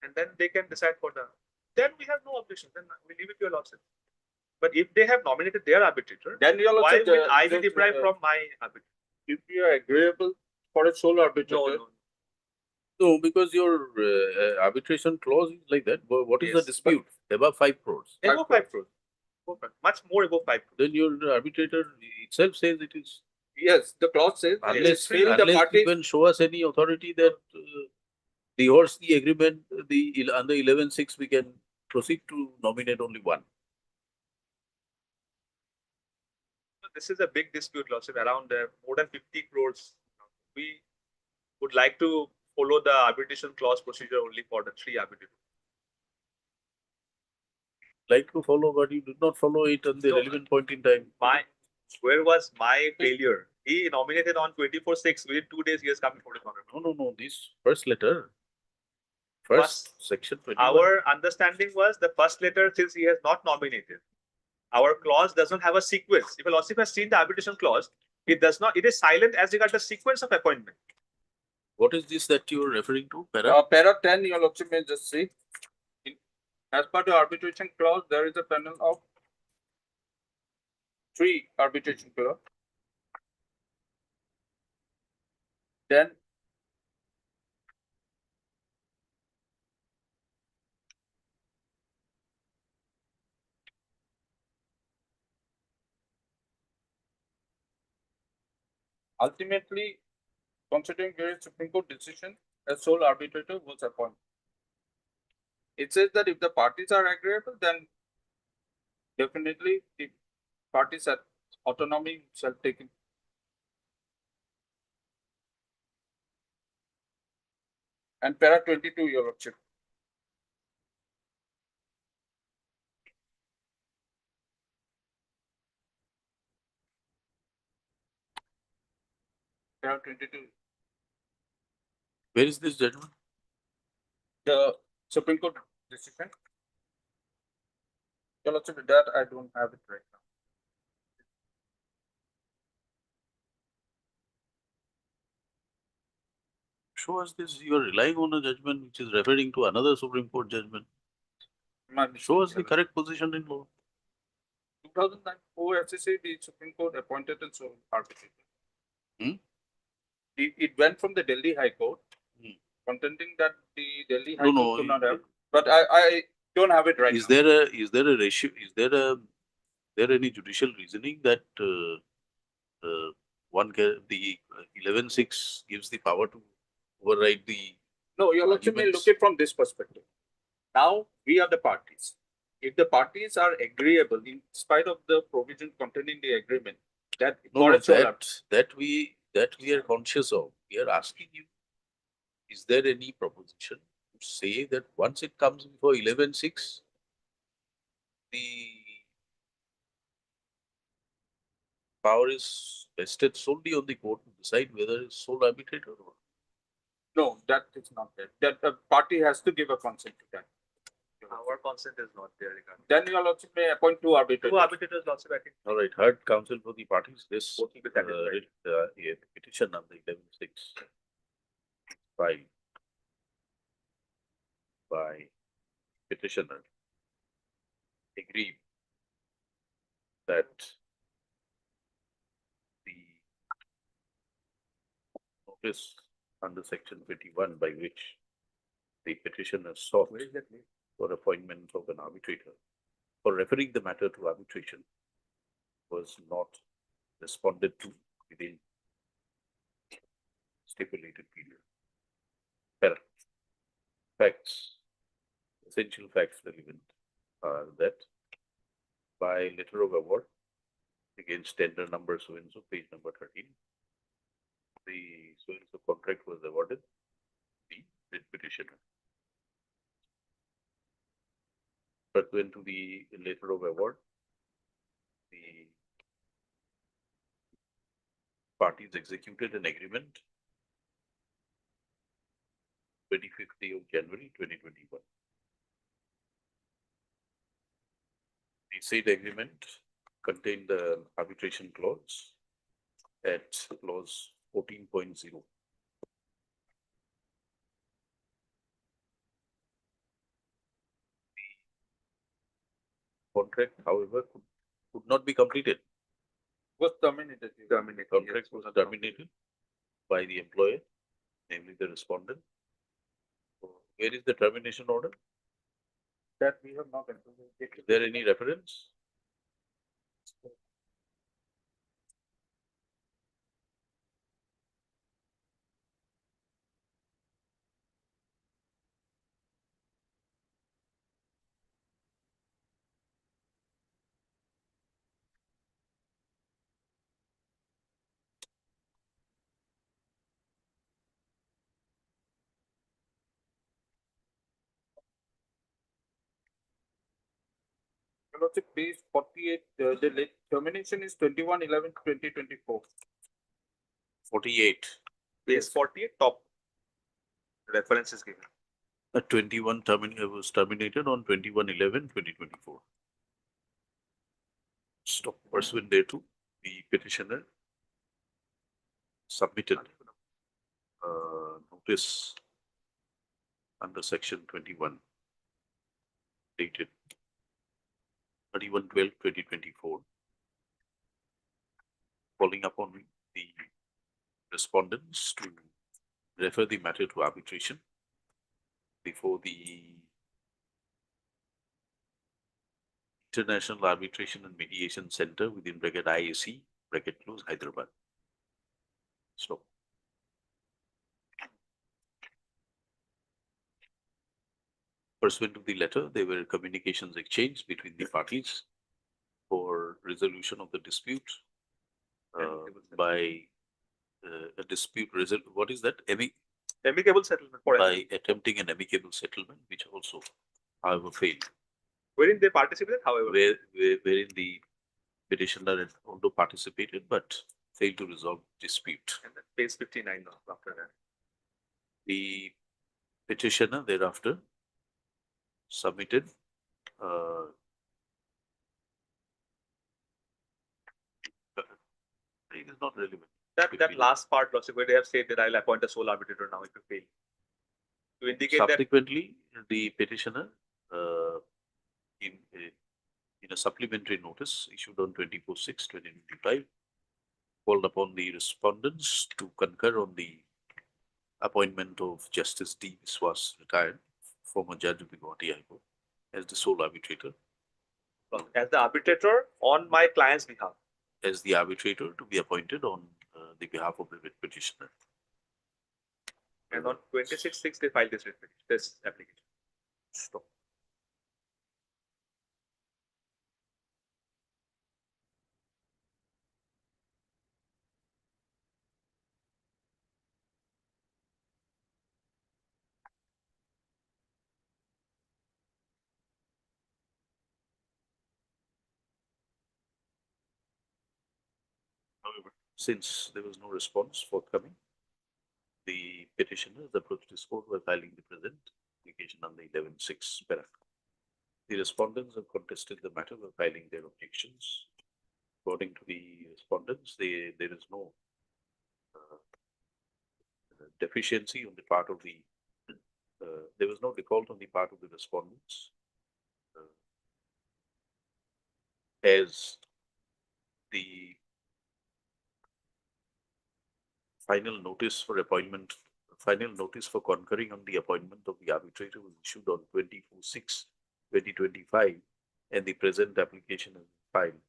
And then they can decide for the. Then we have no objection. Then we leave it to your Lordship. But if they have nominated their arbitrator, Then your why Lordship, will I be deprived from my arbitrator? if you are agreeable for a sole arbitrator. No, because your arbitration clause is like that. But what is the Yes, dispute? Above 5 crores. Above 5 crores. much more above 5 crores. Then your arbitrator itself says it is. Yes, the clause says. Unless, fail the unless party. you can show us any authority that the horse, the agreement, under 11.6, we can proceed to nominate only one. So this is a big dispute, Lordship, around more than 50 crores. We would like to follow the arbitration clause procedure only for the 3 arbitrators. Like to follow, but you did not follow it at the No. relevant point in time. Where was my failure? He nominated on 24/6. Within 2 days, he has come before the honorable. No. This first letter. First section 21. Our understanding was the first letter, since he has not nominated, our clause doesn't have a sequence. If a lordship has seen the arbitration clause, it does not. It is silent as regards the sequence of appointment. What is this that you are referring to? Para? Para 10, your lordship may just see. As per the arbitration clause, there is a panel of 3 arbitration clause. Then ultimately, considering various Supreme Court decision, a sole arbitrator was appointed. It says that if the parties are agreeable, then definitely the parties have autonomy shall take in. And para 22, your lordship. Para 22. Where is this judgment? The Supreme Court decision. Your lordship, that I don't have it right now. Show us this. You are relying on a judgment which is referring to another Supreme Court judgment. Show us the correct position in law. 2004 FCC, the Supreme Court appointed a sole arbitrator. Hmm? It went from the Delhi High Court, contending that the Delhi High Court could not have. But I don't have it right Is now. there a ratio? Is there any judicial reasoning that the 11.6 gives the power to override the? No, your lordship may look it from this perspective. Now we are the parties. If the parties are agreeable, in spite of the provision contained in the agreement, that that we are conscious of. We are asking you: is there any proposition to say that once it comes before 11.6, the power is vested solely on the court to decide whether it's sole arbitrator or not? no, that is not there. That the party has to give a consent to that. Our consent is not there regarding. Then your lordship may appoint 2 arbitrators. 2 arbitrators, lordship, I think. All right, heard counsel for the parties. This Both will be satisfied. petition number 11.6 filed by petitioner agreed that the notice under section 21 by which the petitioner sought for appointment of an arbitrator for referring the matter to arbitration was not responded to within stipulated period. Well, facts, essential facts relevant are that by letter of award against tender number so and so, page number 13, the so and so contract was awarded the writ petitioner. Pursuant to the letter of award, the parties executed an agreement 25th day of January 2021. The said agreement contained the arbitration clause at clause 14.0. Contract, however, could not be completed. Was terminated. Contract was terminated by the employer, namely the respondent. So where is the termination order? That we have not. Is there any reference? Your Lordship, page 48, the termination is 21/11/2024. 48. Page 48, top. Reference is given. 21 was terminated on 21/11/2024. Stop. Pursuant thereto, the petitioner submitted notice under section 21 dated 31/12/2024, calling upon the respondents to refer the matter to arbitration before the International Arbitration and Mediation Center within bracket IAC, bracket close, Hyderabad. So, pursuant to the letter, there were communications exchanged between the parties for resolution of the dispute by a dispute what is that? Amicable settlement for By attempting an amicable settlement, which also, however, failed. wherein they participated, however. Wherein the petitioner had also participated but failed to resolve dispute. And then page 59 now, after that. The petitioner thereafter submitted it is not relevant. That last part, Lordship, where they have said that I'll appoint a sole arbitrator now if you fail. To indicate that Subsequently, the petitioner in a supplementary notice issued on 24/6/2025 called upon the respondents to concur on the appointment of Justice D. Biswas, retired, former judge of the Gauhati High Court, as the sole arbitrator. as the arbitrator on my client's behalf. As the arbitrator to be appointed on the behalf of the writ petitioner. And on 26/6 they filed this this application. Stop. However, since there was no response forthcoming, the petitioners approached this court by filing the present application under 11(6) paragraph. The respondents have contested the matter by filing their objections. According to the respondents, there is no deficiency on the part of the there was no default on the part of the respondents as the final notice for concurring on the appointment of the arbitrator was issued on 24/6/2025, and the present application is filed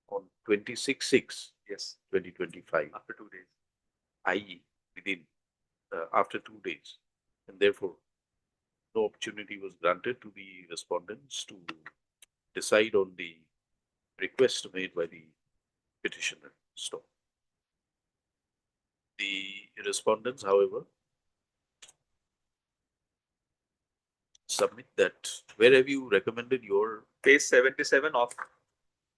on 26/6, Yes, 2025, after 2 days. i.e. within after 2 days, and therefore no opportunity was granted to the respondents to decide on the request made by the petitioner. Stop. The respondents, however, submit that where have you recommended your Page 77 of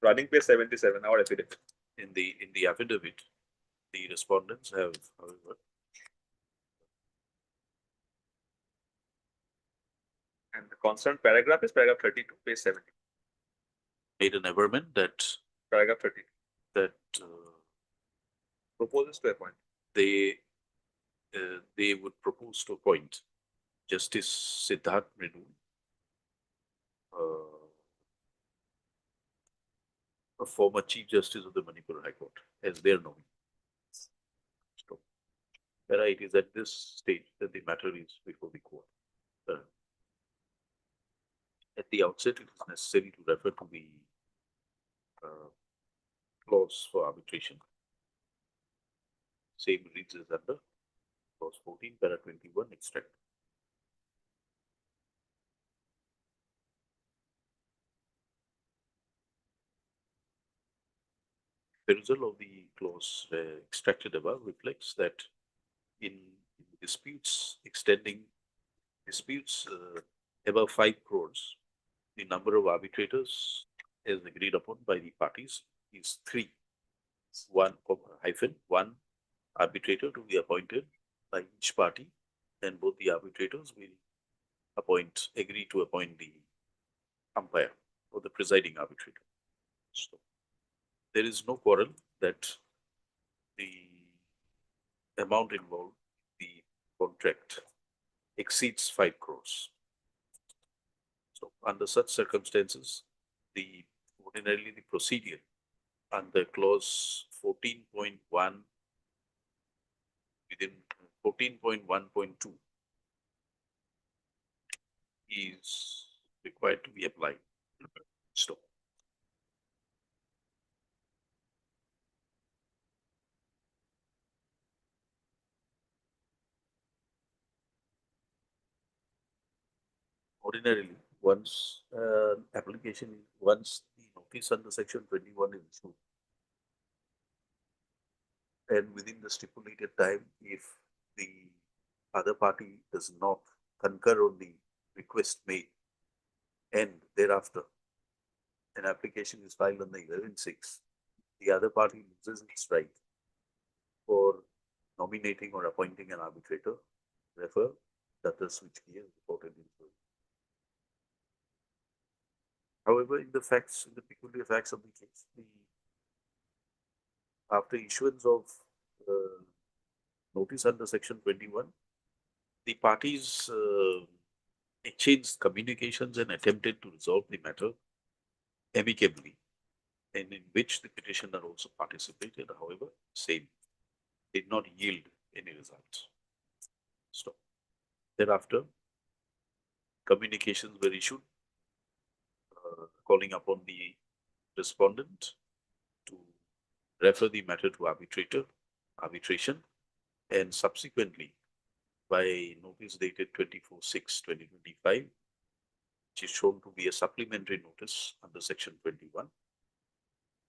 running page 77, our affidavit. in the affidavit, the respondents have, however, And the concerned paragraph is paragraph 32, page 70. made an averment that Paragraph 32 that proposes to appoint. they would propose to appoint Justice Siddharth Mridul, a former Chief Justice of the Manipur High Court, as their nominee. So, it is at this stage that the matter is before the court. At the outset, it is necessary to refer to the clause for arbitration. Same reads as under clause 14, para 21, extract. The result of the clause extracted above reflects that in disputes above 5 crores, the number of arbitrators as agreed upon by the parties is 3. 1 arbitrator to be appointed by each party, and both the arbitrators will agree to appoint the umpire or the presiding arbitrator. So there is no quarrel that the amount involved, the contract exceeds 5 crores. So under such circumstances, ordinarily the procedure under clause 14.1 within 14.1.2 is required to be applied. So ordinarily, once once the notice under section 21 is issued, and within the stipulated time, if the other party does not concur on the request made, and thereafter an application is filed on the 11/6, the other party loses its right for nominating or appointing an arbitrator. Refer data switch key as reported in. However, in the peculiar facts of the case, after issuance of notice under section 21, the parties exchanged communications and attempted to resolve the matter amicably, and in which the petitioner also participated. However, same did not yield any results. So thereafter, communications were issued calling upon the respondent to refer the matter to arbitration, and subsequently by notice dated 24/6/2025, which is shown to be a supplementary notice under section 21,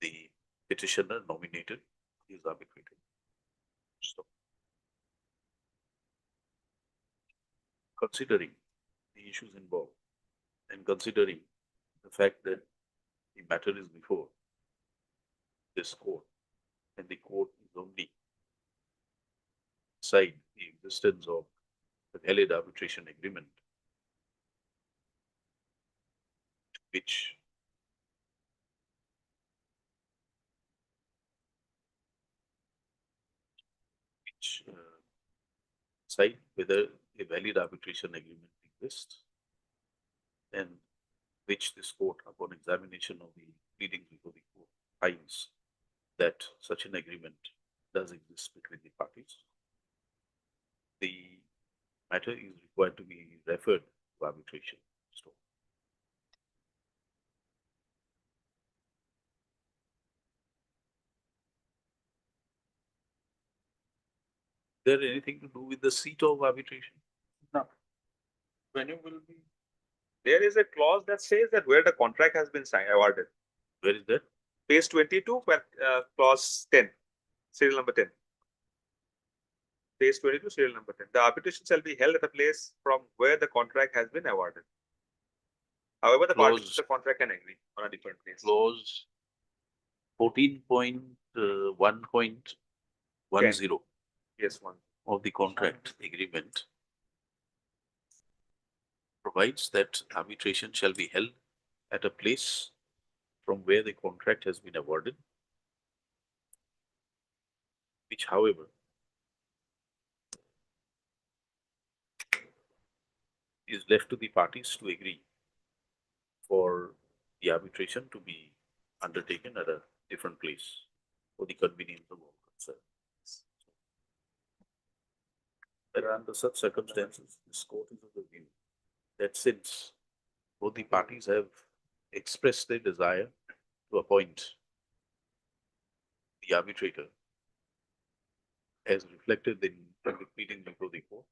the petitioner nominated his arbitrator. So, considering the issues involved and considering the fact that the matter is before this court, and the court is only decide the existence of the valid arbitration agreement, which decide whether a valid arbitration agreement exists, and which this court, upon examination of the pleadings before the court, finds that such an agreement does exist between the parties. The matter is required to be referred to arbitration. So, is there anything to do with the seat of arbitration? No. Venue will be. There is a clause that says that where the contract has been signed, awarded. Where is that? Page 22, clause 10, serial number 10. Page 22, serial number 10. The arbitration shall be held at a place from where the contract has been awarded. However, the parties to the contract can agree on a different place. Clause 14.1.10. Yes, one. Of the contract agreement provides that arbitration shall be held at a place from where the contract has been awarded, which, however, is left to the parties to agree for the arbitration to be undertaken at a different place for the convenience of all concerned. That under such circumstances, this court is of the view that since both the parties have expressed their desire to appoint the arbitrator as reflected in the pleading before the court,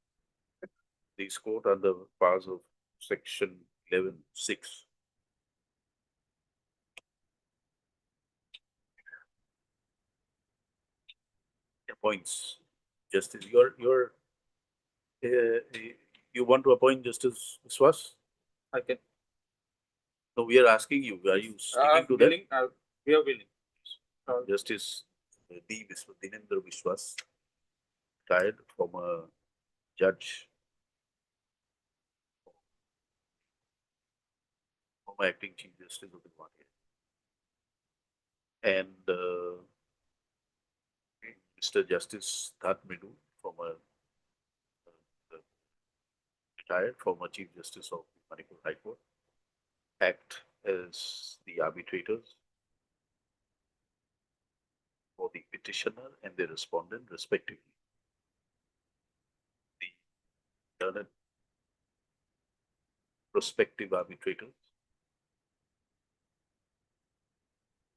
this court under powers of section 11(6) appoints Justice. You want to appoint Justice Swas? I can. So we are asking you, are you sticking to that? willing, we are willing. Justice D. Dinendra Vishwas, retired former judge, former acting Chief Justice of the Gauhati. And Mr. Justice That Midu, former retired former Chief Justice of the Manipur High Court, act as the arbitrators for the petitioner and the respondent respectively. The learned prospective arbitrators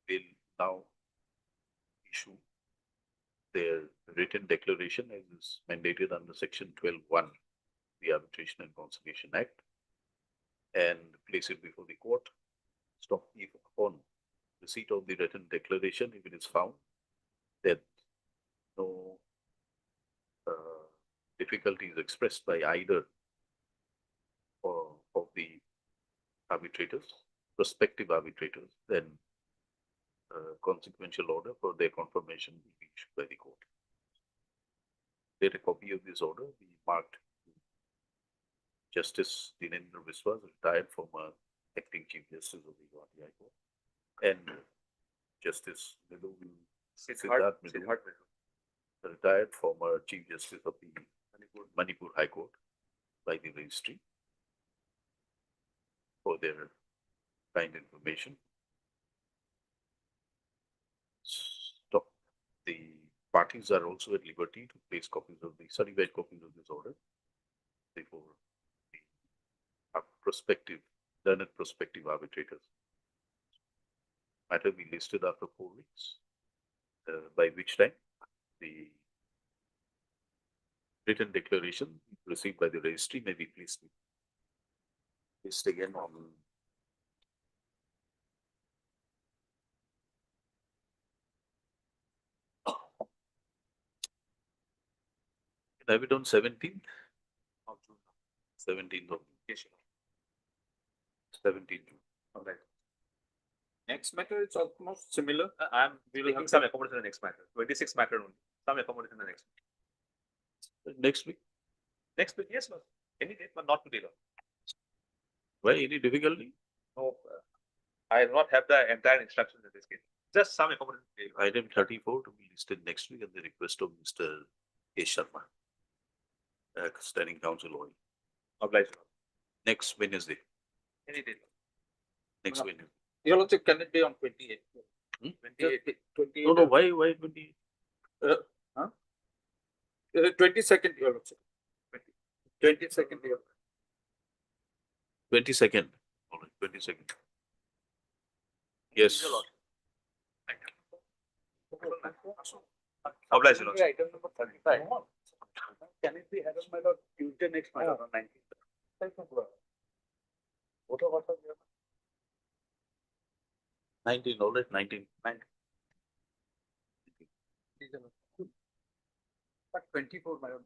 will now issue their written declaration as is mandated under Section 12(1), the Arbitration and Conciliation Act, and place it before the court. Stop if upon receipt of the written declaration, if it is found that no difficulty is expressed by either of the arbitrators, prospective arbitrators, then consequential order for their confirmation will be issued by the court. Get a copy of this order be marked Justice Dinendra Vishwas, retired former acting Chief Justice of the Gauhati High Court, and Justice Siddharth Midu, retired former Chief Justice of the Manipur High Court by the registry, for their kind information. Stop. The parties are also at liberty to place copies of the certified copies of this order before the learned prospective arbitrators. Matter be listed after 4 weeks, by which time the written declaration received by the registry may be placed again on have it on 17th of June. 17th of June. 17th June. All right. Next matter is almost similar. We will have some accommodation in the next matter. 26 matter only. Some accommodation in the next. Next week. Next week, yes, sir. Any date, but not today. Sir. Why any difficulty? No, I do not have the entire instructions in this case. Just some accommodation. Item 34 to be listed next week at the request of Mr. A. Sharma, Standing Counsel Oil. Obliged. Next Wednesday. Any date. Next Wednesday. You also can it be on 28? 28. 28. No, why 28? 22nd, you also. 22nd, you 22nd. All right, 22nd. Yes. Obliged. Item number 35. Can it be had on my lord Tuesday next month on 19th? 19, all right, 19. But 24, my lord.